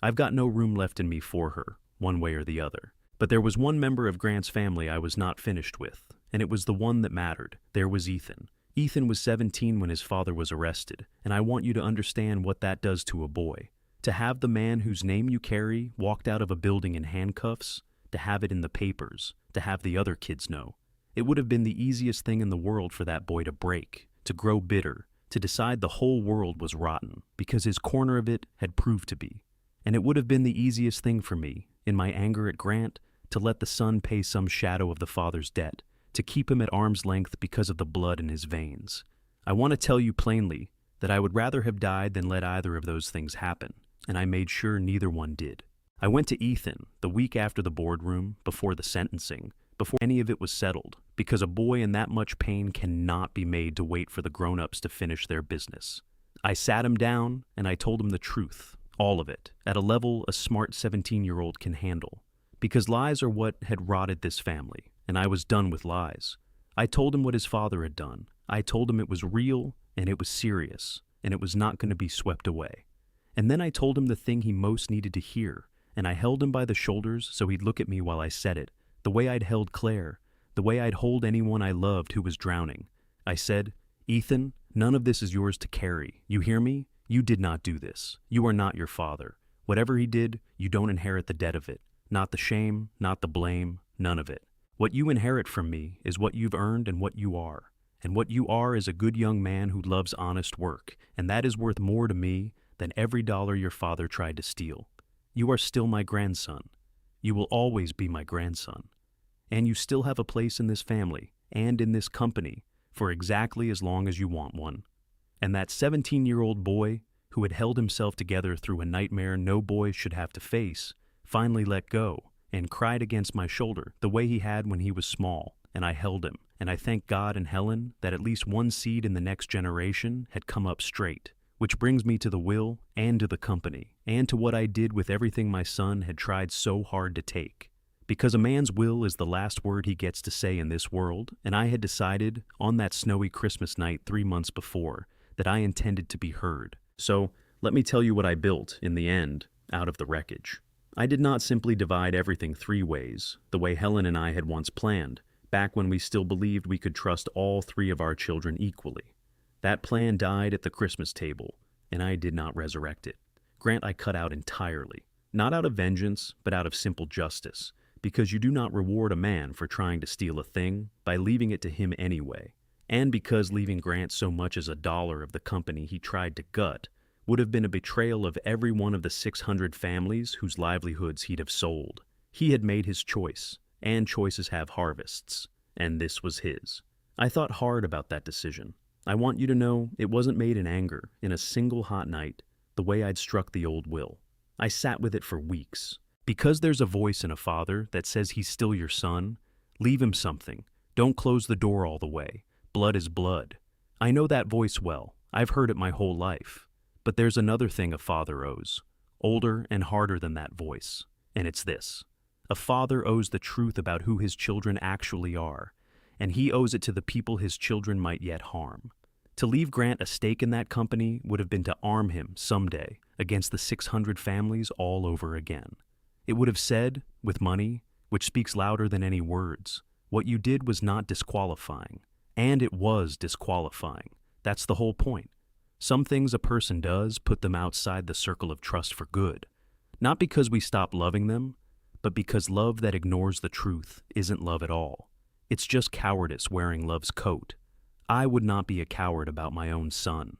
I've got no room left in me for her, one way or the other. But there was one member of Grant's family I was not finished with, and it was the one that mattered. There was Ethan. Ethan was 17 when his father was arrested, and I want you to understand what that does to a boy. To have the man whose name you carry walked out of a building in handcuffs, to have it in the papers, to have the other kids know. It would have been the easiest thing in the world for that boy to break, to grow bitter, to decide the whole world was rotten, because his corner of it had proved to be. And it would have been the easiest thing for me, in my anger at Grant, to let the son pay some shadow of the father's debt, to keep him at arm's length because of the blood in his veins. I want to tell you plainly that I would rather have died than let either of those things happen, and I made sure neither one did. I went to Ethan the week after the boardroom, before the sentencing, before any of it was settled, because a boy in that much pain cannot be made to wait for the grown-ups to finish their business. I sat him down and I told him the truth, all of it, at a level a smart 17-year-old can handle. Because lies are what had rotted this family, and I was done with lies. I told him what his father had done. I told him it was real and it was serious, and it was not going to be swept away. And then I told him the thing he most needed to hear, and I held him by the shoulders so he'd look at me while I said it, the way I'd held Claire, the way I'd hold anyone I loved who was drowning. I said, "Ethan, none of this is yours to carry. You hear me? You did not do this. You are not your father. Whatever he did, you don't inherit the debt of it. Not the shame, not the blame, none of it. What you inherit from me is what you've earned and what you are. And what you are is a good young man who loves honest work, and that is worth more to me than every dollar your father tried to steal. You are still my grandson. You will always be my grandson. And you still have a place in this family and in this company for exactly as long as you want one." And that 17-year-old boy, who had held himself together through a nightmare no boy should have to face, finally let go and cried against my shoulder the way he had when he was small, and I held him, and I thank God and Helen that at least one seed in the next generation had come up straight. Which brings me to the will and to the company, and to what I did with everything my son had tried so hard to take. Because a man's will is the last word he gets to say in this world, and I had decided, on that snowy Christmas night 3 months before, that I intended to be heard. So, let me tell you what I built, in the end, out of the wreckage. I did not simply divide everything 3 ways, the way Helen and I had once planned, back when we still believed we could trust all 3 of our children equally. That plan died at the Christmas table, and I did not resurrect it. Grant I cut out entirely, not out of vengeance, but out of simple justice, because you do not reward a man for trying to steal a thing by leaving it to him anyway. and because leaving Grant so much as $1 of the company he tried to gut would have been a betrayal of every one of the 600 families whose livelihoods he'd have sold. He had made his choice, and choices have harvests, and this was his. I thought hard about that decision. I want you to know it wasn't made in anger, in a single hot night, the way I'd struck the old will. I sat with it for weeks. Because there's a voice in a father that says he's still your son, leave him something. Don't close the door all the way. Blood is blood. I know that voice well. I've heard it my whole life. But there's another thing a father owes, older and harder than that voice, and it's this. A father owes the truth about who his children actually are, and he owes it to the people his children might yet harm. To leave Grant a stake in that company would have been to arm him someday against the 600 families all over again. It would have said, with money, which speaks louder than any words, what you did was not disqualifying, and it was disqualifying. That's the whole point. Some things a person does put them outside the circle of trust for good, not because we stop loving them, but because love that ignores the truth isn't love at all. It's just cowardice wearing love's coat. I would not be a coward about my own son.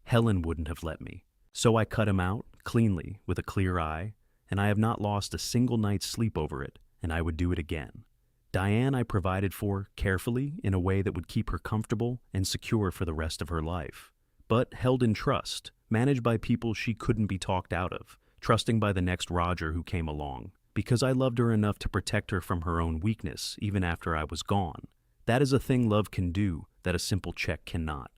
Helen wouldn't have let me. So I cut him out, cleanly, with a clear eye, and I have not lost a single night's sleep over it, and I would do it again. Diane I provided for, carefully, in a way that would keep her comfortable and secure for the rest of her life. But held in trust, managed by people she couldn't be talked out of, trusting by the next Roger who came along, because I loved her enough to protect her from her own weakness even after I was gone. That is a thing love can do that a simple check cannot.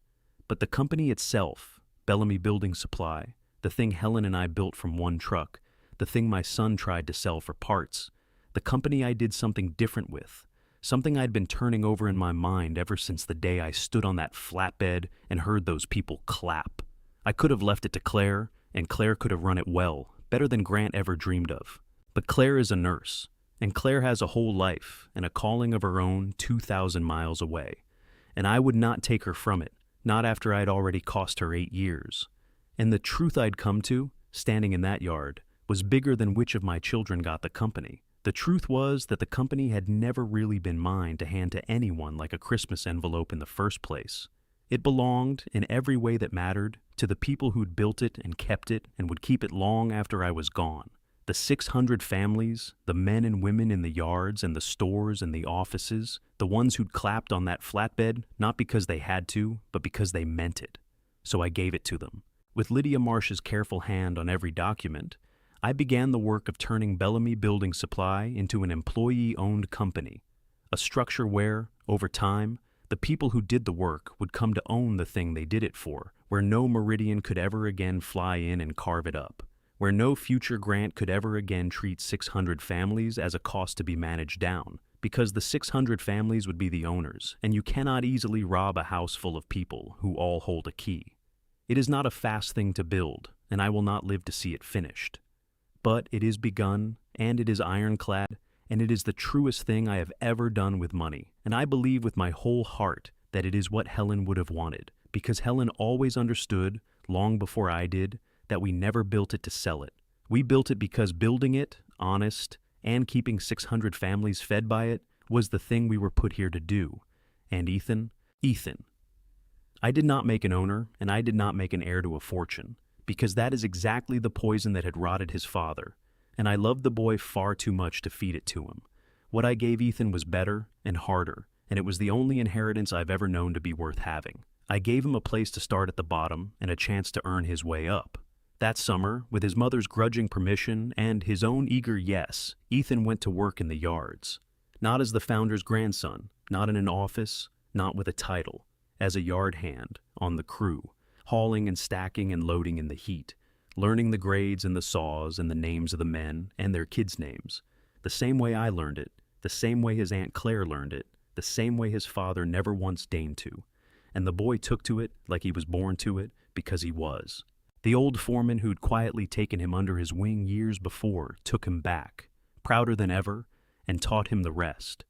But the company itself, Bellamy Building Supply, the thing Helen and I built from one truck, the thing my son tried to sell for parts, the company I did something different with, something I'd been turning over in my mind ever since the day I stood on that flatbed and heard those people clap. I could have left it to Claire, and Claire could have run it well, better than Grant ever dreamed of. But Claire is a nurse, and Claire has a whole life and a calling of her own 2,000 miles away, and I would not take her from it, not after I'd already cost her 8 years. And the truth I'd come to, standing in that yard, was bigger than which of my children got the company. The truth was that the company had never really been mine to hand to anyone like a Christmas envelope in the first place. It belonged, in every way that mattered, to the people who'd built it and kept it and would keep it long after I was gone. The 600 families, the men and women in the yards and the stores and the offices, the ones who'd clapped on that flatbed, not because they had to, but because they meant it. So I gave it to them. With Lydia Marsh's careful hand on every document, I began the work of turning Bellamy Building Supply into an employee-owned company, a structure where, over time, the people who did the work would come to own the thing they did it for, where no Meridian could ever again fly in and carve it up, where no future grant could ever again treat 600 families as a cost to be managed down, because the 600 families would be the owners, and you cannot easily rob a house full of people who all hold a key. It is not a fast thing to build, and I will not live to see it finished. But it is begun, and it is ironclad, and it is the truest thing I have ever done with money, and I believe with my whole heart that it is what Helen would have wanted, because Helen always understood, long before I did, that we never built it to sell it. We built it because building it, honest, and keeping 600 families fed by it, was the thing we were put here to do. And Ethan, I did not make an owner, and I did not make an heir to a fortune, because that is exactly the poison that had rotted his father, and I loved the boy far too much to feed it to him. What I gave Ethan was better and harder, and it was the only inheritance I've ever known to be worth having. I gave him a place to start at the bottom and a chance to earn his way up. That summer, with his mother's grudging permission and his own eager yes, Ethan went to work in the yards. Not as the founder's grandson, not in an office, not with a title, as a yard hand, on the crew, hauling and stacking and loading in the heat, learning the grades and the saws and the names of the men and their kids' names, the same way I learned it, the same way his Aunt Claire learned it, the same way his father never once deigned to. And the boy took to it like he was born to it, because he was. The old foreman who'd quietly taken him under his wing years before took him back, prouder than ever, and taught him the rest.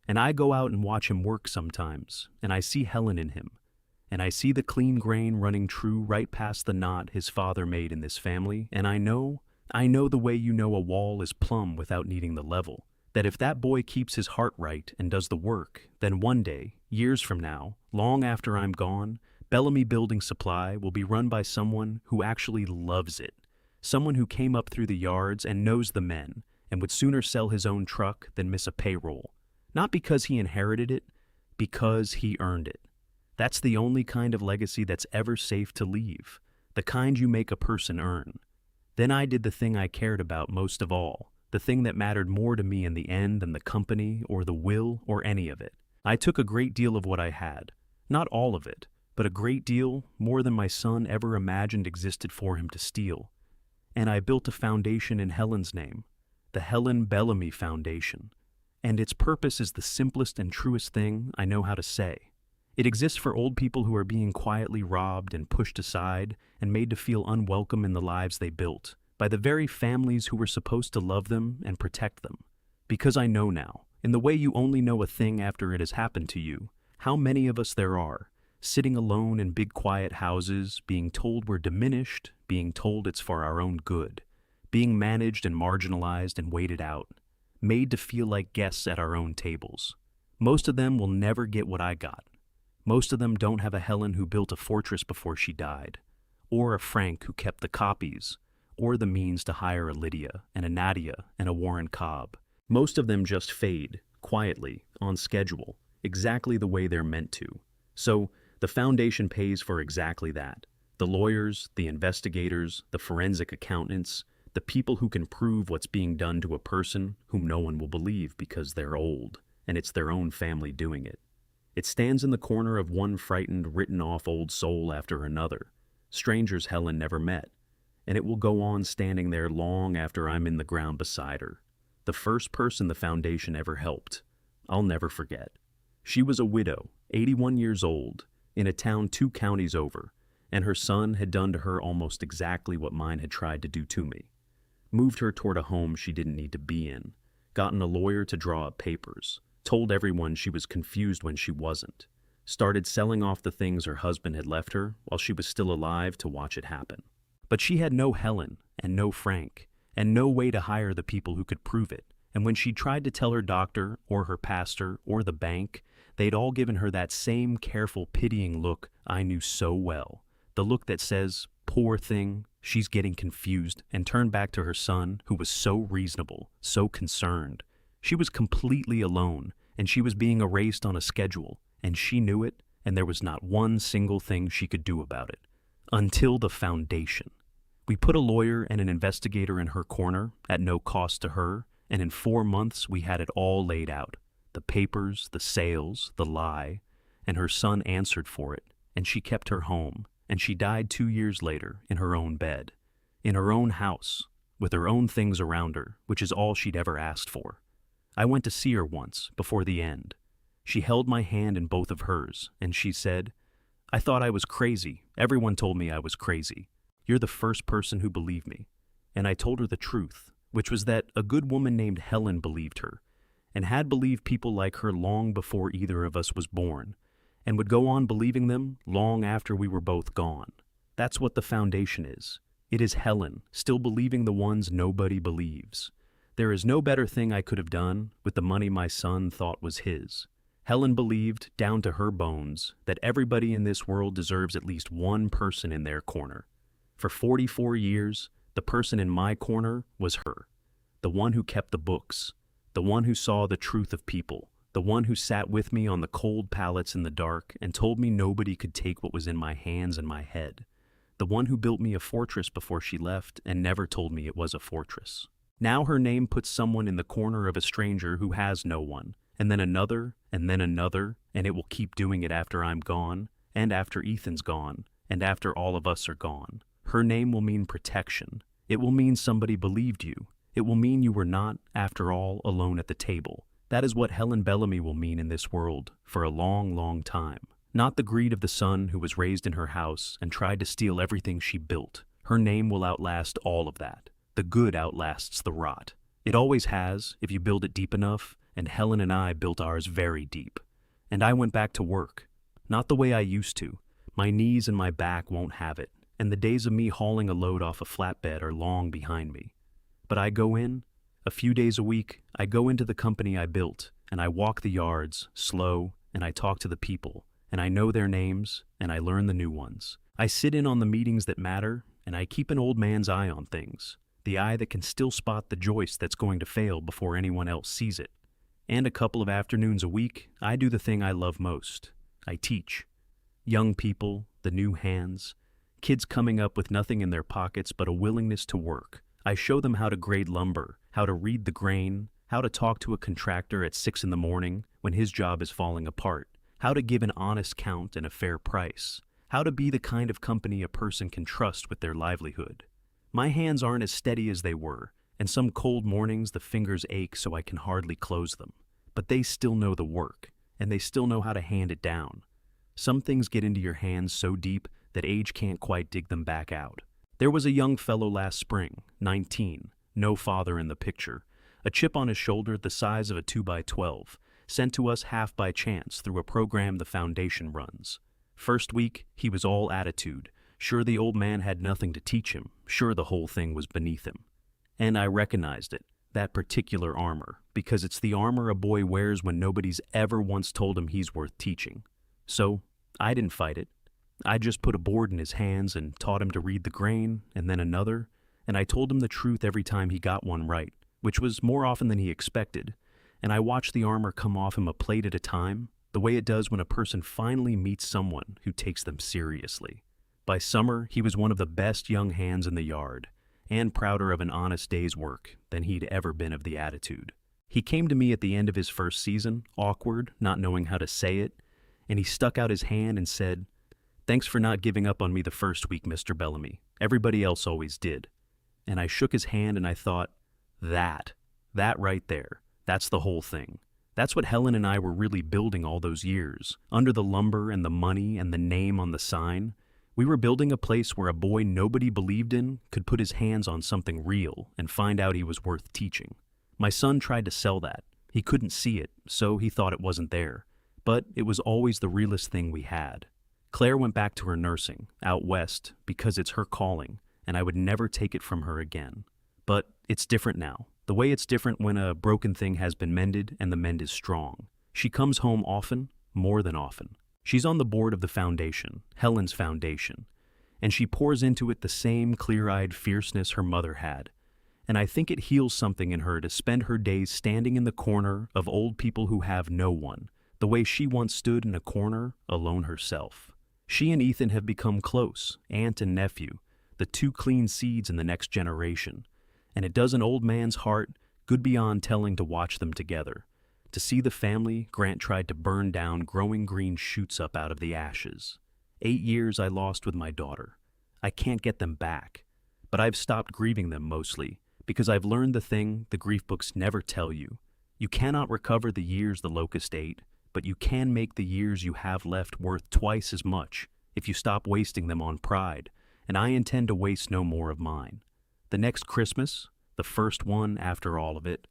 And I go out and watch him work sometimes, and I see Helen in him, and I see the clean grain running true right past the knot his father made in this family, and I know the way you know a wall is plumb without needing the level, that if that boy keeps his heart right and does the work, then one day years from now, long after I'm gone, Bellamy Building Supply will be run by someone who actually loves it. Someone who came up through the yards and knows the men, and would sooner sell his own truck than miss a payroll. Not because he inherited it, because he earned it. That's the only kind of legacy that's ever safe to leave, the kind you make a person earn. Then I did the thing I cared about most of all, the thing that mattered more to me in the end than the company or the will or any of it. I took a great deal of what I had, not all of it, but a great deal, more than my son ever imagined existed for him to steal. And I built a foundation in Helen's name, the Helen Bellamy Foundation. And its purpose is the simplest and truest thing I know how to say. It exists for old people who are being quietly robbed and pushed aside and made to feel unwelcome in the lives they built, by the very families who were supposed to love them and protect them. Because I know now, in the way you only know a thing after it has happened to you, how many of us there are, sitting alone in big quiet houses, being told we're diminished, being told it's for our own good, being managed and marginalized and waited out, made to feel like guests at our own tables. Most of them will never get what I got. Most of them don't have a Helen who built a fortress before she died, or a Frank who kept the copies, or the means to hire a Lydia and a Nadia and a Warren Cobb. Most of them just fade, quietly, on schedule, exactly the way they're meant to. So, the foundation pays for exactly that. The lawyers, the investigators, the forensic accountants, the people who can prove what's being done to a person whom no one will believe because they're old, and it's their own family doing it. It stands in the corner of one frightened, written-off old soul after another, strangers Helen never met, and it will go on standing there long after I'm in the ground beside her. The first person the foundation ever helped, I'll never forget. She was a widow, 81 years old, in a town 2 counties over, and her son had done to her almost exactly what mine had tried to do to me. Moved her toward a home she didn't need to be in, gotten a lawyer to draw up papers, told everyone she was confused when she wasn't, started selling off the things her husband had left her while she was still alive to watch it happen. But she had no Helen and no Frank, and no way to hire the people who could prove it, and when she tried to tell her doctor or her pastor or the bank, they'd all given her that same careful, pitying look I knew so well, the look that says, "Poor thing, she's getting confused," and turned back to her son, who was so reasonable, so concerned. She was completely alone, and she was being erased on a schedule, and she knew it, and there was not one single thing she could do about it. Until the foundation. We put a lawyer and an investigator in her corner, at no cost to her, and in 4 months we had it all laid out. The papers, the sales, the lie, and her son answered for it, and she kept her home, and she died 2 years later in her own bed, in her own house, with her own things around her, which is all she'd ever asked for. I went to see her once, before the end. She held my hand in both of hers, and she said, "I thought I was crazy. Everyone told me I was crazy. You're the first person who believed me." And I told her the truth, which was that a good woman named Helen believed her, and had believed people like her long before either of us was born, and would go on believing them long after we were both gone. That's what the foundation is. It is Helen, still believing the ones nobody believes. There is no better thing I could have done with the money my son thought was his. Helen believed, down to her bones, that everybody in this world deserves at least one person in their corner. For 44 years, the person in my corner was her. The one who kept the books, the one who saw the truth of people, the one who sat with me on the cold pallets in the dark and told me nobody could take what was in my hands and my head. The one who built me a fortress before she left and never told me it was a fortress. Now her name puts someone in the corner of a stranger who has no one, and then another, and it will keep doing it after I'm gone, and after Ethan's gone, and after all of us are gone. Her name will mean protection. It will mean somebody believed you. It will mean you were not, after all, alone at the table. That is what Helen Bellamy will mean in this world for a long, long time. Not the greed of the son who was raised in her house and tried to steal everything she built. Her name will outlast all of that. The good outlasts the rot. It always has, if you build it deep enough, and Helen and I built ours very deep. And I went back to work. Not the way I used to. My knees and my back won't have it, and the days of me hauling a load off a flatbed are long behind me. But I go in, a few days a week, I go into the company I built, and I walk the yards, slow and I talk to the people, and I know their names, and I learn the new ones. I sit in on the meetings that matter, and I keep an old man's eye on things, the eye that can still spot the joist that's going to fail before anyone else sees it. And a couple of afternoons a week, I do the thing I love most. I teach. Young people, the new hands, kids coming up with nothing in their pockets but a willingness to work. I show them how to grade lumber, how to read the grain, how to talk to a contractor at 6 in the morning when his job is falling apart, how to give an honest count and a fair price, how to be the kind of company a person can trust with their livelihood. My hands aren't as steady as they were, and some cold mornings the fingers ache so I can hardly close them. But they still know the work, and they still know how to hand it down. Some things get into your hands so deep that age can't quite dig them back out. There was a young fellow last spring, 19, no father in the picture, a chip on his shoulder the size of a 2x12, sent to us half by chance through a program the foundation runs. First week, he was all attitude, sure the old man had nothing to teach him, sure the whole thing was beneath him. And I recognized it, that particular armor, because it's the armor a boy wears when nobody's ever once told him he's worth teaching. So, I didn't fight it. I just put a board in his hands and taught him to read the grain, and then another, and I told him the truth every time he got one right, which was more often than he expected, and I watched the armor come off him a plate at a time, the way it does when a person finally meets someone who takes them seriously. By summer, he was one of the best young hands in the yard, and prouder of an honest day's work than he'd ever been of the attitude. He came to me at the end of his first season, awkward, not knowing how to say it, and he stuck out his hand and said, "Thanks for not giving up on me the first week, Mr. Bellamy. Everybody else always did." And I shook his hand and I thought, that right there, that's the whole thing. That's what Helen and I were really building all those years. Under the lumber and the money and the name on the sign, we were building a place where a boy nobody believed in could put his hands on something real and find out he was worth teaching. My son tried to sell that. He couldn't see it, so he thought it wasn't there. But it was always the realest thing we had. Claire went back to her nursing, out west, because it's her calling, and I would never take it from her again. But it's different now. The way it's different when a broken thing has been mended and the mend is strong. She comes home often, more than often. She's on the board of the foundation, Helen's foundation, and she pours into it the same clear-eyed fierceness her mother had. And I think it heals something in her to spend her days standing in the corner of old people who have no one, the way she once stood in a corner alone herself. She and Ethan have become close, aunt and nephew, the two clean seeds in the next generation. And it does an old man's heart good beyond telling to watch them together. To see the family Grant tried to burn down growing green shoots up out of the ashes. 8 years I lost with my daughter. I can't get them back, but I've stopped grieving them mostly because I've learned the thing the grief books never tell you. You cannot recover the years the locust ate, but you can make the years you have left worth twice as much if you stop wasting them on pride, and I intend to waste no more of mine. The next Christmas, the first one after all of it,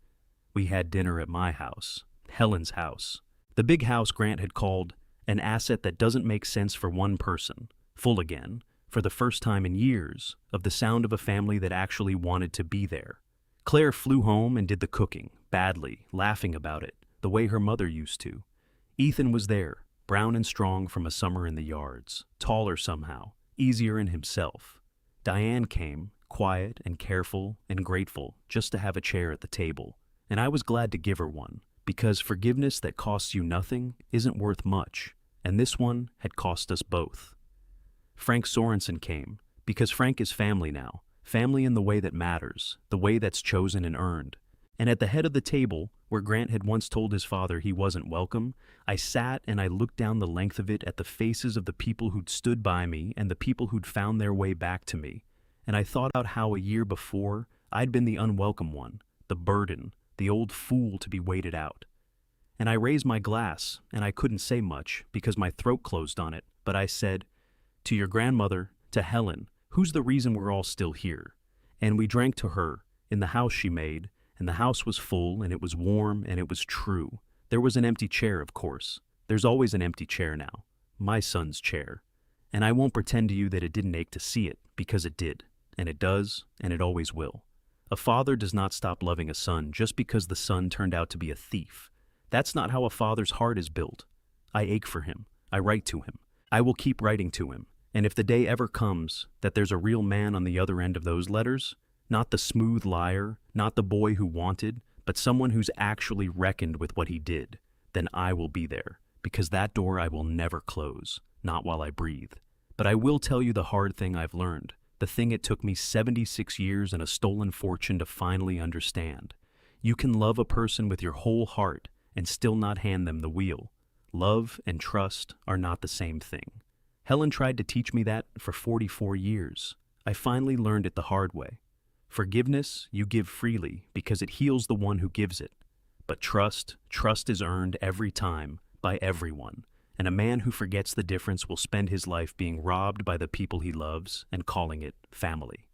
we had dinner at my house, Helen's house. The big house Grant had called an asset that doesn't make sense for one person, full again, for the first time in years, of the sound of a family that actually wanted to be there. Claire flew home and did the cooking, badly, laughing about it, the way her mother used to. Ethan was there, brown and strong from a summer in the yards, taller somehow, easier in himself. Diane came, quiet and careful and grateful, just to have a chair at the table, and I was glad to give her one, because forgiveness that costs you nothing isn't worth much, and this one had cost us both. Frank Sorensen came, because Frank is family now, family in the way that matters, the way that's chosen and earned. And at the head of the table, where Grant had once told his father he wasn't welcome, I sat and I looked down the length of it at the faces of the people who'd stood by me and the people who'd found their way back to me. And I thought out how a year before, I'd been the unwelcome one, the burden, the old fool to be waited out. And I raised my glass, and I couldn't say much because my throat closed on it, but I said, "To your grandmother, to Helen, who's the reason we're all still here?" And we drank to her, in the house she made, and the house was full, and it was warm, and it was true. There was an empty chair, of course. There's always an empty chair now. My son's chair. And I won't pretend to you that it didn't ache to see it, because it did. And it does, and it always will. A father does not stop loving a son just because the son turned out to be a thief. That's not how a father's heart is built. I ache for him. I write to him. I will keep writing to him. And if the day ever comes that there's a real man on the other end of those letters, not the smooth liar, not the boy who wanted, but someone who's actually reckoned with what he did, then I will be there, because that door I will never close, not while I breathe. But I will tell you the hard thing I've learned, the thing it took me 76 years and a stolen fortune to finally understand. You can love a person with your whole heart and still not hand them the wheel. Love and trust are not the same thing. Helen tried to teach me that for 44 years. I finally learned it the hard way. Forgiveness you give freely because it heals the one who gives it. But trust is earned every time by everyone. And a man who forgets the difference will spend his life being robbed by the people he loves and calling it family.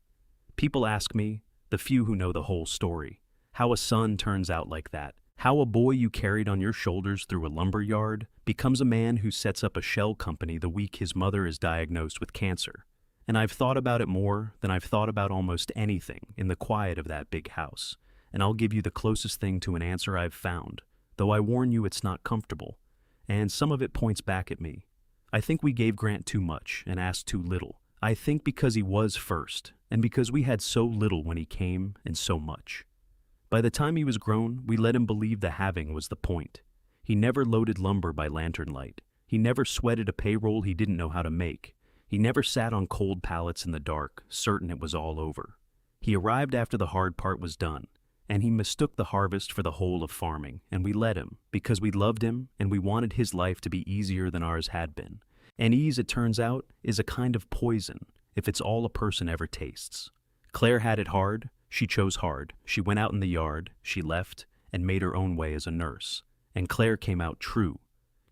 People ask me, the few who know the whole story, how a son turns out like that, how a boy you carried on your shoulders through a lumber yard becomes a man who sets up a shell company the week his mother is diagnosed with cancer. And I've thought about it more than I've thought about almost anything in the quiet of that big house. And I'll give you the closest thing to an answer I've found, though I warn you it's not comfortable. And some of it points back at me. I think we gave Grant too much and asked too little. I think because he was first, and because we had so little when he came and so much. By the time he was grown, we let him believe the having was the point. He never loaded lumber by lantern light. He never sweated a payroll he didn't know how to make. He never sat on cold pallets in the dark, certain it was all over. He arrived after the hard part was done, and he mistook the harvest for the whole of farming, and we let him, because we loved him and we wanted his life to be easier than ours had been. And ease, it turns out, is a kind of poison, if it's all a person ever tastes. Claire had it hard. She chose hard. She went out in the yard, she left, and made her own way as a nurse. And Claire came out true.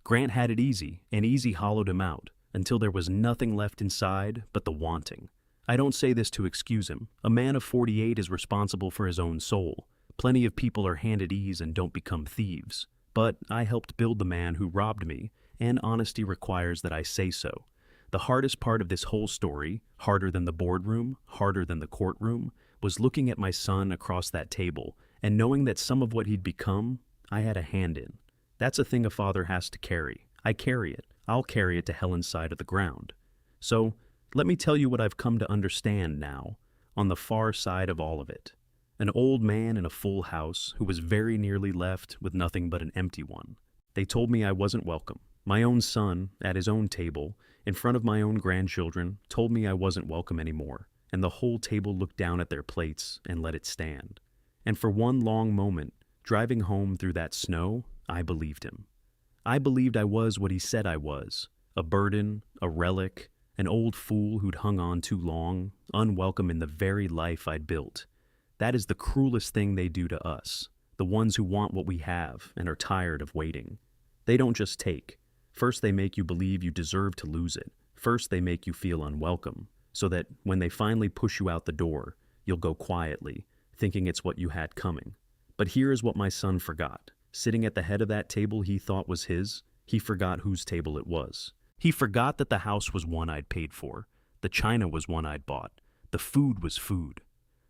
Grant had it easy, and easy hollowed him out, until there was nothing left inside but the wanting. I don't say this to excuse him. A man of 48 is responsible for his own soul. Plenty of people are handed ease and don't become thieves. But I helped build the man who robbed me, and honesty requires that I say so. The hardest part of this whole story, harder than the boardroom, harder than the courtroom, was looking at my son across that table and knowing that some of what he'd become, I had a hand in. That's a thing a father has to carry. I carry it. I'll carry it to Helen's side of the ground. So, let me tell you what I've come to understand now, on the far side of all of it. An old man in a full house who was very nearly left with nothing but an empty one. They told me I wasn't welcome. My own son, at his own table, in front of my own grandchildren, told me I wasn't welcome anymore, and the whole table looked down at their plates and let it stand. And for one long moment, driving home through that snow, I believed him. I believed I was what he said I was, a burden, a relic, an old fool who'd hung on too long, unwelcome in the very life I'd built. That is the cruelest thing they do to us, the ones who want what we have and are tired of waiting. They don't just take. First they make you believe you deserve to lose it. First they make you feel unwelcome, so that when they finally push you out the door, you'll go quietly, thinking it's what you had coming. But here is what my son forgot. Sitting at the head of that table he thought was his, he forgot whose table it was. He forgot that the house was one I'd paid for, the china was one I'd bought, the food was food.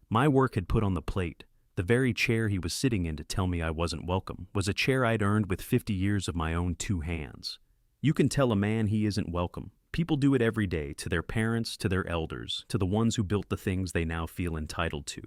My work had put on the plate. The very chair he was sitting in to tell me I wasn't welcome was a chair I'd earned with 50 years of my own two hands. You can tell a man he isn't welcome. People do it every day, to their parents, to their elders, to the ones who built the things they now feel entitled to.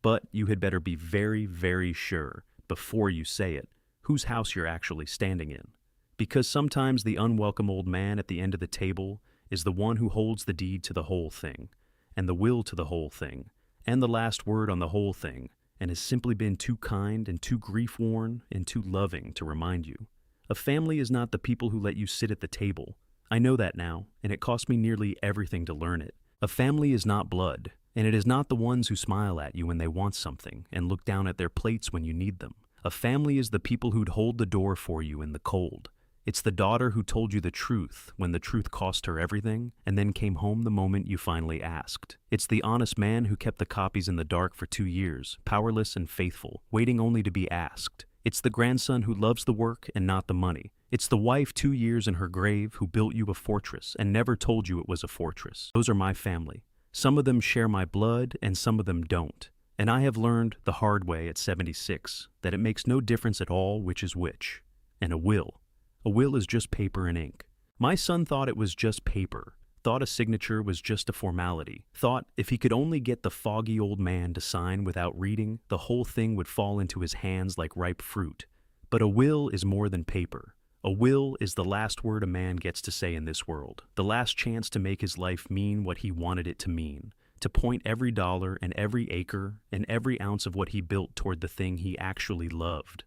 But you had better be very, very sure, before you say it, whose house you're actually standing in. Because sometimes the unwelcome old man at the end of the table is the one who holds the deed to the whole thing, and the will to the whole thing, and the last word on the whole thing, and has simply been too kind and too grief-worn and too loving to remind you. A family is not the people who let you sit at the table. I know that now, and it cost me nearly everything to learn it. A family is not blood, and it is not the ones who smile at you when they want something and look down at their plates when you need them. A family is the people who'd hold the door for you in the cold. It's the daughter who told you the truth when the truth cost her everything and then came home the moment you finally asked. It's the honest man who kept the copies in the dark for 2 years, powerless and faithful, waiting only to be asked. It's the grandson who loves the work and not the money. It's the wife 2 years in her grave who built you a fortress and never told you it was a fortress. Those are my family. Some of them share my blood and some of them don't. And I have learned the hard way at 76 that it makes no difference at all which is which. And A will is just paper and ink. My son thought it was just paper, thought a signature was just a formality, thought if he could only get the foggy old man to sign without reading, the whole thing would fall into his hands like ripe fruit. But a will is more than paper. A will is the last word a man gets to say in this world, the last chance to make his life mean what he wanted it to mean, to point every dollar and every acre and every ounce of what he built toward the thing he actually loved.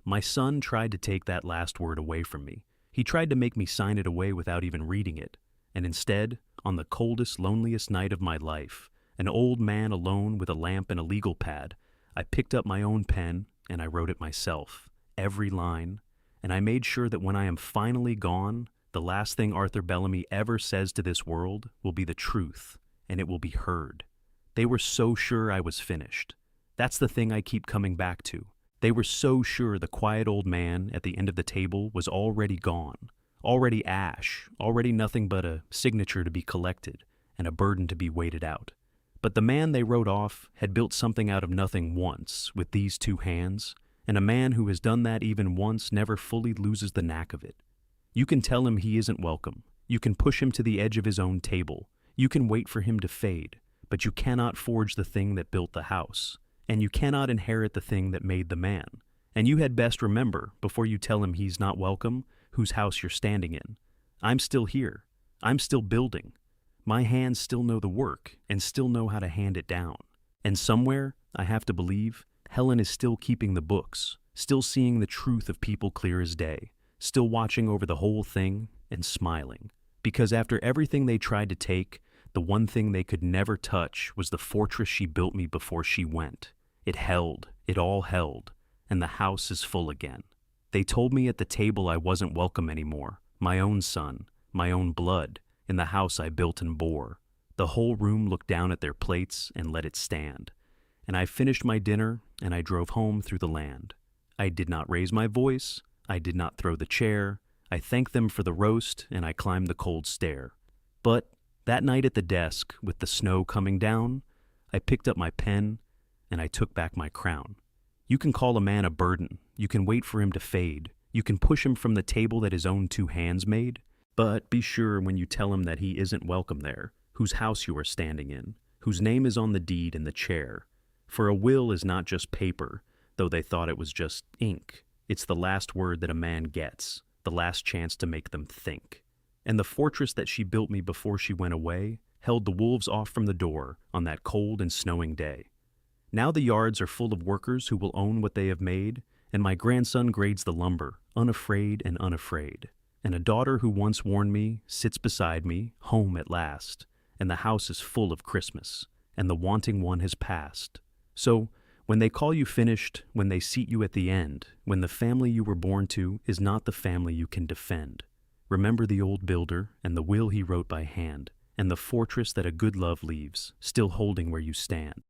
My son tried to take that last word away from me. He tried to make me sign it away without even reading it. And instead, on the coldest, loneliest night of my life, an old man alone with a lamp and a legal pad, I picked up my own pen and I wrote it myself, every line, and I made sure that when I am finally gone, the last thing Arthur Bellamy ever says to this world will be the truth, and it will be heard. They were so sure I was finished. That's the thing I keep coming back to. They were so sure the quiet old man at the end of the table was already gone, already ash, already nothing but a signature to be collected and a burden to be waited out. But the man they wrote off had built something out of nothing once with these two hands, and a man who has done that even once never fully loses the knack of it. You can tell him he isn't welcome. You can push him to the edge of his own table. You can wait for him to fade, but you cannot forge the thing that built the house. And you cannot inherit the thing that made the man. And you had best remember, before you tell him he's not welcome, whose house you're standing in. I'm still here. I'm still building. My hands still know the work and still know how to hand it down. And somewhere, I have to believe, Helen is still keeping the books, still seeing the truth of people clear as day, still watching over the whole thing and smiling. Because after everything they tried to take, the one thing they could never touch was the fortress she built me before she went. It held, it all held, and the house is full again. They told me at the table I wasn't welcome anymore, my own son, my own blood, in the house I built and bore. The whole room looked down at their plates and let it stand. And I finished my dinner and I drove home through the land. I did not raise my voice, I did not throw the chair, I thanked them for the roast and I climbed the cold stair. But that night at the desk, with the snow coming down, I picked up my pen and I took back my crown. You can call a man a burden, you can wait for him to fade, you can push him from the table that his own two hands made, but be sure when you tell him that he isn't welcome there, whose house you are standing in, whose name is on the deed and the chair. For a will is not just paper, though they thought it was just ink. It's the last word that a man gets, the last chance to make them think. And the fortress that she built me before she went away held the wolves off from the door on that cold and snowing day. Now the yards are full of workers who will own what they have made, and my grandson grades the lumber, unafraid and unafraid. And a daughter who once warned me sits beside me, home at last, and the house is full of Christmas, and the wanting one has passed. So, when they call you finished, when they seat you at the end, when the family you were born to is not the family you can defend, remember the old builder and the will he wrote by hand, and the fortress that a good love leaves, still holding where you stand.